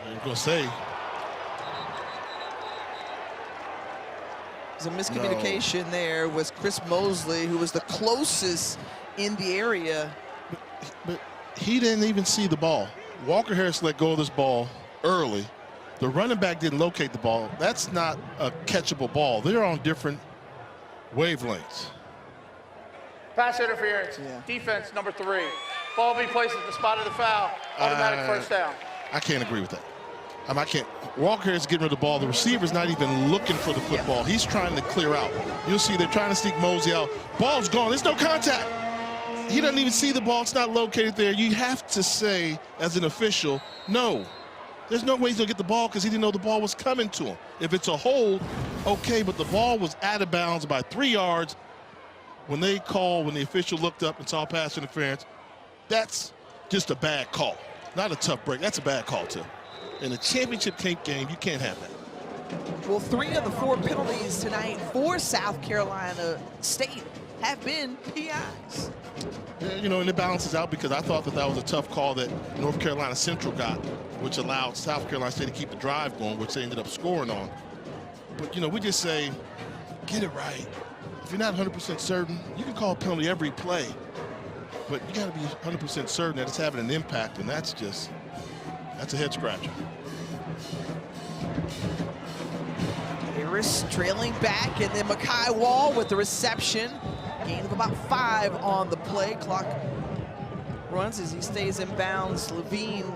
I was going to say. There's a miscommunication there with Chris Mosley, who was the closest in the area. But he didn't even see the ball. Walker Harris let go of this ball early. The running back didn't locate the ball. That's not a catchable ball. They're on different wavelengths. Pass interference, defense number 3. Ball be placed at the spot of the foul, automatic first down. I can't agree with that. I can't. Walker Harris is getting rid of the ball. The receiver's not even looking for the football. He's trying to clear out. You'll see they're trying to sneak Mosey out. Ball's gone. There's no contact. He doesn't even see the ball. It's not located there. You have to say, as an official, no. There's no way he's going to get the ball because he didn't know the ball was coming to him. If it's a hold, okay, but the ball was out of bounds by 3 yards. When the official looked up and saw pass interference, that's just a bad call. Not a tough break. That's a bad call, too. In a championship game, you can't have that. Well, 3 of the 4 penalties tonight for South Carolina State have been PIs. Yeah, you know, and it balances out because I thought that was a tough call that North Carolina Central got, which allowed South Carolina State to keep the drive going, which they ended up scoring on. But, you know, we just say, get it right. If you're not 100% certain, you can call a penalty every play. But you got to be 100% certain that it's having an impact, and that's a head scratcher. Harris trailing back, and then Makai Wall with the reception. Gain of about 5 on the play. Clock runs as he stays in bounds. Levine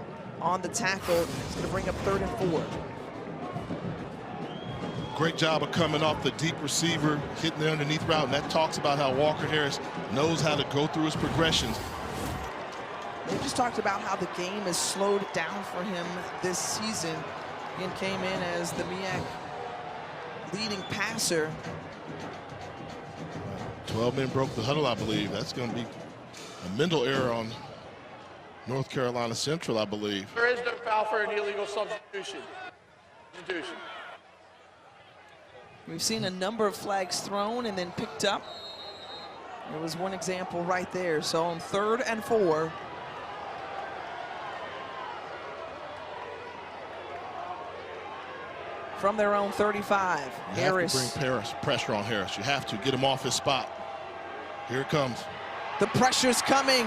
on the tackle. It's going to bring up 3rd and 4. Great job of coming off the deep receiver, hitting the underneath route, and that talks about how Walker Harris knows how to go through his progressions. They just talked about how the game has slowed down for him this season. He came in as the MEAC leading passer. 12 men broke the huddle, I believe. That's going to be a mental error on North Carolina Central, I believe. There is no foul for an illegal substitution. We've seen a number of flags thrown and then picked up. There was one example right there. So on 3rd and 4. From their own 35, Harris. You have to bring pressure on Harris. You have to get him off his spot. Here it comes. The pressure's coming.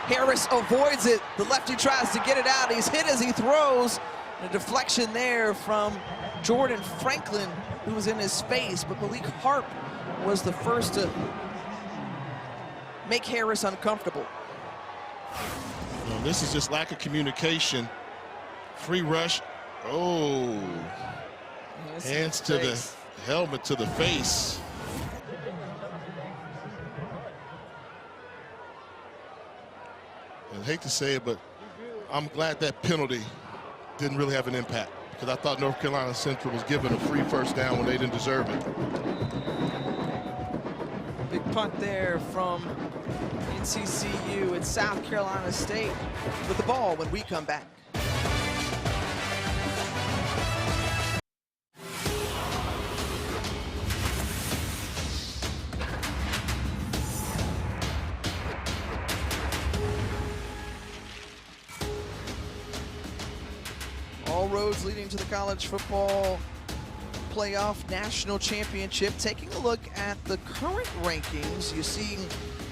Harris avoids it. The lefty tries to get it out. He's hit as he throws. And a deflection there from Jordan Franklin, who was in his space, but Malik Harp was the first to make Harris uncomfortable. Well, this is just lack of communication. Free rush. Oh. Hands to the helmet, to the face. I hate to say it, but I'm glad that penalty didn't really have an impact, because I thought North Carolina Central was given a free first down when they didn't deserve it. Big punt there from NCCU. It's South Carolina State with the ball when we come back. All roads leading to the college football playoff national championship. Taking a look at the current rankings, you see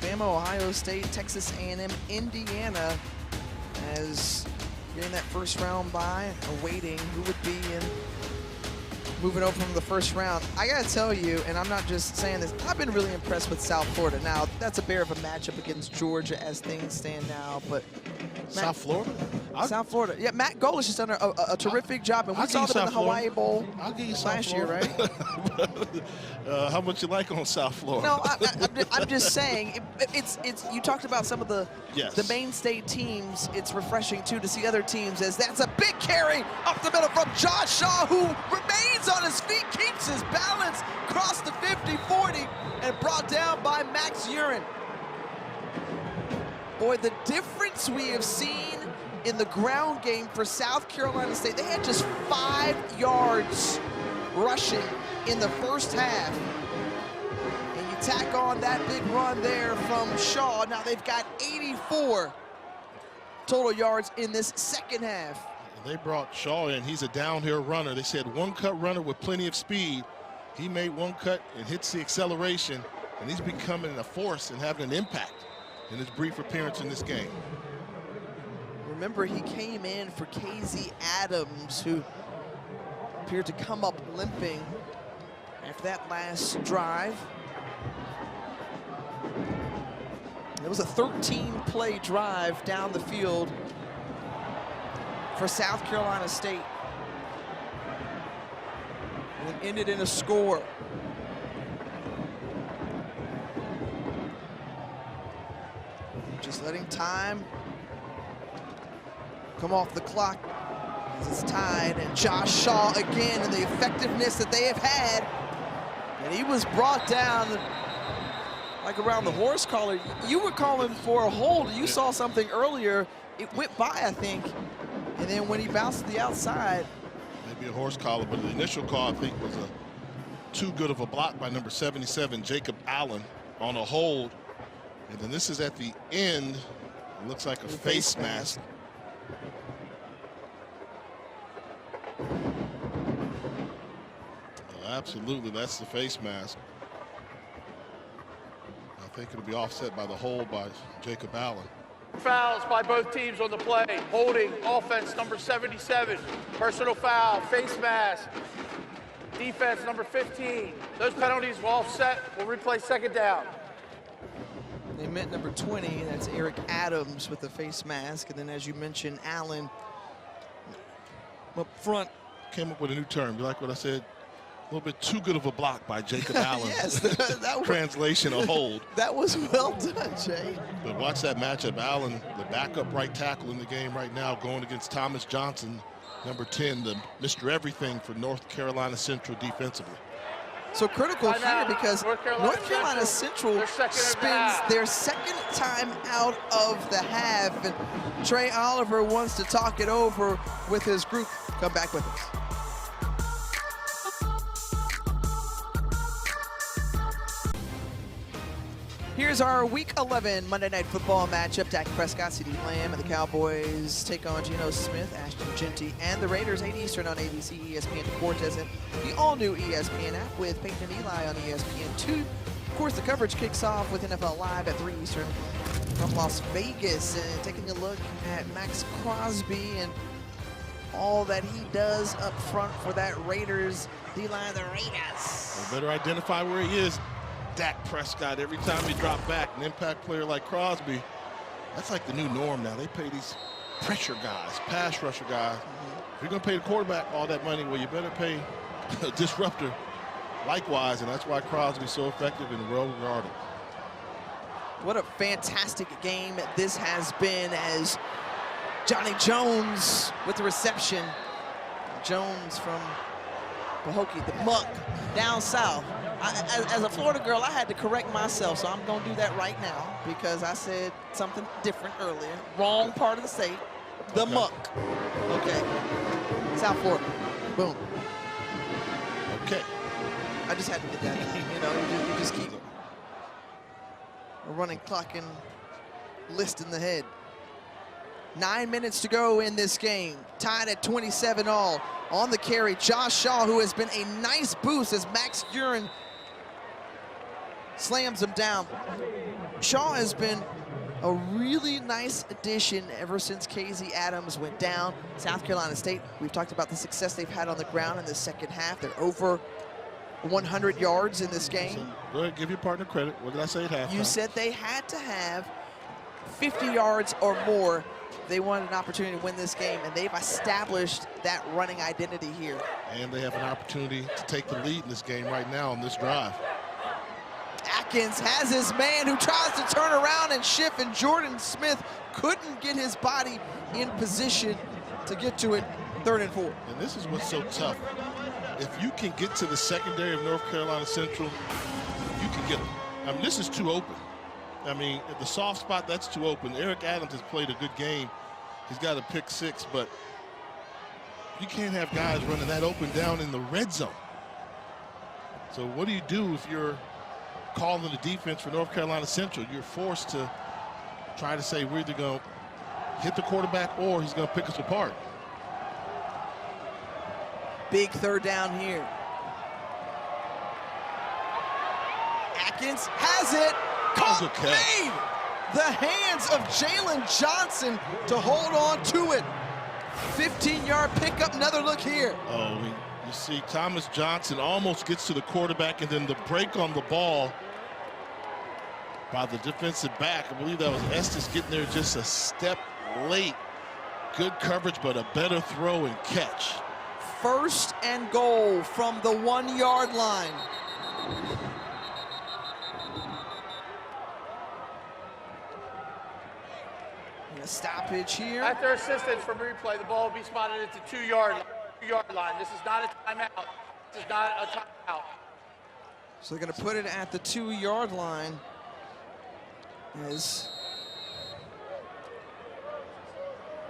Bama, Ohio State, Texas A&M, Indiana as getting that first round bye, awaiting who would be in moving over from the first round. I gotta tell you, and I'm not just saying this, I've been really impressed with South Florida. Now, that's a bear of a matchup against Georgia as things stand now, but South Florida? South Florida. Yeah, Matt Golish has done a terrific job, and we saw them in the Hawaii Bowl last year, right? How much you like on South Florida? No, I'm just saying, it's you talked about some of the main state teams. It's refreshing, too, to see other teams, as that's a big carry up the middle from Josh Shaw, who remains on his feet, keeps his balance, crossed the 50-40, and brought down by Max Urin. Boy, the difference we have seen in the ground game for South Carolina State. They had just 5 yards rushing in the first half. And you tack on that big run there from Shaw. Now they've got 84 total yards in this second half. They brought Shaw in. He's a downhill runner. They said one-cut runner with plenty of speed. He made one cut and hits the acceleration, and he's becoming a force and having an impact in his brief appearance in this game. Remember, he came in for KZ Adams, who appeared to come up limping after that last drive. It was a 13-play drive down the field for South Carolina State, and ended in a score. Just letting time come off the clock as it's tied, and Josh Shaw again, and the effectiveness that they have had, and he was brought down like around the horse collar. You were calling for a hold. You saw something earlier. It went by, I think, and then when he bounced to the outside. Maybe a horse collar, but the initial call, I think, was too good of a block by number 77, Jacob Allen, on a hold. And then this is at the end. It looks like a face mask. Absolutely, that's the face mask. I think it'll be offset by the hold by Jacob Allen. Fouls by both teams on the play. Holding, offense, number 77. Personal foul, face mask. Defense, number 15. Those penalties will offset. We'll replay second down. They meant number 20, that's Eric Adams with the face mask. And then, as you mentioned, Allen up front. Came up with a new term. You like what I said? A little bit too good of a block by Jacob Allen. Yes, that was, translation, a hold. That was well done, Jay. But watch that matchup. Allen, the backup right tackle in the game right now, going against Thomas Johnson, number 10, the Mr. Everything for North Carolina Central defensively. So critical here because North Carolina Central spends their second time out of the half, and Trey Oliver wants to talk it over with his group. Come back with us. Here's our Week 11 Monday Night Football matchup. Dak Prescott, CeeDee Lamb, and the Cowboys take on Geno Smith, Ashton Jeanty, and the Raiders, 8 Eastern on ABC, ESPN Deportes, and the all-new ESPN app with Peyton and Eli on ESPN2. Of course, the coverage kicks off with NFL Live at 3 Eastern from Las Vegas, and taking a look at Max Crosby and all that he does up front for that Raiders D-line, the Raiders. We better identify where he is. Dak Prescott, every time he drop back, an impact player like Crosby, that's like the new norm now. They pay these pressure guys, pass rusher guys. If you're going to pay the quarterback all that money, well, you better pay a disruptor likewise, and that's why Crosby's so effective and well regarded. What a fantastic game this has been, as Johnny Jones with the reception. Jones from Pahokee, the Muck, down south. As a Florida girl, I had to correct myself, so I'm going to do that right now because I said something different earlier. Wrong part of the state. The Muck. Okay. South Florida. Boom. Okay. I just had to get that in. You know, you just keep a running clock and list in the head. 9 minutes to go in this game. Tied at 27 all. On the carry, Josh Shaw, who has been a nice boost as Max Urin slams him down. Shaw has been a really nice addition ever since KZ Adams went down. South Carolina State, we've talked about the success they've had on the ground in the second half. They're over 100 yards in this game. Go ahead, give your partner credit. What did I say at halftime? You said they had to have 50 yards or more. They wanted an opportunity to win this game, and they've established that running identity here. And they have an opportunity to take the lead in this game right now on this drive. Atkins has his man who tries to turn around and shift, and Jordan Smith couldn't get his body in position to get to it. 3rd and 4. And this is what's so tough. If you can get to the secondary of North Carolina Central, you can get them. I mean, this is too open. I mean, at the soft spot, that's too open. Eric Adams has played a good game. He's got a pick 6, but you can't have guys running that open down in the red zone. So what do you do if you're calling the defense for North Carolina Central? You're forced to try to say we're either going to hit the quarterback or he's going to pick us apart. Big 3rd down here. Atkins has it. Caught, made. The hands of Jalen Johnson to hold on to it. 15-yard pickup. Another look here. Oh, you see Thomas Johnson almost gets to the quarterback, and then the break on the ball by the defensive back. I believe that was Estes getting there just a step late. Good coverage, but a better throw and catch. 1st and goal from the 1-yard line. A stoppage here. After assistance from replay, the ball will be spotted at the 2-yard line. This is not a timeout. This is not a timeout. So they're going to put it at the 2-yard line. As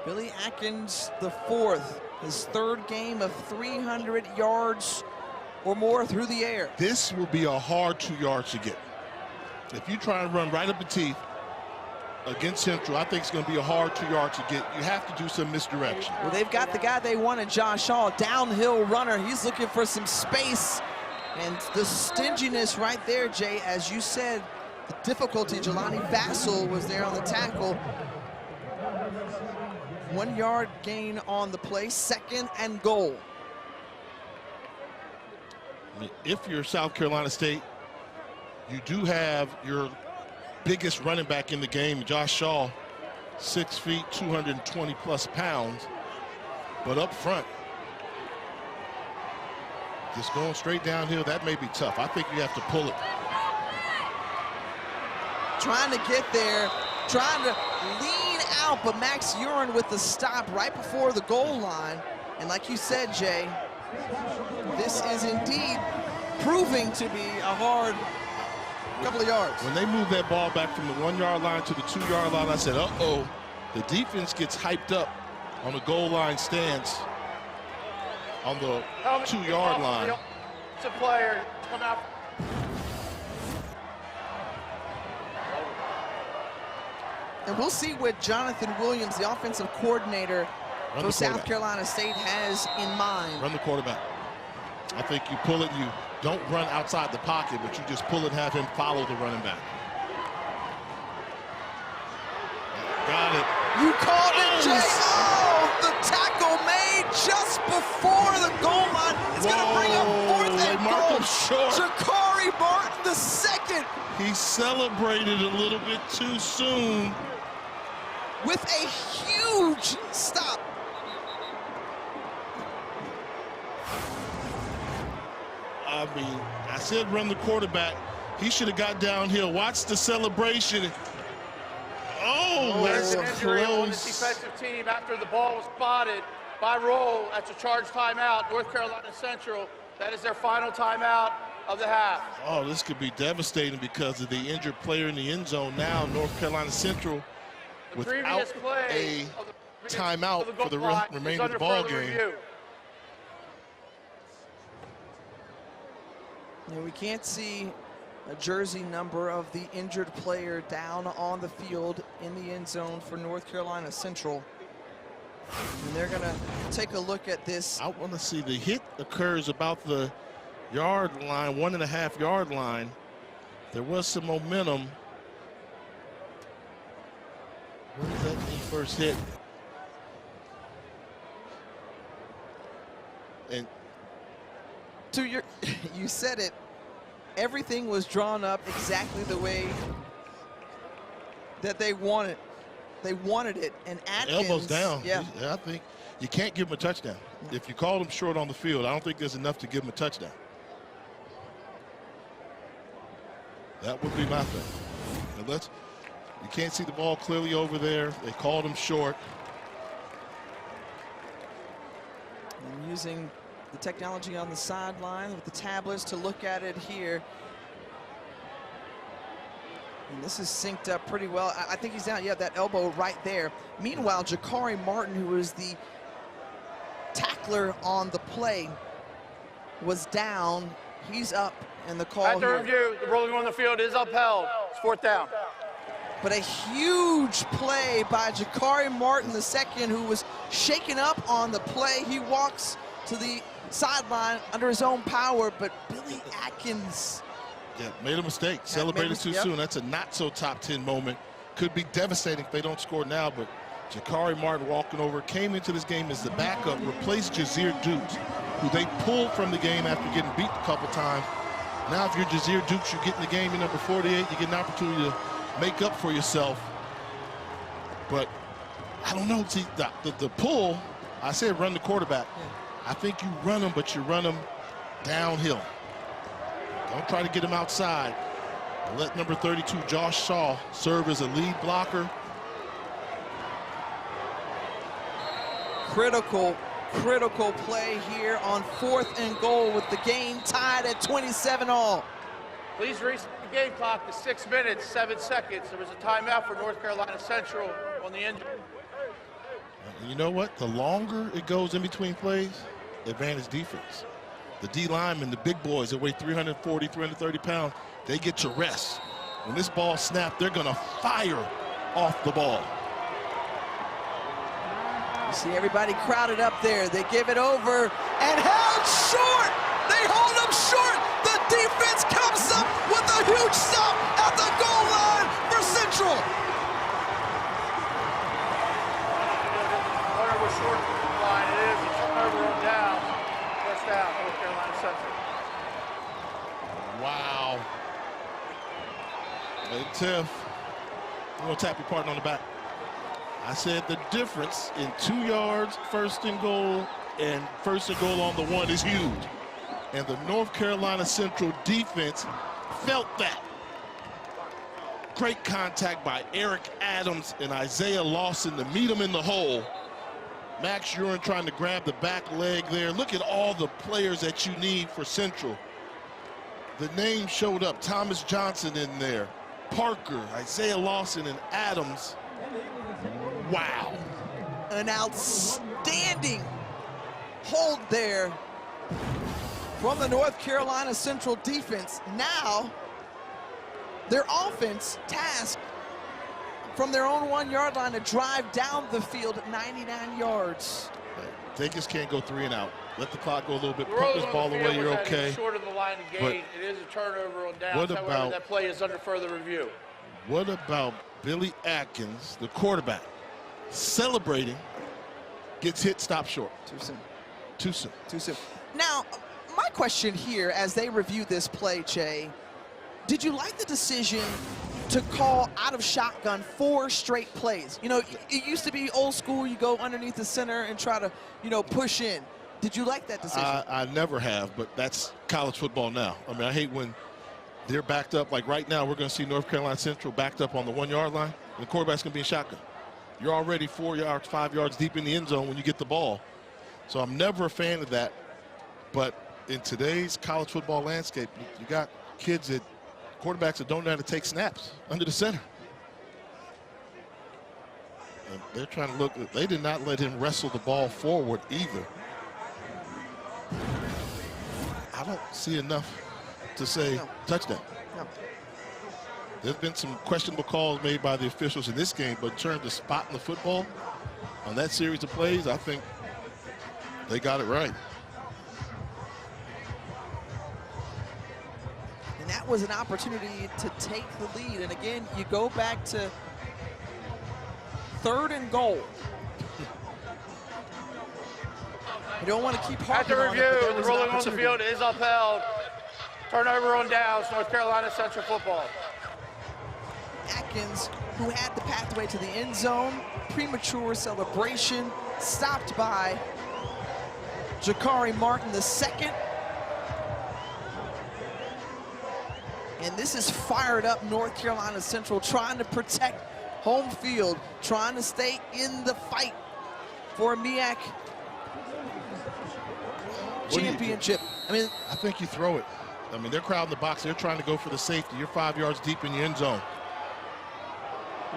Billy Atkins, the 4th, his 3rd game of 300 yards or more through the air. This will be a hard 2 yards to get. If you try and run right up the teeth against Central, I think it's going to be a hard 2 yards to get. You have to do some misdirection. Well, they've got the guy they wanted, Josh Shaw, downhill runner. He's looking for some space. And the stinginess right there, Jay, as you said, the difficulty. Jelani Vassell was there on the tackle. 1 yard gain on the play, 2nd and goal. I mean, if you're South Carolina State, you do have your biggest running back in the game, Josh Shaw, 6 feet, 220 plus pounds. But up front, just going straight downhill, that may be tough. I think you have to pull it. Trying to get there, trying to lean out, but Max Urin with the stop right before the goal line. And like you said, Jay, this is indeed proving to be a hard couple of yards. When they moved that ball back from the 1 yard line to the 2 yard line, I said, uh-oh, the defense gets hyped up on the goal line stance on the 2 yard line. It's a player. Come out. And we'll see what Jonathan Williams, the offensive coordinator for South Carolina State, has in mind. Run the quarterback. I think you pull it, you don't run outside the pocket, but you just pull it and have him follow the running back. Got it. You called it, Jay. Oh, the tackle made just before the goal line. It's going to bring up 4th and goal. Short. Jakari Martin, the 2nd. He celebrated a little bit too soon. With a huge stop. I mean, I said run the quarterback. He should have got downhill. Watch the celebration. Oh, There's that's an injury on the close. defensive team after the ball was spotted by Roll. That's a charge timeout. North Carolina Central, that is their final timeout of the half. Oh, this could be devastating because of the injured player in the end zone. Now, North Carolina Central, The without previous play a of the timeout goal for the line is remainder of the under ball further game. review. And we can't see a jersey number of the injured player down on the field in the end zone for North Carolina Central. And they're going to take a look at this. I want to see the hit occurs about the yard line, 1.5 yard line. There was some momentum. Where was that knee first hit? And To your, you said it. Everything was drawn up exactly the way that they wanted. They wanted it, and Atkins. elbows down. Yeah. I think you can't give him a touchdown. If you called him short on the field, I don't think there's enough to give him a touchdown. That would be my thing. Now you can't see the ball clearly over there. They called him short. And using the technology on the sideline with the tablets to look at it here. And this is synced up pretty well. I think he's down. Yeah, that elbow right there. Meanwhile, Jakari Martin, who was the tackler on the play, was down. He's up, and the call At the here. review, the rolling on the field is upheld. It's 4th down. But a huge play by Jakari Martin II, who was shaken up on the play. He walks to the sideline under his own power, but Billy Atkins. Yeah, made a mistake. Celebrated too yep. soon. That's a not so top 10 moment. Could be devastating if they don't score now, but Jakari Martin walking over, came into this game as the backup, replaced Jazir Dukes, who they pulled from the game after getting beat a couple times. Now if you're Jazir Dukes, you get in the game, you're number 48, you get an opportunity to make up for yourself. But I don't know, see, the pull, I said run the quarterback. I think you run him, but you run him downhill. Don't try to get him outside. Let number 32, Josh Shaw, serve as a lead blocker. Critical play here on 4th and goal with the game tied at 27 all. Please reset the game clock to 6 minutes, 7 seconds. There was a timeout for North Carolina Central on the injury. You know what? The longer it goes in between plays, advantage defense. The D linemen, the big boys that weigh 340, 330 pounds, they get to rest. When this ball snapped, they're going to fire off the ball. You see everybody crowded up there. They give it over and held short. They hold them short. The defense comes up with a huge stop at the goal line for Central. Turnover short line. It is a turnover on down. First down, North Carolina Central. Wow. Hey, Tiff, I'm going to tap your partner on the back. I said the difference in 2 yards, 1st and goal, and 1st and goal on the 1 is huge. And the North Carolina Central defense felt that. Great contact by Eric Adams and Isaiah Lawson to meet him in the hole. Max Urin trying to grab the back leg there. Look at all the players that you need for Central. The names showed up. Thomas Johnson in there. Parker, Isaiah Lawson, and Adams. Wow. An outstanding hold there from the North Carolina Central defense. Now, their offense tasked from their own 1 yard line to drive down the field 99 yards. Vegas can't go 3 and out. Let the clock go a little bit. The Pump rolling this on ball the field away, you're was okay. short of the line of gain. It is a turnover on downs. What However, about- that play is under further review. What about Billy Atkins, the quarterback, celebrating, gets hit, stop short. Too soon. Too soon. Too soon. Now, my question here as they review this play, Che, did you like the decision to call out of shotgun 4 straight plays? You know, it used to be old school. You go underneath the center and try to, you know, push in. Did you like that decision? I never have, but that's college football now. I mean, I hate when they're backed up. Like right now, we're going to see North Carolina Central backed up on the 1 yard line. The quarterback's going to be in shotgun. You're already 4 yards, 5 yards deep in the end zone when you get the ball. So I'm never a fan of that. But in today's college football landscape, you got kids that, quarterbacks that don't know how to take snaps under the center. And they're trying to look, they did not let him wrestle the ball forward either. I don't see enough to say touchdown. No. There's been some questionable calls made by the officials in this game, but in terms of spotting the football on that series of plays, I think they got it right. And that was an opportunity to take the lead. And again, you go back to 3rd and goal. You don't want to keep At harping the on review, it, but there the was an ruling on the opportunity. field is upheld. Turnover on downs, North Carolina Central football. Atkins, who had the pathway to the end zone, premature celebration, stopped by Jakari Martin II. And this is fired up North Carolina Central, trying to protect home field, trying to stay in the fight for a MEAC championship. I mean, I think you throw it. I mean, they're crowding the box. They're trying to go for the safety. You're 5 yards deep in your end zone.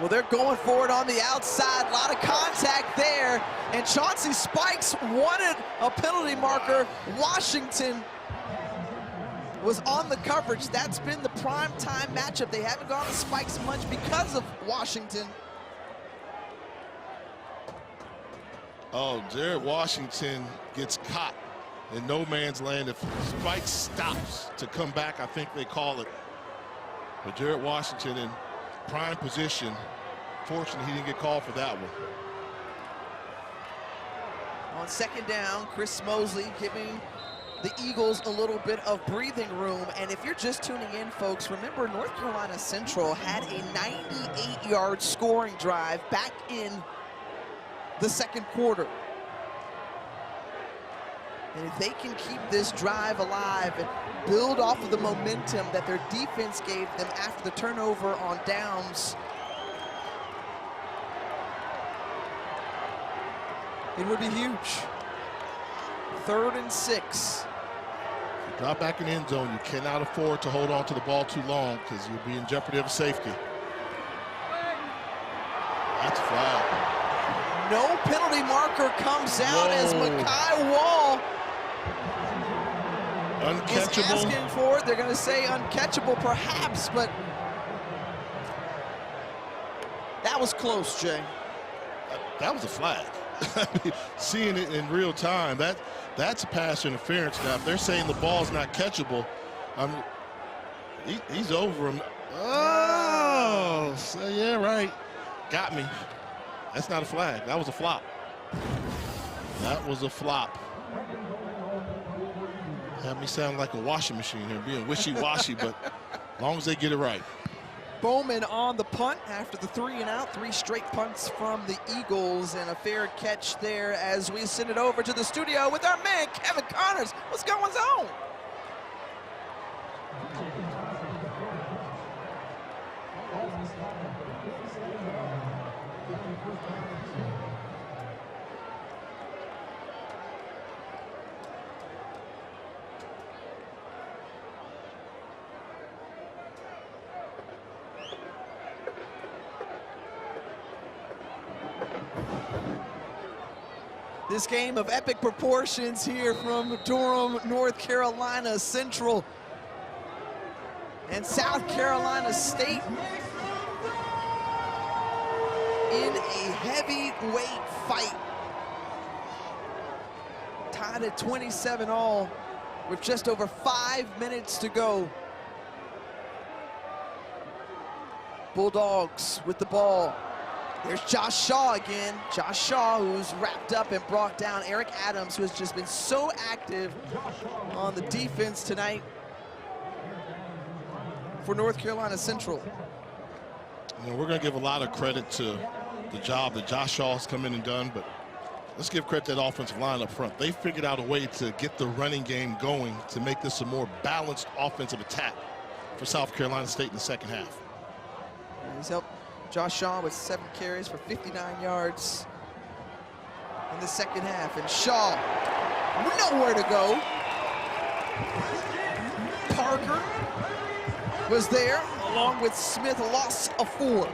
well, they're going for it on the outside. A lot of contact there. And Chauncey Spikes wanted a penalty marker. Washington was on the coverage. That's been the prime time matchup. They haven't gone to Spikes much because of Washington. Oh, Jared Washington gets caught in no man's land. If Spike stops to come back, I think they call it. But Jared Washington in prime position. Fortunately, he didn't get called for that one. On 2nd down, Chris Mosley giving the Eagles a little bit of breathing room. And if you're just tuning in, folks, remember North Carolina Central had a 98-yard scoring drive back in the 2nd quarter. And if they can keep this drive alive and build off of the momentum that their defense gave them after the turnover on downs, it would be huge. 3rd and 6. Drop back in the end zone. You cannot afford to hold on to the ball too long because you'll be in jeopardy of safety. That's a flag. No penalty marker comes out as Makai Wall is asking for it. They're going to say uncatchable perhaps, but that was close, Jay. That was a flag. Seeing it in real time, that's a pass interference. Now, if they're saying the ball's not catchable, he's over him. Oh, so yeah, right. Got me. That's not a flag. That was a flop. That was a flop. Had me sound like a washing machine here, being wishy-washy, but as long as they get it right. Bowman on the punt after the 3-and-out. 3 straight punts from the Eagles, and a fair catch there as we send it over to the studio with our man, Kevin Connors. What's going on? This game of epic proportions here from Durham, North Carolina Central and South Carolina State in a heavyweight fight. Tied at 27-all with just over 5 minutes to go. Bulldogs with the ball. There's Josh Shaw again. Josh Shaw, who's wrapped up and brought down Eric Adams, who has just been so active on the defense tonight for North Carolina Central. You know, we're going to give a lot of credit to the job that Josh Shaw's come in and done, but let's give credit to that offensive line up front. They figured out a way to get the running game going to make this a more balanced offensive attack for South Carolina State in the second half. He's helped Josh Shaw with 7 carries for 59 yards in the second half. And Shaw, nowhere to go. Parker was there, along with Smith, a loss of 4.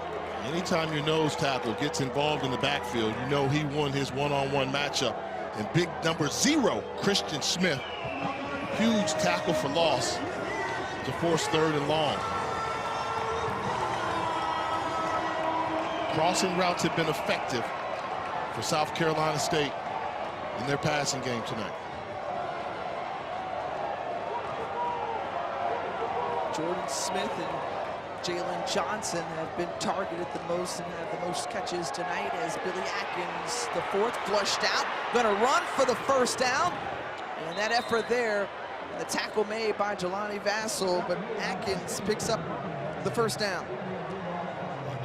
Anytime your nose tackle gets involved in the backfield, you know he won his one-on-one matchup. And big number 0, Christian Smith, huge tackle for loss to force 3rd and long. Crossing routes have been effective for South Carolina State in their passing game tonight. Jordan Smith and Jalen Johnson have been targeted the most and have the most catches tonight, as Billy Atkins, the 4th, flushed out. Gonna run for the first down. And that effort there, the tackle made by Jelani Vassell, but Atkins picks up the first down.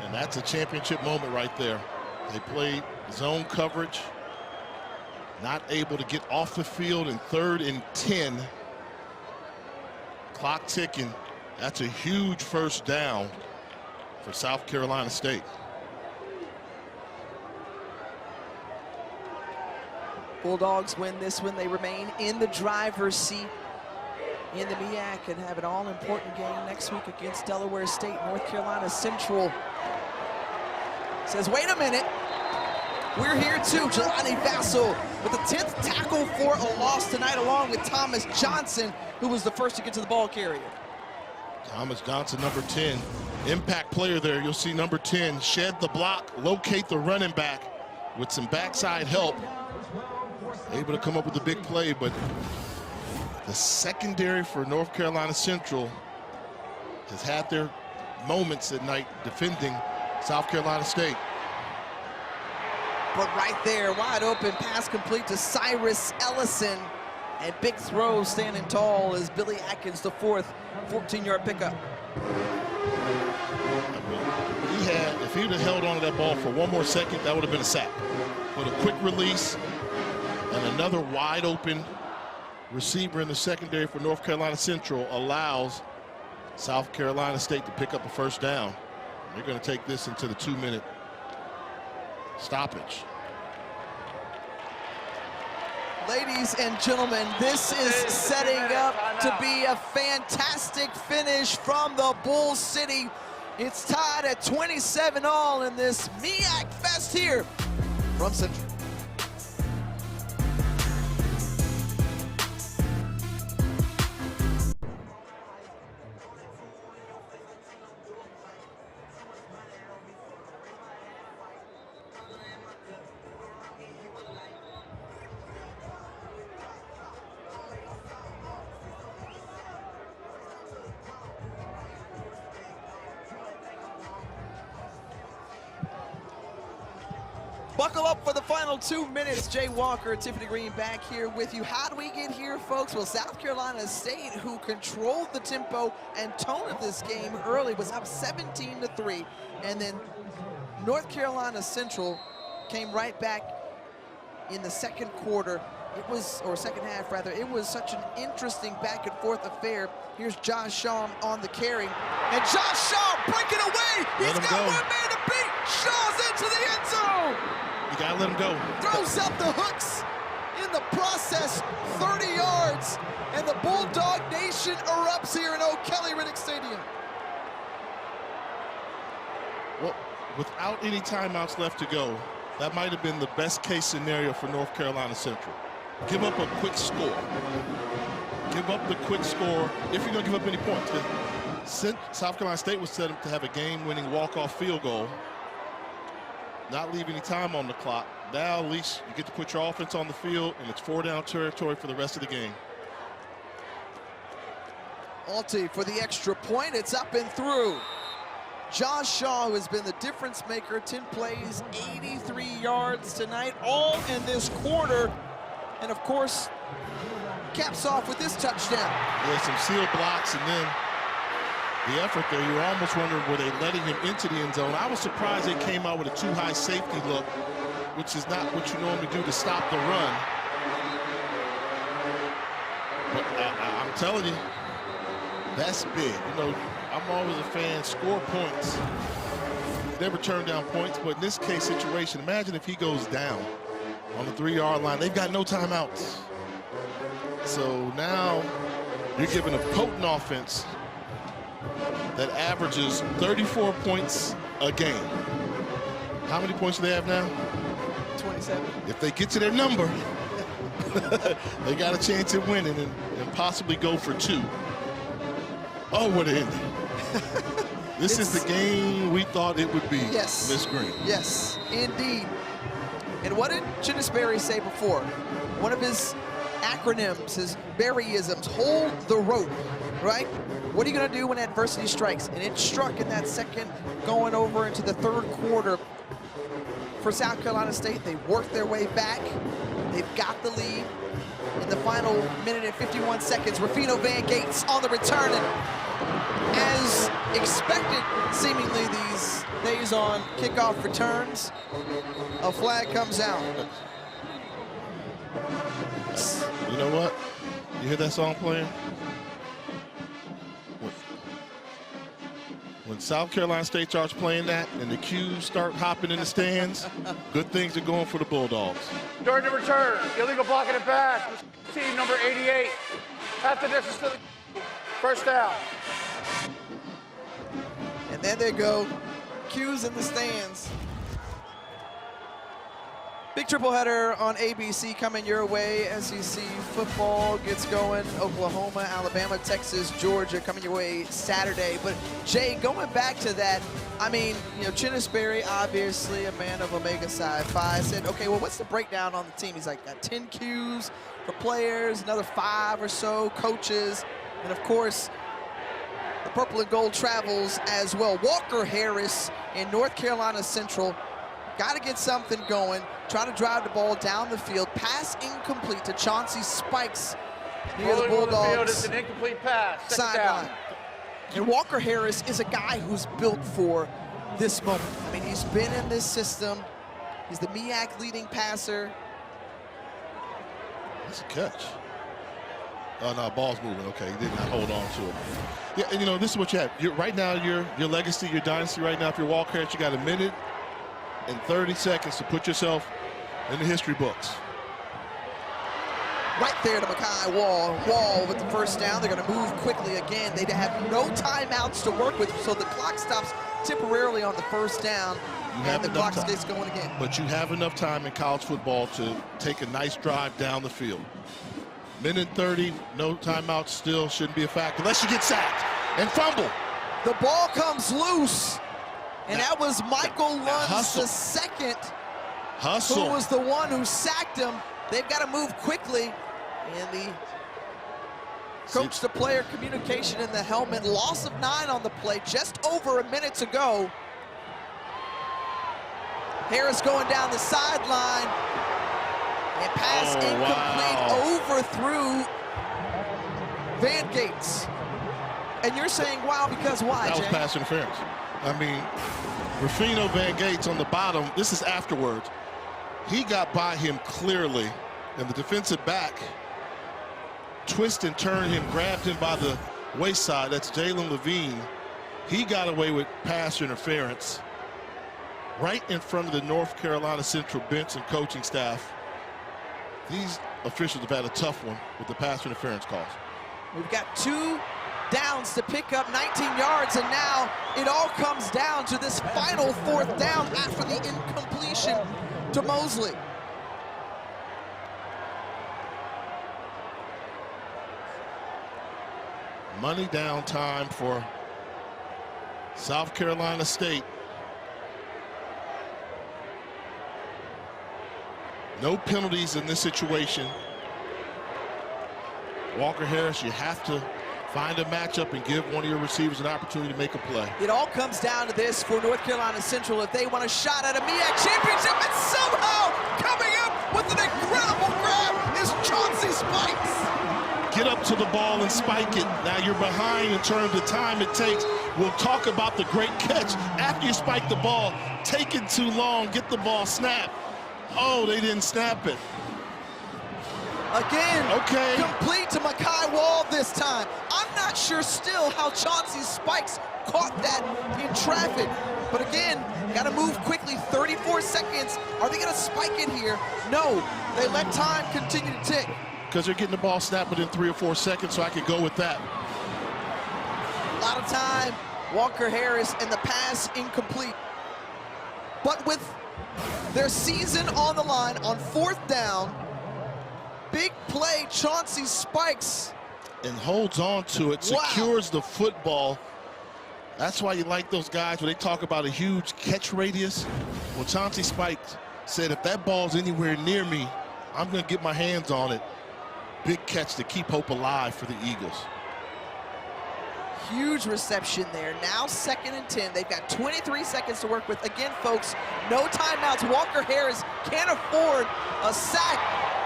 And that's a championship moment right there. They played zone coverage, not able to get off the field in 3rd and 10. Clock ticking. That's a huge first down for South Carolina State. Bulldogs win this one. They remain in the driver's seat in the MEAC and have an all-important game next week against Delaware State. North Carolina Central says, wait a minute, we're here too. Jelani Vassell with the 10th tackle for a loss tonight, along with Thomas Johnson, who was the first to get to the ball carrier. Thomas Johnson, number 10, impact player there. You'll see number 10 shed the block, locate the running back with some backside help. Able to come up with a big play, but the secondary for North Carolina Central has had their moments at night defending South Carolina State. But right there, wide open pass complete to Cyrus Ellison. And big throw standing tall is Billy Atkins, the 4th, 14-yard pickup. If he'd have held on to that ball for one more second, that would have been a sack. But a quick release and another wide open receiver in the secondary for North Carolina Central allows South Carolina State to pick up a first down. They're going to take this into the 2-minute stoppage. Ladies and gentlemen, this is setting up to be a fantastic finish from the Bull City. It's tied at 27-all in this MEAC Fest here from Central. Buckle up for the final 2 minutes. Jay Walker, Tiffany Green back here with you. How do we get here, folks? Well, South Carolina State, who controlled the tempo and tone of this game early, was up 17-3. And then North Carolina Central came right back in the second quarter. It was, or second half rather, it was such an interesting back and forth affair. Here's Josh Shaw on the carry. And Josh Shaw breaking away. He's got one man to beat. Shaw's into the end zone. You gotta let him go. Throws up the hooks in the process, 30 yards, and the Bulldog Nation erupts here in O'Kelly Riddick Stadium. Well, without any timeouts left to go, that might have been the best case scenario for North Carolina Central. Give up a quick score. Give up the quick score if you're gonna give up any points. South Carolina State was set up to have a game-winning walk-off field goal, not leave any time on the clock. Now at least you get to put your offense on the field, and it's 4-down territory for the rest of the game. Alty for the extra point. It's up and through. Josh Shaw, who has been the difference maker, 10 plays, 83 yards tonight, all in this quarter. And of course, caps off with this touchdown. Yeah, some sealed blocks, and then the effort there, you were almost wondering, were they letting him into the end zone? I was surprised they came out with a too high safety look, which is not what you normally do to stop the run. But I'm telling you, that's big. You know, I'm always a fan, score points. never turn down points, but in this case situation, imagine if he goes down on the 3-yard line. They've got no timeouts. So now you're giving a potent offense that averages 34 points a game. How many points do they have now? 27. If they get to their number, they got a chance at winning and possibly go for 2. Oh, what an ending. This is the game we thought it would be, yes. Miss Green. Yes, indeed. And what did Chinnisberry say before? One of his acronyms, his Berryisms, hold the rope, right? What are you going to do when adversity strikes? And it struck in that second, going over into the third quarter for South Carolina State. They worked their way back. They've got the lead. In the final minute and 51 seconds, Rufino Van Gates on the return. And as expected, seemingly these days on kickoff returns, a flag comes out. You know what? You hear that song playing? When South Carolina State starts playing that and the cues start hopping in the stands, good things are going for the Bulldogs. During the return, illegal blocking and pass. Team number 88. Half the distance to the first down. And then they go, cues in the stands. Big triple header on ABC coming your way. SEC football gets going. Oklahoma, Alabama, Texas, Georgia coming your way Saturday. But Jay, going back to that, I mean, you know, Chinnisberry, obviously a man of Omega Psi Phi, said, okay, well, what's the breakdown on the team? He's like, got 10 cues for players, another 5 or so coaches, and of course, the purple and gold travels as well. Walker Harris in North Carolina Central. Got to get something going. Try to drive the ball down the field. Pass incomplete to Chauncey Spikes near the Bulldogs. It's an incomplete pass. Sideline. And Walker Harris is a guy who's built for this moment. I mean, he's been in this system. He's the MEAC leading passer. That's a catch. Oh, no, ball's moving. Okay, he did not hold on to it. Yeah, and you know, this is what you have. Right now, your legacy, your dynasty right now, if you're Walker Harris, you got 1 minute and 30 seconds to put yourself in the history books. Right there to Makai Wall with the first down. They're going to move quickly again. They have no timeouts to work with, so the clock stops temporarily on the first down, and the clock gets going again. But you have enough time in college football to take a nice drive down the field. Minute 30, no timeouts still shouldn't be a factor unless you get sacked and fumble. The ball comes loose, and that was Michael Lund the second, who was the one who sacked him. They've got to move quickly, and the coach-to-player communication in the helmet. Loss of 9 on the play, just over a minute to go. Harris going down the sideline, and pass incomplete, overthrew Van Gates. And you're saying, wow, because why, That was Jay? pass interference. I mean, Rufino Van Gates on the bottom, this is afterwards. He got by him clearly, and the defensive back twisted and turned him, grabbed him by the waist side. That's Jalen Levine. He got away with pass interference right in front of the North Carolina Central bench and coaching staff. These officials have had a tough one with the pass interference calls. We've got 2 downs to pick up 19 yards, and now it all comes down to this final 4th down after the incompletion to Mosley. Money down time for South Carolina State. No penalties in this situation. Walker Harris, you have to find a matchup and give one of your receivers an opportunity to make a play. It all comes down to this for North Carolina Central. If they want a shot at a MEAC championship, and somehow coming up with an incredible grab is Chauncey Spikes. Get up to the ball and spike it. Now you're behind in terms of time it takes. We'll talk about the great catch after you spike the ball. Taking too long, get the ball snapped. Oh, they didn't snap it. Again, Okay. complete to Makai Wall this time. I'm not sure still how Chauncey Spikes caught that in traffic. But again, got to move quickly, 34 seconds. Are they going to spike it here? No, they let time continue to tick. Because they're getting the ball snapped within 3 or 4 seconds, so I could go with that. A lot of time, Walker Harris, and the pass incomplete. But with their season on the line on 4th down, big play, Chauncey Spikes. And holds on to it, secures the football. That's why you like those guys when they talk about a huge catch radius. Well, Chauncey Spikes said, if that ball's anywhere near me, I'm going to get my hands on it. Big catch to keep hope alive for the Eagles. Huge reception there. Now 2nd and 10. They've got 23 seconds to work with. Again, folks, no timeouts. Walker Harris can't afford a sack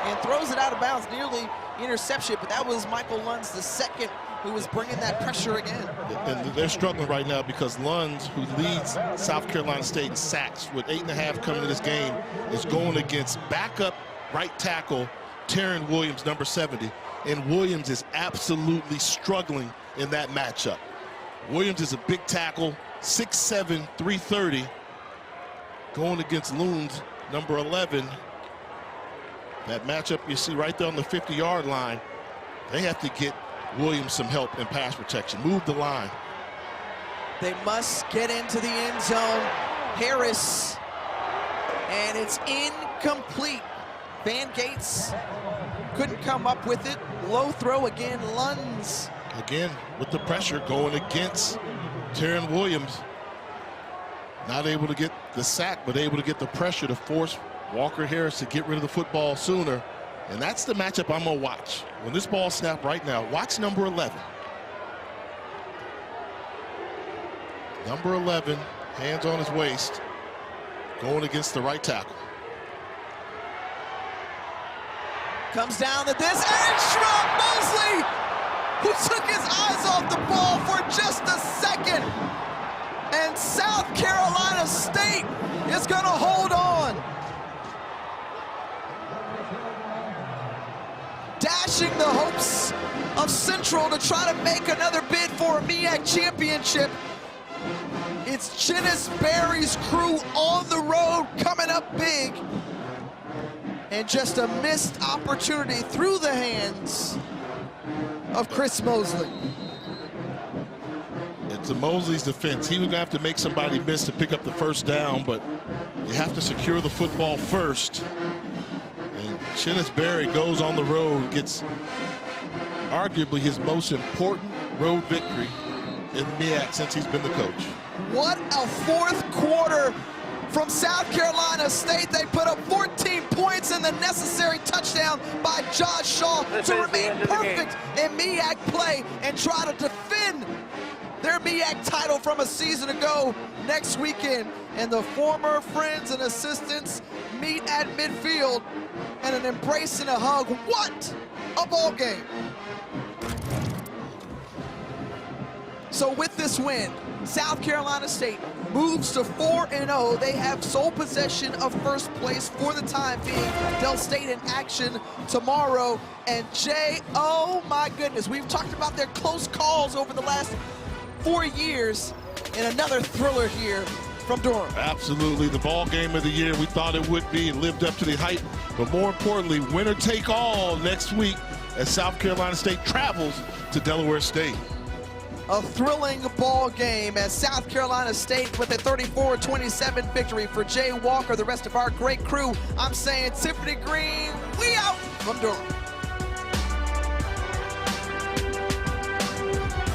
and throws it out of bounds, nearly interception. But that was Michael Lund's the second who was bringing that pressure again. And they're struggling right now because Lund, who leads South Carolina State in sacks with 8.5 coming to this game, is going against backup right tackle Taryn Williams, number 70. And Williams is absolutely struggling in that matchup. Williams is a big tackle, 6'7", 330, going against Loons, number 11. That matchup you see right there on the 50-yard line, they have to get Williams some help in pass protection. Move the line. They must get into the end zone. Harris, and it's incomplete. Van Gates couldn't come up with it. Low throw again, Lunds. Again, with the pressure going against Taryn Williams. Not able to get the sack, but able to get the pressure to force Walker Harris to get rid of the football sooner. And that's the matchup I'm going to watch. When this ball snapped right now, watch number 11. Number 11, hands on his waist, going against the right tackle. Comes down to this, and Shrub Mosley, who took his eyes off the ball for just a second. And South Carolina State is going to hold on. Dashing the hopes of Central to try to make another bid for a MEAC championship. It's Chinnis Berry's crew on the road coming up big. And just a missed opportunity through the hands of Chris Mosley. It's a Mosley's defense. He was gonna have to make somebody miss to pick up the first down, but you have to secure the football first. And Chinnis Berry goes on the road, gets arguably his most important road victory in MEAC since he's been the coach. What a 4th quarter from South Carolina State. They put up 14 points and the necessary touchdown by Josh Shaw to remain perfect in MEAC play and try to defend their MEAC title from a season ago next weekend. And the former friends and assistants meet at midfield and an embrace and a hug. What a ball game. So with this win, South Carolina State moves to 4-0. They have sole possession of first place for the time being. Del State in action tomorrow. And Jay, oh my goodness, we've talked about their close calls over the last 4 years, and another thriller here from Durham. Absolutely, the ball game of the year we thought it would be. It lived up to the hype, but more importantly, winner take all next week as South Carolina State travels to Delaware State. A thrilling ball game as South Carolina State with a 34-27 victory. For Jay Walker, the rest of our great crew, I'm saying Tiffany Green, we out from Durham.